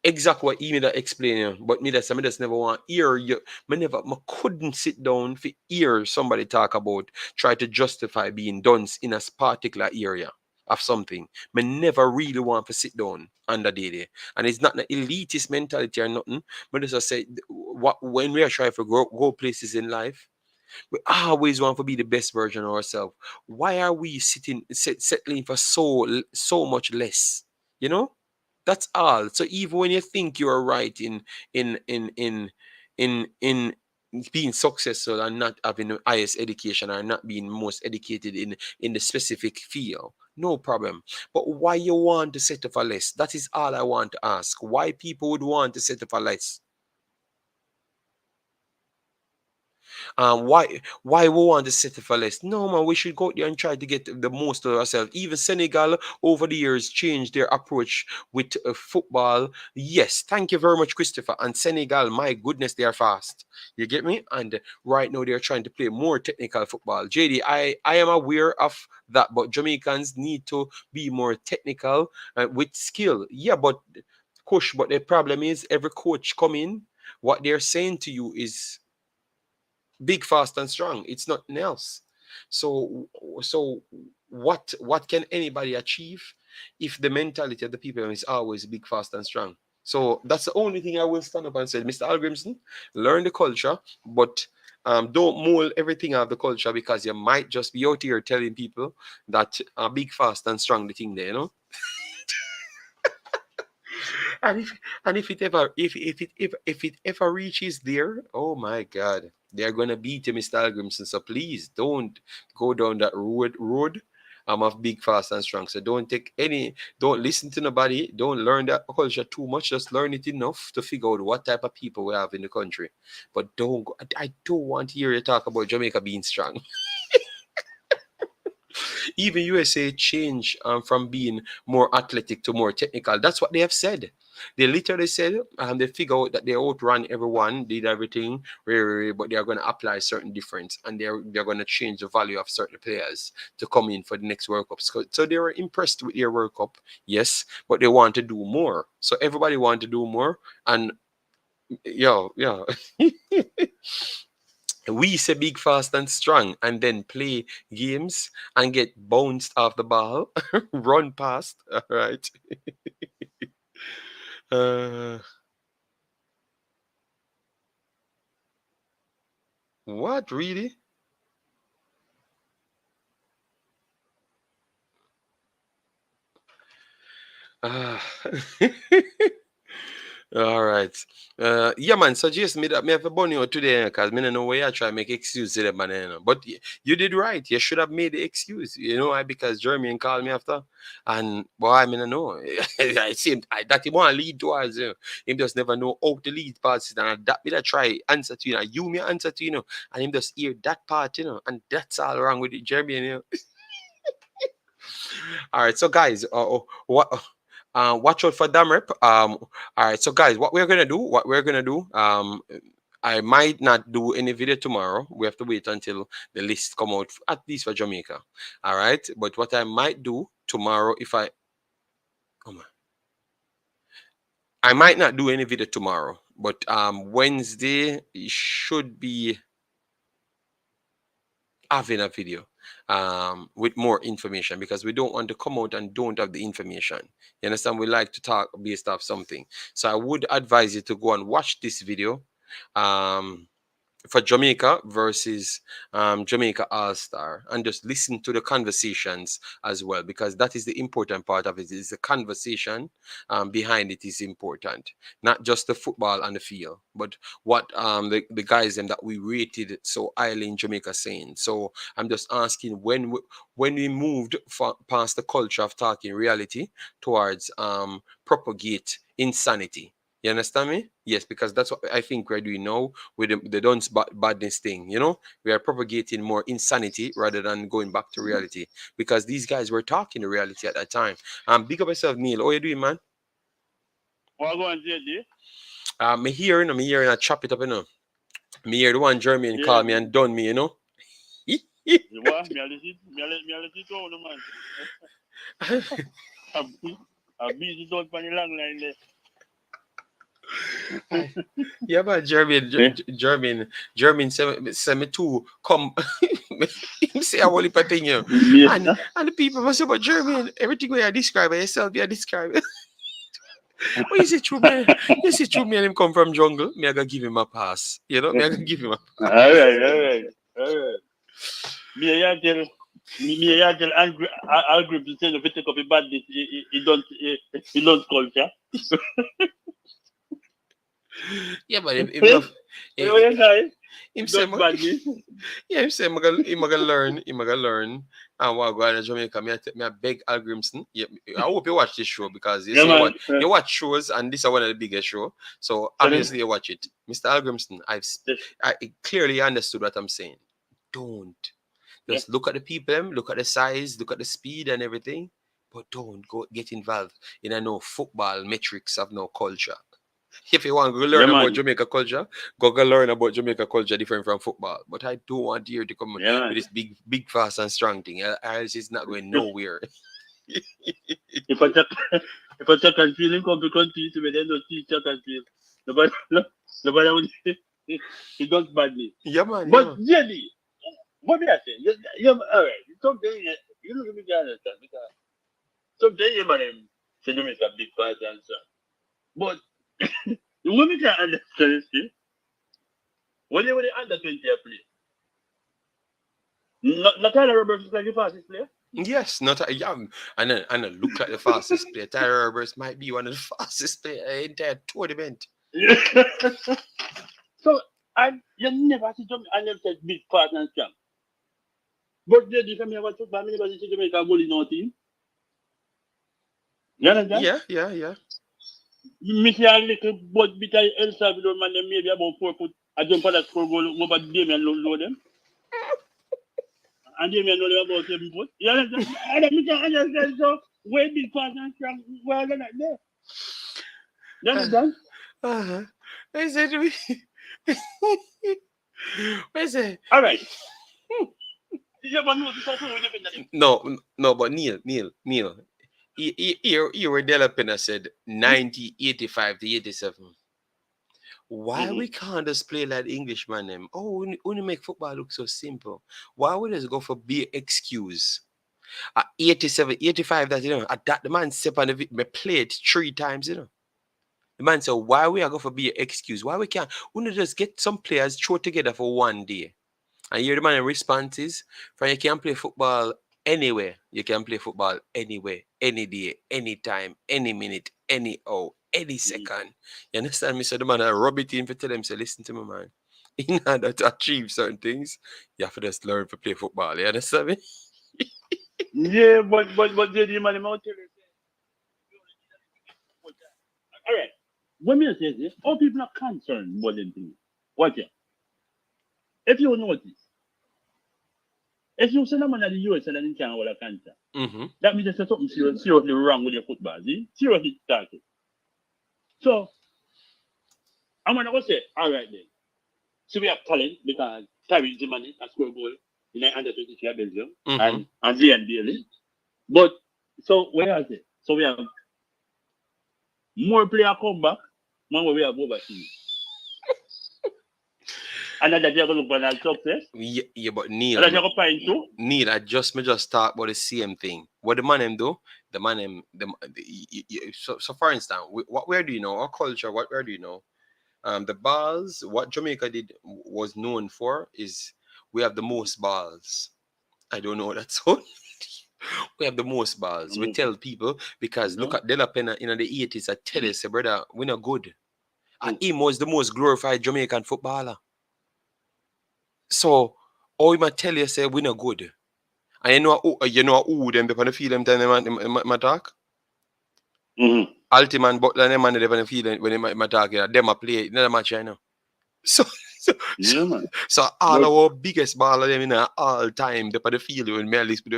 exactly what you that explain, you know, but me just never want hear you. Me couldn't sit down for hear somebody talk about try to justify being done in a particular area of something. Me never really want to sit down under there. And it's not an elitist mentality or nothing. But just say what when we are trying to go places in life, we always want to be the best version of ourselves. Why are we settling for so much less? You know, that's all. So even when you think you're right in in in in being successful and not having the highest education or not being most educated in the specific field, no problem. But why you want to settle for less? That is all I want to ask. Why people would want to settle for less? Why we want to settle for less? No, man, we should go out there and try to get the most of ourselves. Even Senegal over the years changed their approach with football. Yes, thank you very much, Christopher. And Senegal, my goodness, they are fast. You get me? And right now they're trying to play more technical football. JD, I am aware of that, but Jamaicans need to be more technical with skill. Yeah, but coach, but the problem is every coach come in, what they're saying to you is big, fast, and strong. It's nothing else. So what can anybody achieve if the mentality of the people is always big, fast, and strong? So that's the only thing I will stand up and say, Mr. Algrimson, learn the culture, but don't mold everything of the culture because you might just be out here telling people that big, fast, and strong the thing there, you know. And if it ever if it ever reaches there, oh my God, they're gonna beat you, Mr. Algrimson. So please don't go down that road. I'm of big, fast, and strong. So don't listen to nobody. Don't learn that culture too much. Just learn it enough to figure out what type of people we have in the country. But don't go, I don't want to hear you talk about Jamaica being strong. Even USA changed from being more athletic to more technical. That's what they have said. They literally said they figure out that they outrun everyone, did everything, but they are going to apply certain difference and they're going to change the value of certain players to come in for the next World Cup. So they were impressed with their World Cup, yes, but they want to do more. So everybody want to do more, and yeah. We say big, fast, and strong, and then play games and get bounced off the ball, run past. All right. Uh, what really? Uh, All right. Yeah, man. Suggest me that me have a bunny out today because me no know where I try to make excuse to the banana. But you did right. You should have made the excuse. You know why? Because Jeremy called me after, and boy, I mean, I know. I see him. That he want to lead towards you. Him just never know how to lead parts. And that me that try answer to you. Know, you me answer to you know, and him just hear that part, you know, and that's all wrong with it, Jeremy. You know. All right, so guys, watch out for Damrep. All right, so guys, what we're gonna do, I might not do any video tomorrow. We have to wait until the list come out, at least for Jamaica. All right, but what I might do tomorrow, oh my, I might not do any video tomorrow, but Wednesday should be having a video with more information because we don't want to come out and don't have the information. You understand? We like to talk based off something. So I would advise you to go and watch this video. For Jamaica versus Jamaica All Star, and just listen to the conversations as well, because that is the important part of it. Is the conversation behind it is important, not just the football and the field, but what the guys them that we rated so highly in Jamaica saying. So I'm just asking when we moved past the culture of talking reality towards propagate insanity. You understand me? Yes, because that's what I think we're doing now with the Don's badness thing. You know, we are propagating more insanity rather than going back to reality because these guys were talking the reality at that time. Big up yourself, Neil. How you doing, man? What go on, JD? Me hearing, I chop it up, you know. Me hear the one Jermaine Yeah. call me and done me, you know. What? Me a let it go, no man. I beat it out on the long line there. Yeah, but Jermaine send me to come. Him say I want to thing, you know. Yeah. And the people must say, but Jermaine, everything where I describe yourself, you describe it. What is it true, man? You see true, me and him come from jungle. Me I gotta give him a pass. You know, me I gotta give him a pass. All right. Me a tell Algrip to say the take up a badness. He don't culture. Yeah, but him You know what I'm saying? him say Don't badness. yeah, him say him gonna learn. And what go to Jamaica, me I beg Al Grimson. Yeah, I hope you watch this show because you Yeah, see man. you watch shows and this is one of the biggest show. So obviously you watch it. Mr. Al Grimson, I clearly understood what I'm saying. Don't just look at the people, look at the size, look at the speed and everything, but don't go get involved in no football metrics of no culture. If you want to learn about Jamaica culture, go learn about Jamaica culture different from football. But I don't want you to come with this big, fast and strong thing. Else it's not going nowhere. If I check and feel him come to country to me, then don't see check and feel. Nobody would he does badly. Yeah, man. But Jenny, what did I say? Yeah, all right. Someday you look at me, understand because someday you man say you make a big part and so. But the women can understand it. When they were the under 20 play, not Tyler Roberts is like the fastest player. Yes, not young. And I look like the fastest player. Tyler Roberts might be one of the fastest players in the entire tournament. So, and you never see Jamaica, I never said big part and strong. But they do come here about football, I never see Jamaica goal in our team. You understand? Yeah. Me see a little but bit of El Salvador man, them maybe about 4 foot. I jump on that score goal over Damien low them. And Damien know them about 7 foot. You understand? And me can understand so way big part and strong. Well, they're not there. You understand? I said to me. What is it? All right. No, but Neil. You were developing, I said 90, 85 to 87. Why we can't just play like Englishman them? Oh, we make football look so simple. Why would just go for be excuse? At 87, 85, that at that the man step on the plate 3 times, The man said, why we are going for be an excuse? Why we can't? We need to just get some players throw together for one day. And you're the man response is, you can play football anywhere. You can play football anywhere, any day, any time, any minute, any hour, any second. You understand me? So the man I rub it in for tell them, say, listen to me, man. In order to achieve certain things, you have to just learn to play football. You understand me? Yeah, but the man out there. All right. When me say this, all people are concerned about them things. Watch it. If you notice, if you send a man at the US and then you can't hold a cancer, that means there's something seriously wrong with your football. See? Seriously started. So, I'm going to say, all right then. So we have talent because Tyree Zimani has scored a goal in the under 23 Belgium and Leon Bailey. But, so where is it? So we have more players come back, more we have overseas. And then they're going to look for that success. Yeah, but Neil, I just talk about the same thing. What the man do? The man so for instance, where do you know our culture? Where do you know? The balls. What Jamaica was known for is we have the most balls. I don't know that's all. We have the most balls. We tell people because look at Della Penna in the 80s. I tell you, say brother, we're not good. And he was the most glorified Jamaican footballer. So, all I tell you, say, we not good. And you know who them, they on the field, them time they talk? Altiman, Butler, them man, they on the field when they talk, them a play, another match, I know. So all our biggest baller, them in all time, they on the field, when me listen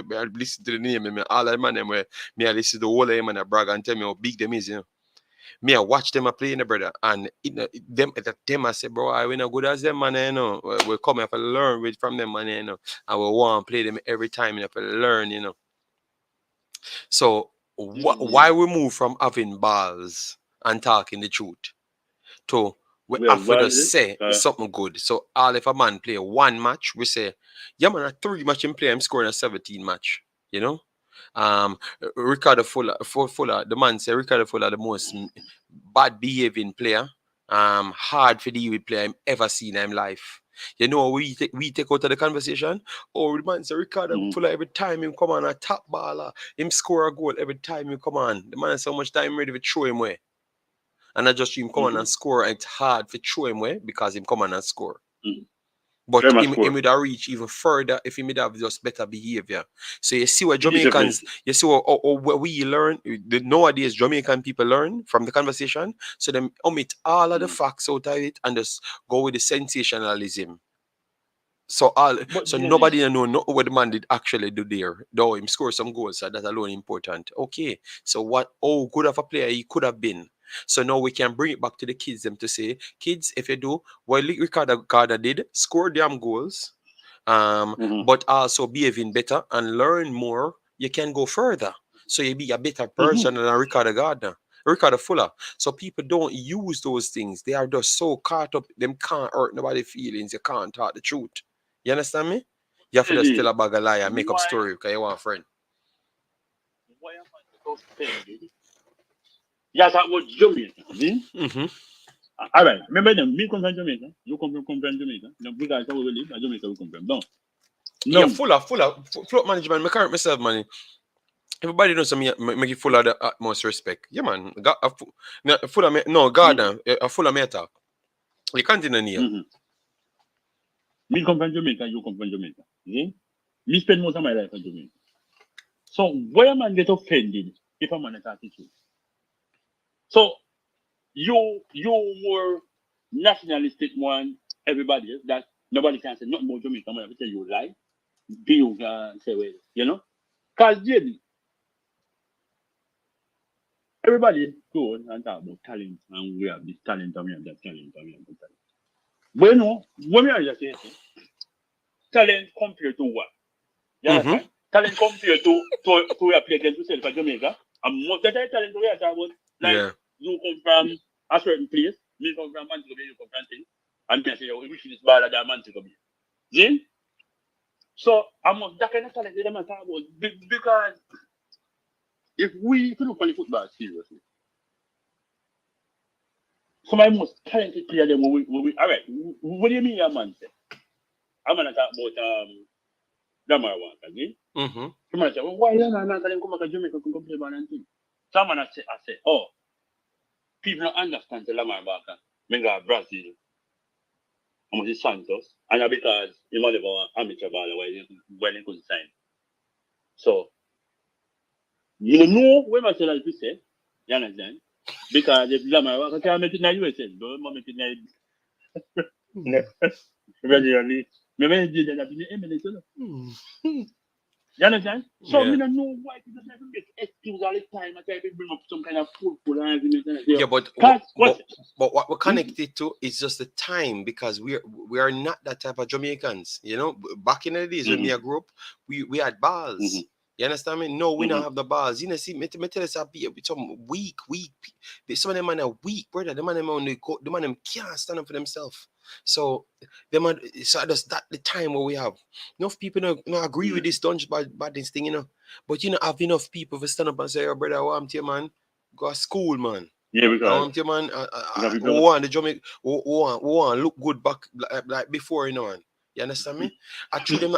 to the name, all the man, them where me listen to the whole of them and brag and tell me how big them is, Me, I watch them a play, brother, and them I say, bro, I we not good as them, man, we come here to learn with from them, man, and we want to play them every time, to learn. So why we move from having balls and talking the truth to we have to just say something good. So all if a man play one match, we say, yeah man, a 3 match in play, I'm scoring a 17 match. Ricardo Fuller, the man say Ricardo Fuller the most bad behaving player, hard for deal with player I'm ever seen in life. We take out of the conversation. Oh, the man say Ricardo Fuller every time him come on a top baller, him score a goal every time him come on. The man has so much time ready to throw him away. And not just him come on and score, and it's hard to throw him away because him come on and score. But him would have reached even further if he would have just better behavior. So you see what Jamaicans, you see what we learn, nowadays Jamaican people learn from the conversation. So they omit all of the facts out of it and just go with the sensationalism. So nobody know what the man did actually do there. Though him score some goals, so that alone important. Okay. So good of a player he could have been. So now we can bring it back to the kids them to say, kids, if you do what Ricardo Gardner did, score damn goals, but also behaving better and learn more, you can go further. So you be a better person than Ricardo Gardner. Ricardo Fuller. So people don't use those things. They are just so caught up, them can't hurt nobody's feelings. You can't talk the truth. You understand me? You have to just tell a bag of lie and make up story because you want a friend. Why am I offended? Yeah, that was Jamaica. All right. Remember them, me come from Jamaica. You come from Jamaica. No, we guys how we live. Jamaica we come from. No. Yeah, full float management. I can't myself, man. Everybody knows me. Make it full of the utmost respect. Yeah, man. Full of Gardner. Full of me talk. You continue here. Me come from Jamaica. You come from Jamaica. Me spend most of my life in Jamaica. So why am I get offended if a man attack you? So you were nationalistic one, everybody else, that nobody can say nothing about Jamaica. I'm going to tell you lie. Be you can say well, Because everybody go and talk about talent and we have this talent and we have that talent and we have that talent. Bueno, when we are just saying talent compared to what? You understand? Talent compared to we are playing against yourself at Jamaica. And most of the talent we are talking about, like you come from a certain place, me come from Montego Bay, you come from thing, and me say, we wish this ball at Montego Bay. See? So I'm that kind of talent that I'm talking about because if we look on the football seriously, some of my most talented players them we all right. What do you mean, man? I'm gonna talk about Kemar Roofe, Someone say, well, why don't I come back to Jamaica to play ball and thing? Someone I say, oh, people don't understand the Kemar Roofe. When go Brazil, I'm with Santos, and because he only have amateur ball when he couldn't sign. So you know when I say like this, you understand? Because if Kemar Roofe can't make it in the USA, don't make it in the regularly. Maybe they did that in the MLS. You understand? So I don't know why people don't make excuse all the time. I try to bring up some kind of football argument. Yeah, but what we're connected to is just the time because we are not that type of Jamaicans. Back in the days when we grew up, we had balls. You understand me? No, we don't have the balls. See, me tell you some weak. Some of them man are weak, brother. The man them can't stand up for themselves. So so that's that the time where we have enough people don't agree with this don't bad this thing, But have enough people to stand up and say, oh brother, I want you, man. Go to school, man. Yeah, because I want you, man. Who want the Jamaica who want look good back like before, man. You understand me? I treat them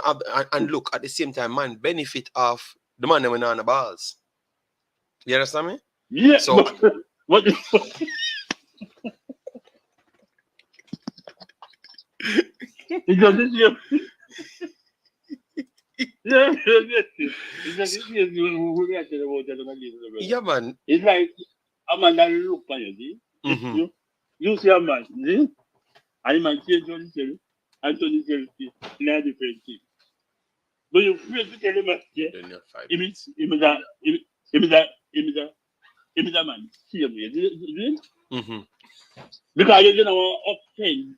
and look at the same time, man, benefit of the man that went on the balls. You understand me? Yeah. So what because this year yeah, man. It's like a man that look for you, see? You see a man, see? And man change Tony Selly and Tony Selly in a different thing. But you feel to tell him, yeah? It means that If it's a man, see him here. Mm-hmm. Because you know, offend,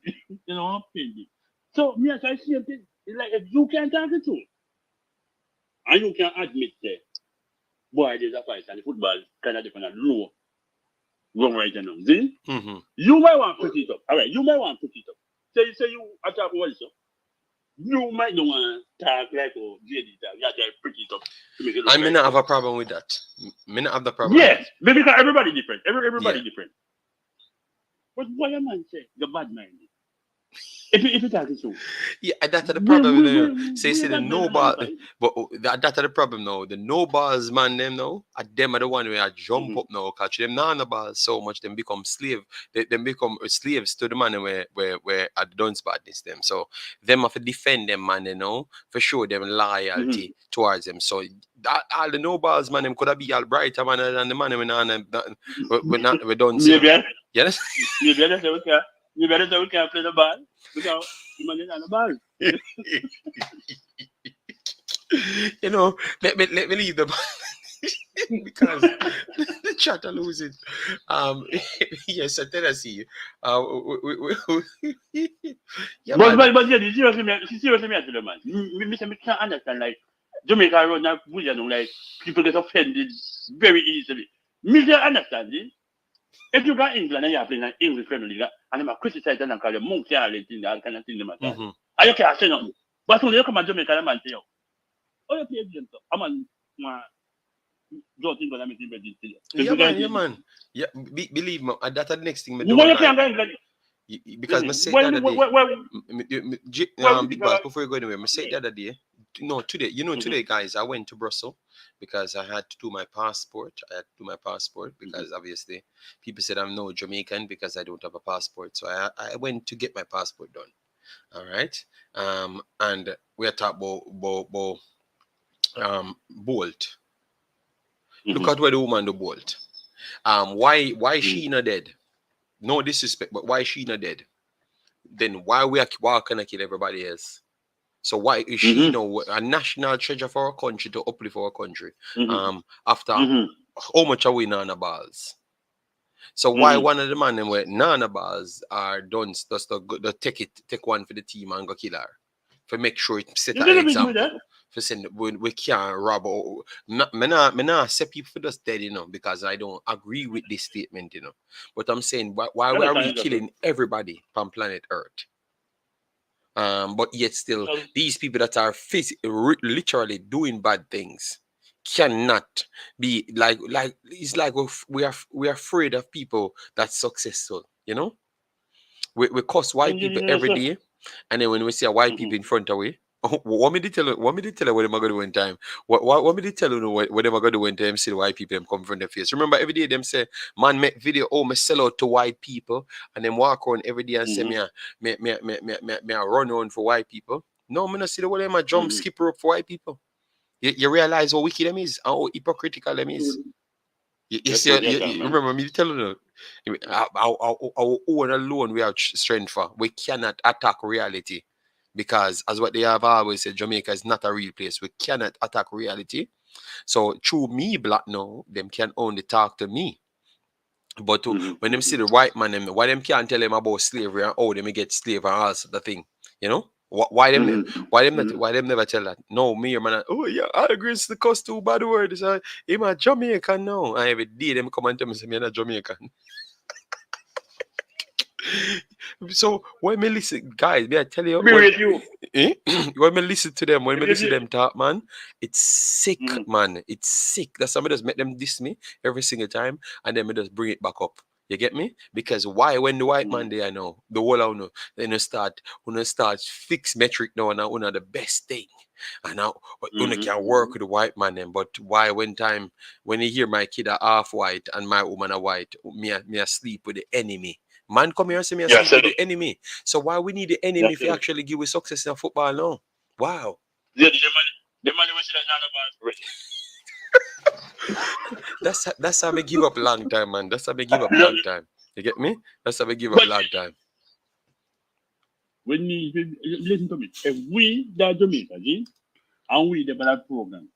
offended. So, me, as I see him, it's like if you can't talk the truth, and you can admit that, boy, there's a fight, and the football kind of different and low. Wrong right now. See? Mm-hmm. You might want to put it up. All right, you might want to put it up. Say you attack what is up. You might not want to talk like JD talk. You have to put it up to make it look I may not have a problem with that. Me not have the problem. Yes, because everybody different. Everybody Yeah. different. But what a man say, the bad mind. If you talk it true. Yeah, that's the problem. Say we the got no better ball, than but that's the problem now. The no balls man them now, at them are the one where I jump up now, catch them now on the ball so much, them become slave. They become slaves to the man where at done badness them. So them have to defend them man, you know, for sure them loyalty towards them. So that all the no balls man them could have be all brighter man than the man we don't see. Maybe Yes. maybe that's what we can play the ball because the man is on the ball. You know, let me leave the because the chat are losing. Yes, Tennessee. Yeah, man. But yeah, seriously, me to the man. Me can't understand like Jamaica road now, like people get offended very easily. Me can't understand it. If you got England and you're playing an English Premier League, and I'm criticizing them and call them monkey and that kind of thing, I you can't say nothing. But when you come to Jamaica, I'm man say, oh, you play a game, I'm on don't think I'm making better. Yeah, man. Yeah, believe me, that's the next thing. Why you can't go England? Because I said the other day, Big Boss, before you go anywhere, I said the other day, no, today, today, guys, I went to Brussels because I had to do my passport. Because obviously people said I'm no Jamaican because I don't have a passport. So I went to get my passport done. All right. And we're talking about Bolt. Look at where the woman do Bolt. Why she not dead? No disrespect, but why she not dead? Then why can I kill everybody else? So why is she a national treasure for our country to uplift our country? After how much are we nana balls? So why one of the man them with nana balls are done just to take one for the team and go kill her? For make sure it set an example. For saying we can't rob or me not say people for just dead, because I don't agree with this statement, But I'm saying why are we killing everybody from planet Earth? But yet still these people that are literally doing bad things cannot be like it's like we are afraid of people that's successful, we cuss white people every day, and then when we see a white people in front of we, what me to tell you what am I gonna do one time? What me to tell you what am I gonna do one time? See the white people them come from their face. Remember every day them say, man, make video, me sell out to white people, and then walk around every day and say me I run on for white people. No, me not see the way them a jump skip rope for white people. You realize how wicked them is and how hypocritical them is. You see, remember me telling you, our own alone we have strength for. We cannot attack reality. Because as what they have always said, Jamaica is not a real place. We cannot attack reality. So through me, black now, them can only talk to me. But when them see the white man, why them can't tell them about slavery and how them get slave and all the thing, Why them never tell that? No, me or man. Oh yeah, I agree. It's the cost too bad word. It's I'm a Jamaican now. And every day them come and tell me I'm a Jamaican. So when me listen, guys, may I tell you? When me listen to them, when me listen to them talk, man, it's sick, man. It's sick. That's somebody just make them diss me every single time, and then me just bring it back up. You get me? Because why when the white man there know, the whole I know, then you start fix metric now and now the best thing. And now you can work with the white man then, but why when you hear my kid are half white and my woman are white, me sleep with the enemy. Man come here and say me sleep with the enemy. So why we need the enemy if you actually give us success in football now? Wow. Yeah, the money was that That's how I give up long time, man. That's how I give up long time. You get me? That's how I give up long time. When you listen to me, if we that Jamaica, and we develop program,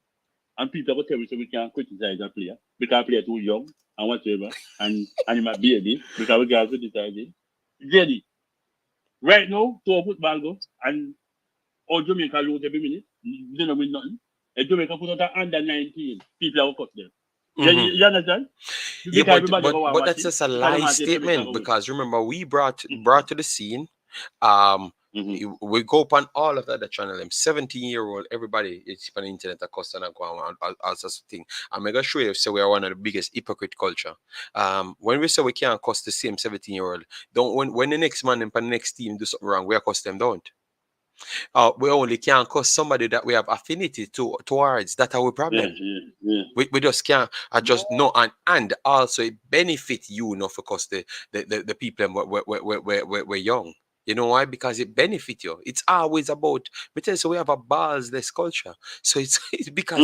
and people will tell me so we can criticize a player because a player too young, and whatever, and my baby, because we got to decide it. Jelly. Right now, to football go, and all Jamaica lose every minute, they don't win nothing. And Jamaica put out under 19, people will cut them. You understand? Yeah, Because everybody go but that's watch it, just a because they lie want to see Jamaica statement. go win. Because remember, we brought to the scene. We go upon all of that channel. Them 17-year-old, everybody it's on the internet that cost and go on all sorts of things. I'm gonna show you. So we are one of the biggest hypocrite culture. When we say we can't cost the same 17-year-old, don't when the next man and the next team do something wrong, we are cost them don't. We only can cost somebody that we have affinity towards. That's our problem. We just can't. I just know, and also it benefit you, not because the people we're young. You know why? Because it benefit you. It's always about. So we have a balls-less culture. So it's because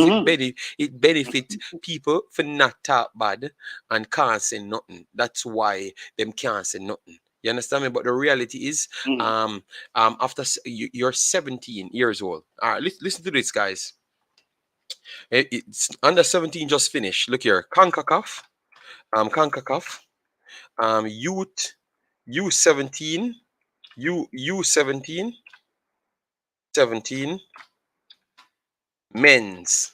it benefit people for not talk bad and can't say nothing. That's why them can't say nothing. You understand me? But the reality is, after you're 17 years old. All right, listen to this, guys. It's under 17 just finished. Look here, Concacaf, youth, U17, U17, 17, men's.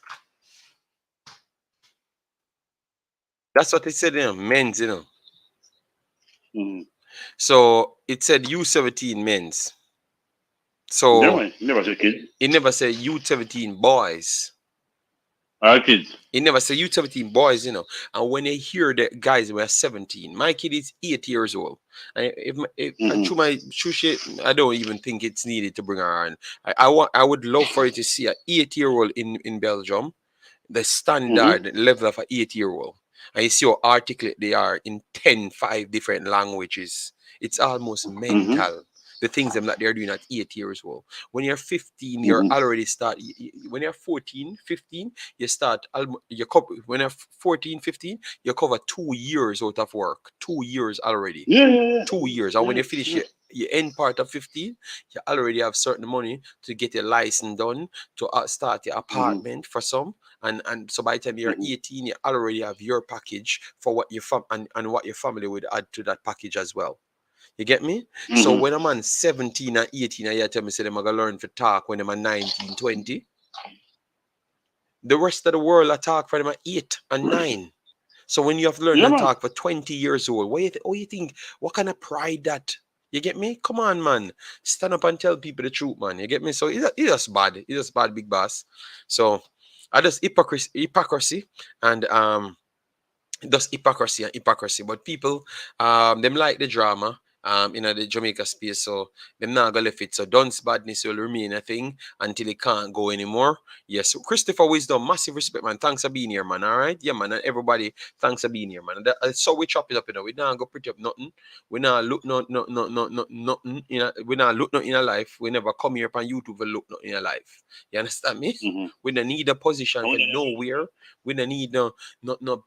That's what it said, men's, So it said U17 men's. So never say kids. It never said U17 boys. Kids. It never said U17 boys, And when they hear that guys were 17, my kid is 8 years old. And true shit, I don't even think it's needed to bring her on. I would love for you to see an 8-year-old in Belgium, the standard level of an 8-year-old. And you see how articulate they are in 5 different languages. It's almost mental. The things that they're doing at 8 years old. When you're 15, you're already start. When you're 14, 15, you start. When you're 14, 15, you cover 2 years out of work. 2 years already. 2 years. And when you finish your end part of 15, you already have certain money to get your license done, to start your apartment for some. And so by the time you're 18, you already have your package for what your and what your family would add to that package as well. You get me? So when a man 17 or 18, you tell me say them are gonna learn to talk when them are 19, 20. The rest of the world are talk for them at 8 and 9. So when you have learned to talk for 20 years old, what you think? What kind of pride that? You get me? Come on, man. Stand up and tell people the truth, man. You get me? So it's just bad. It's just bad, big boss. So I just hypocrisy and just hypocrisy. But people them like the drama in the Jamaica space, so them not gonna left it. So Dunce badness will remain a thing until it can't go anymore. Yes, so Christopher Wisdom, massive respect, man. Thanks for being here, man. All right, yeah, man. And everybody, thanks for being here, man. So we chop it up, We not go pretty up nothing. We not look nothing. We not look nothing in our life. We never come here on YouTube and look nothing in our life. You understand me? We don't need a position for nowhere. We don't need no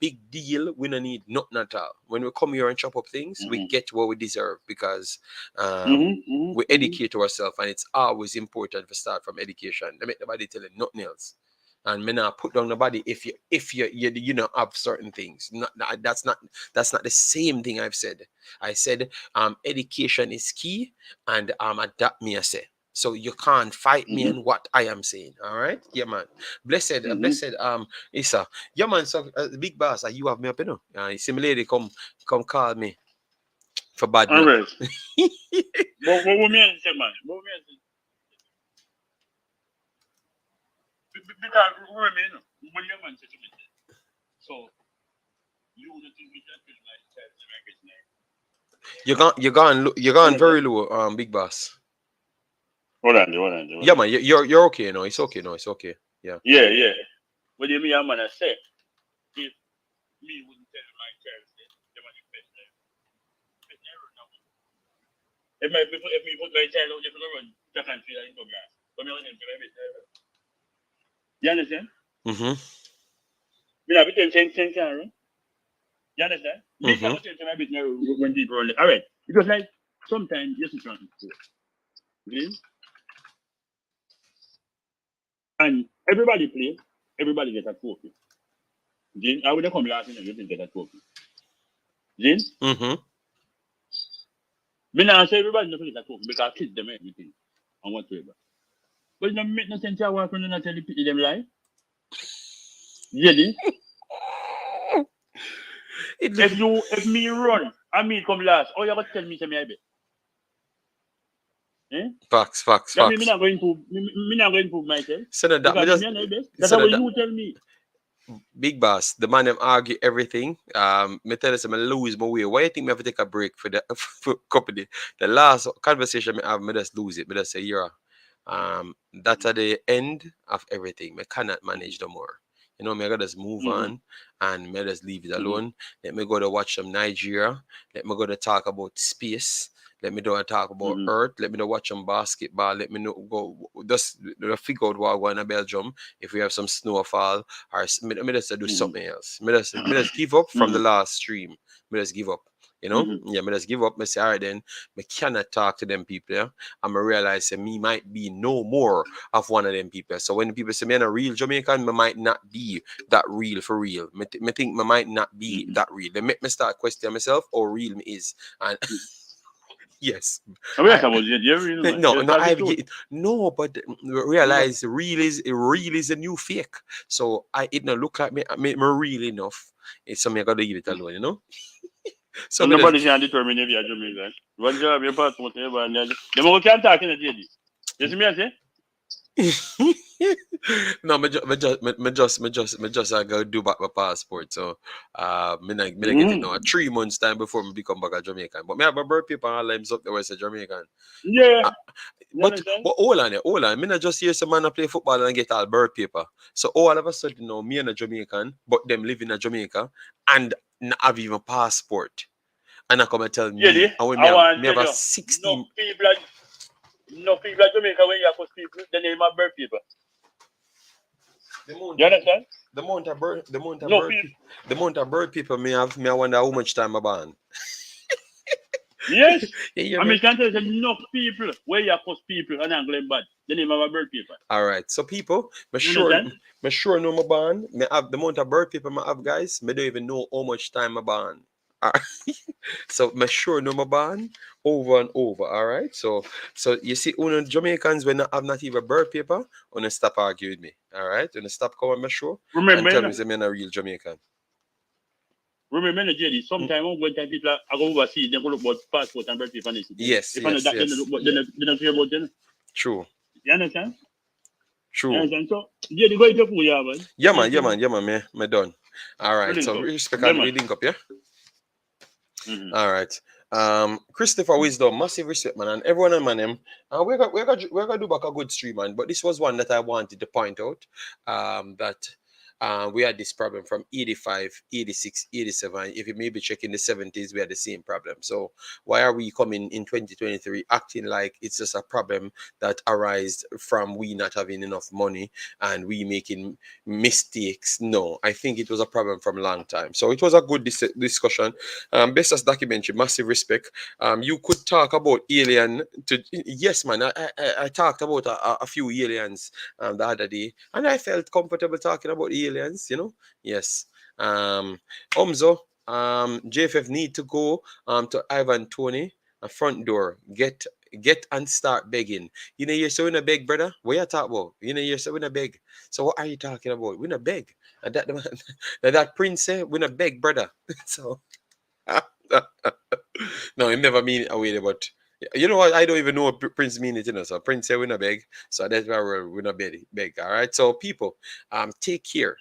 big deal. We don't need nothing at all. When we come here and chop up things, we get what we deserve because we educate ourselves, and it's always important to start from education. They make nobody tell you nothing else. And me not put down nobody if you know have certain things. That's not the same thing I've said. I said education is key, and adapt me I say. So you can't fight me and what I am saying. All right, yeah, man. Blessed, Issa. Yeah, man. So big boss, you have me up, see me lady come call me for bad. All right. What me say, man? What me say? Because remember, when your man said to me, so you don't think we can feel like You're gone very low, big boss. Hold on. Yeah, man. You're okay, It's okay, It's okay. Yeah. Yeah. What do you mean, man? I say, if me wouldn't tell my child, they want to best life. If me put my child out there for the run, I can't feel like it's grass. But me want them to my best life. You understand? Me not be 10 can run. You understand? Me can't tell my best life when people run. All right. Because like sometimes you see something. And everybody play, everybody get a trophy. I would come last and everything get a trophy. Jane? Mm-hmm. Me now say everybody not forget talk because kids them everything and whatever. But it don't make no sense. I want to not tell the people them lie. Jelly. If me run and me come last, oh you got to tell me say me I bet. Eh? Facts. That mean me not going to improve myself. So that me just, that's what you tell me. Big boss, the man them argue everything. Me tell us I lose my way. Why you think me have to take a break for the for company? The last conversation me have, me just lose it. Me just say, yeah, that's at the end of everything. Me cannot manage no more. You know, me I gotta just move on and me just leave it alone. Let me go to watch some Nigeria. Let me go to talk about space. Let me do talk about Earth. Let me do watch some basketball. Let me know go just figure out what I want in Belgium. If we have some snowfall or me just do something else. Me just give up from the last stream. Me just give up. You know? Yeah, me just give up. Me say, all right then, me cannot talk to them people. Yeah? And me realize that me might be no more of one of them people. So when people say me I'm a real Jamaican, me might not be that real for real. Me think me might not be that real. They make me start questioning myself how real me is. And yes. No, but realize real is a new fake. So it not look like me real enough. It's something I gotta leave it alone, you know. So nobody can determine if you're Jamaican. One job, your passport, whatever, and then the can't talk in the JD. You see me, I say? No, me just I go do back my passport. So me not get it now. 3 months time before me become back a Jamaican. But me have my birth paper and all limes up there where I say Jamaican. Yeah. But hold on. Me not just hear some man play football and get all birth paper. So all of a sudden now me and a Jamaican, but them live in a Jamaica and not have even passport. And I come and tell me, me have a 16. No people at Jamaica when you have people, the name of birth paper. You understand? The amount of bird people me I wonder how much time I ban. Yes. I mean, can't tell you enough people where you have people and I'm bad. The name of a bird paper. All right. So people, me sure know my ban. Me have the amount of bird people I have, guys. Me don't even know how much time I ban. So me sure know my ban over and over. All right. So you see, Jamaicans when I have not even bird paper, wanna stop arguing with me. All right. Wanna stop coming my show and tell me that I'm a real Jamaican. Remember, JD, sometimes when people are overseas, they go look about passport and birth paper. Yes. They don't care about them. True. You understand? True. You understand? So, JD, go to the Yeah, man. Me done. All right. So respect and we link up, yeah? All right. Christopher Wisdom, massive respect, man, and everyone on man. We're gonna do back a good stream, man. But this was one that I wanted to point out. That we had this problem from 85, 86, 87. If you maybe check in the 70s, we had the same problem. So why are we coming in 2023 acting like it's just a problem that arises from we not having enough money and we making mistakes? No, I think it was a problem from a long time. So it was a good discussion. Best as documentary, massive respect. You could talk about alien yes, man. I talked about a few aliens the other day, and I felt comfortable talking about aliens, you know. Yes. Omzo, JFF need to go to Ivan Tony, a front door. Get and start begging. You know, you're so in a beg, brother. What you talk about? You know, you're so in a beg. So what are you talking about? We're in a beg. And that prince said, we're in a beg, brother. So no, it never mean away, but you know what? I don't even know what Prince mean it, you know. So Prince said we're not beg. So that's why we're not beg. All right. So people, take care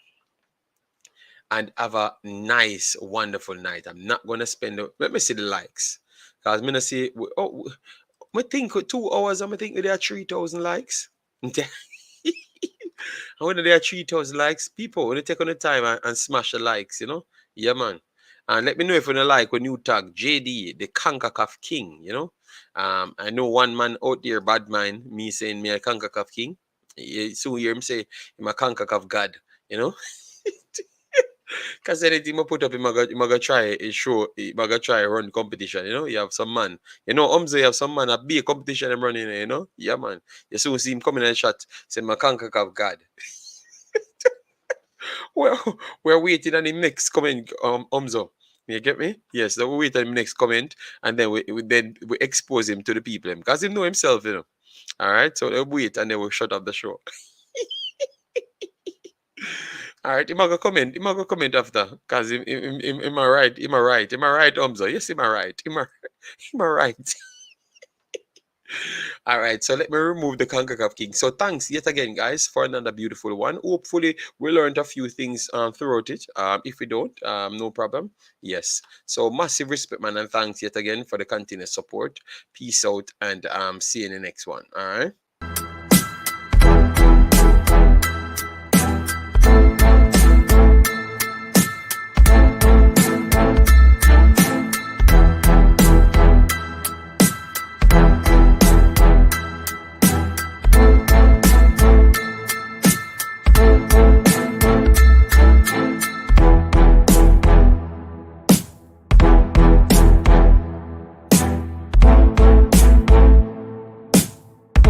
and have a nice, wonderful night. I'm not gonna spend let me see the likes. Because I'm gonna see I think 2 hours, I'm think there are 3,000 likes. I wonder there are 3,000 likes. People when they take on the time and smash the likes, you know. Yeah, man. And let me know if you don't like when you tag JD, the Concacaf King, you know. I know one man out there, bad mind, me saying me a Concacaf King. You soon hear him say I'm a Concacaf God, you know. Because anything I put up, I'm gonna try a show, I'm gonna try run competition, you know. You have some man, you know, you have some man, a big competition I'm running, you know. Yeah, man. You soon see him coming in the shot, say my Concacaf God. Well, we're waiting on the next coming Umzo. You get me? Yes. So we wait on the next comment, and then we expose him to the people, because he know himself, you know. All right. So they'll wait, and then we'll shut up the show. All right, him a go comment. Him a go comment after, cause him a right. Him a right. Him a right, Umzo. Yes, him a right. Him a right. All right, so let me remove the Concacaf King. So thanks yet again, guys, for another beautiful one. Hopefully, we learned a few things throughout it. If we don't, no problem. Yes. So massive respect, man, and thanks yet again for the continuous support. Peace out, and see you in the next one. All right.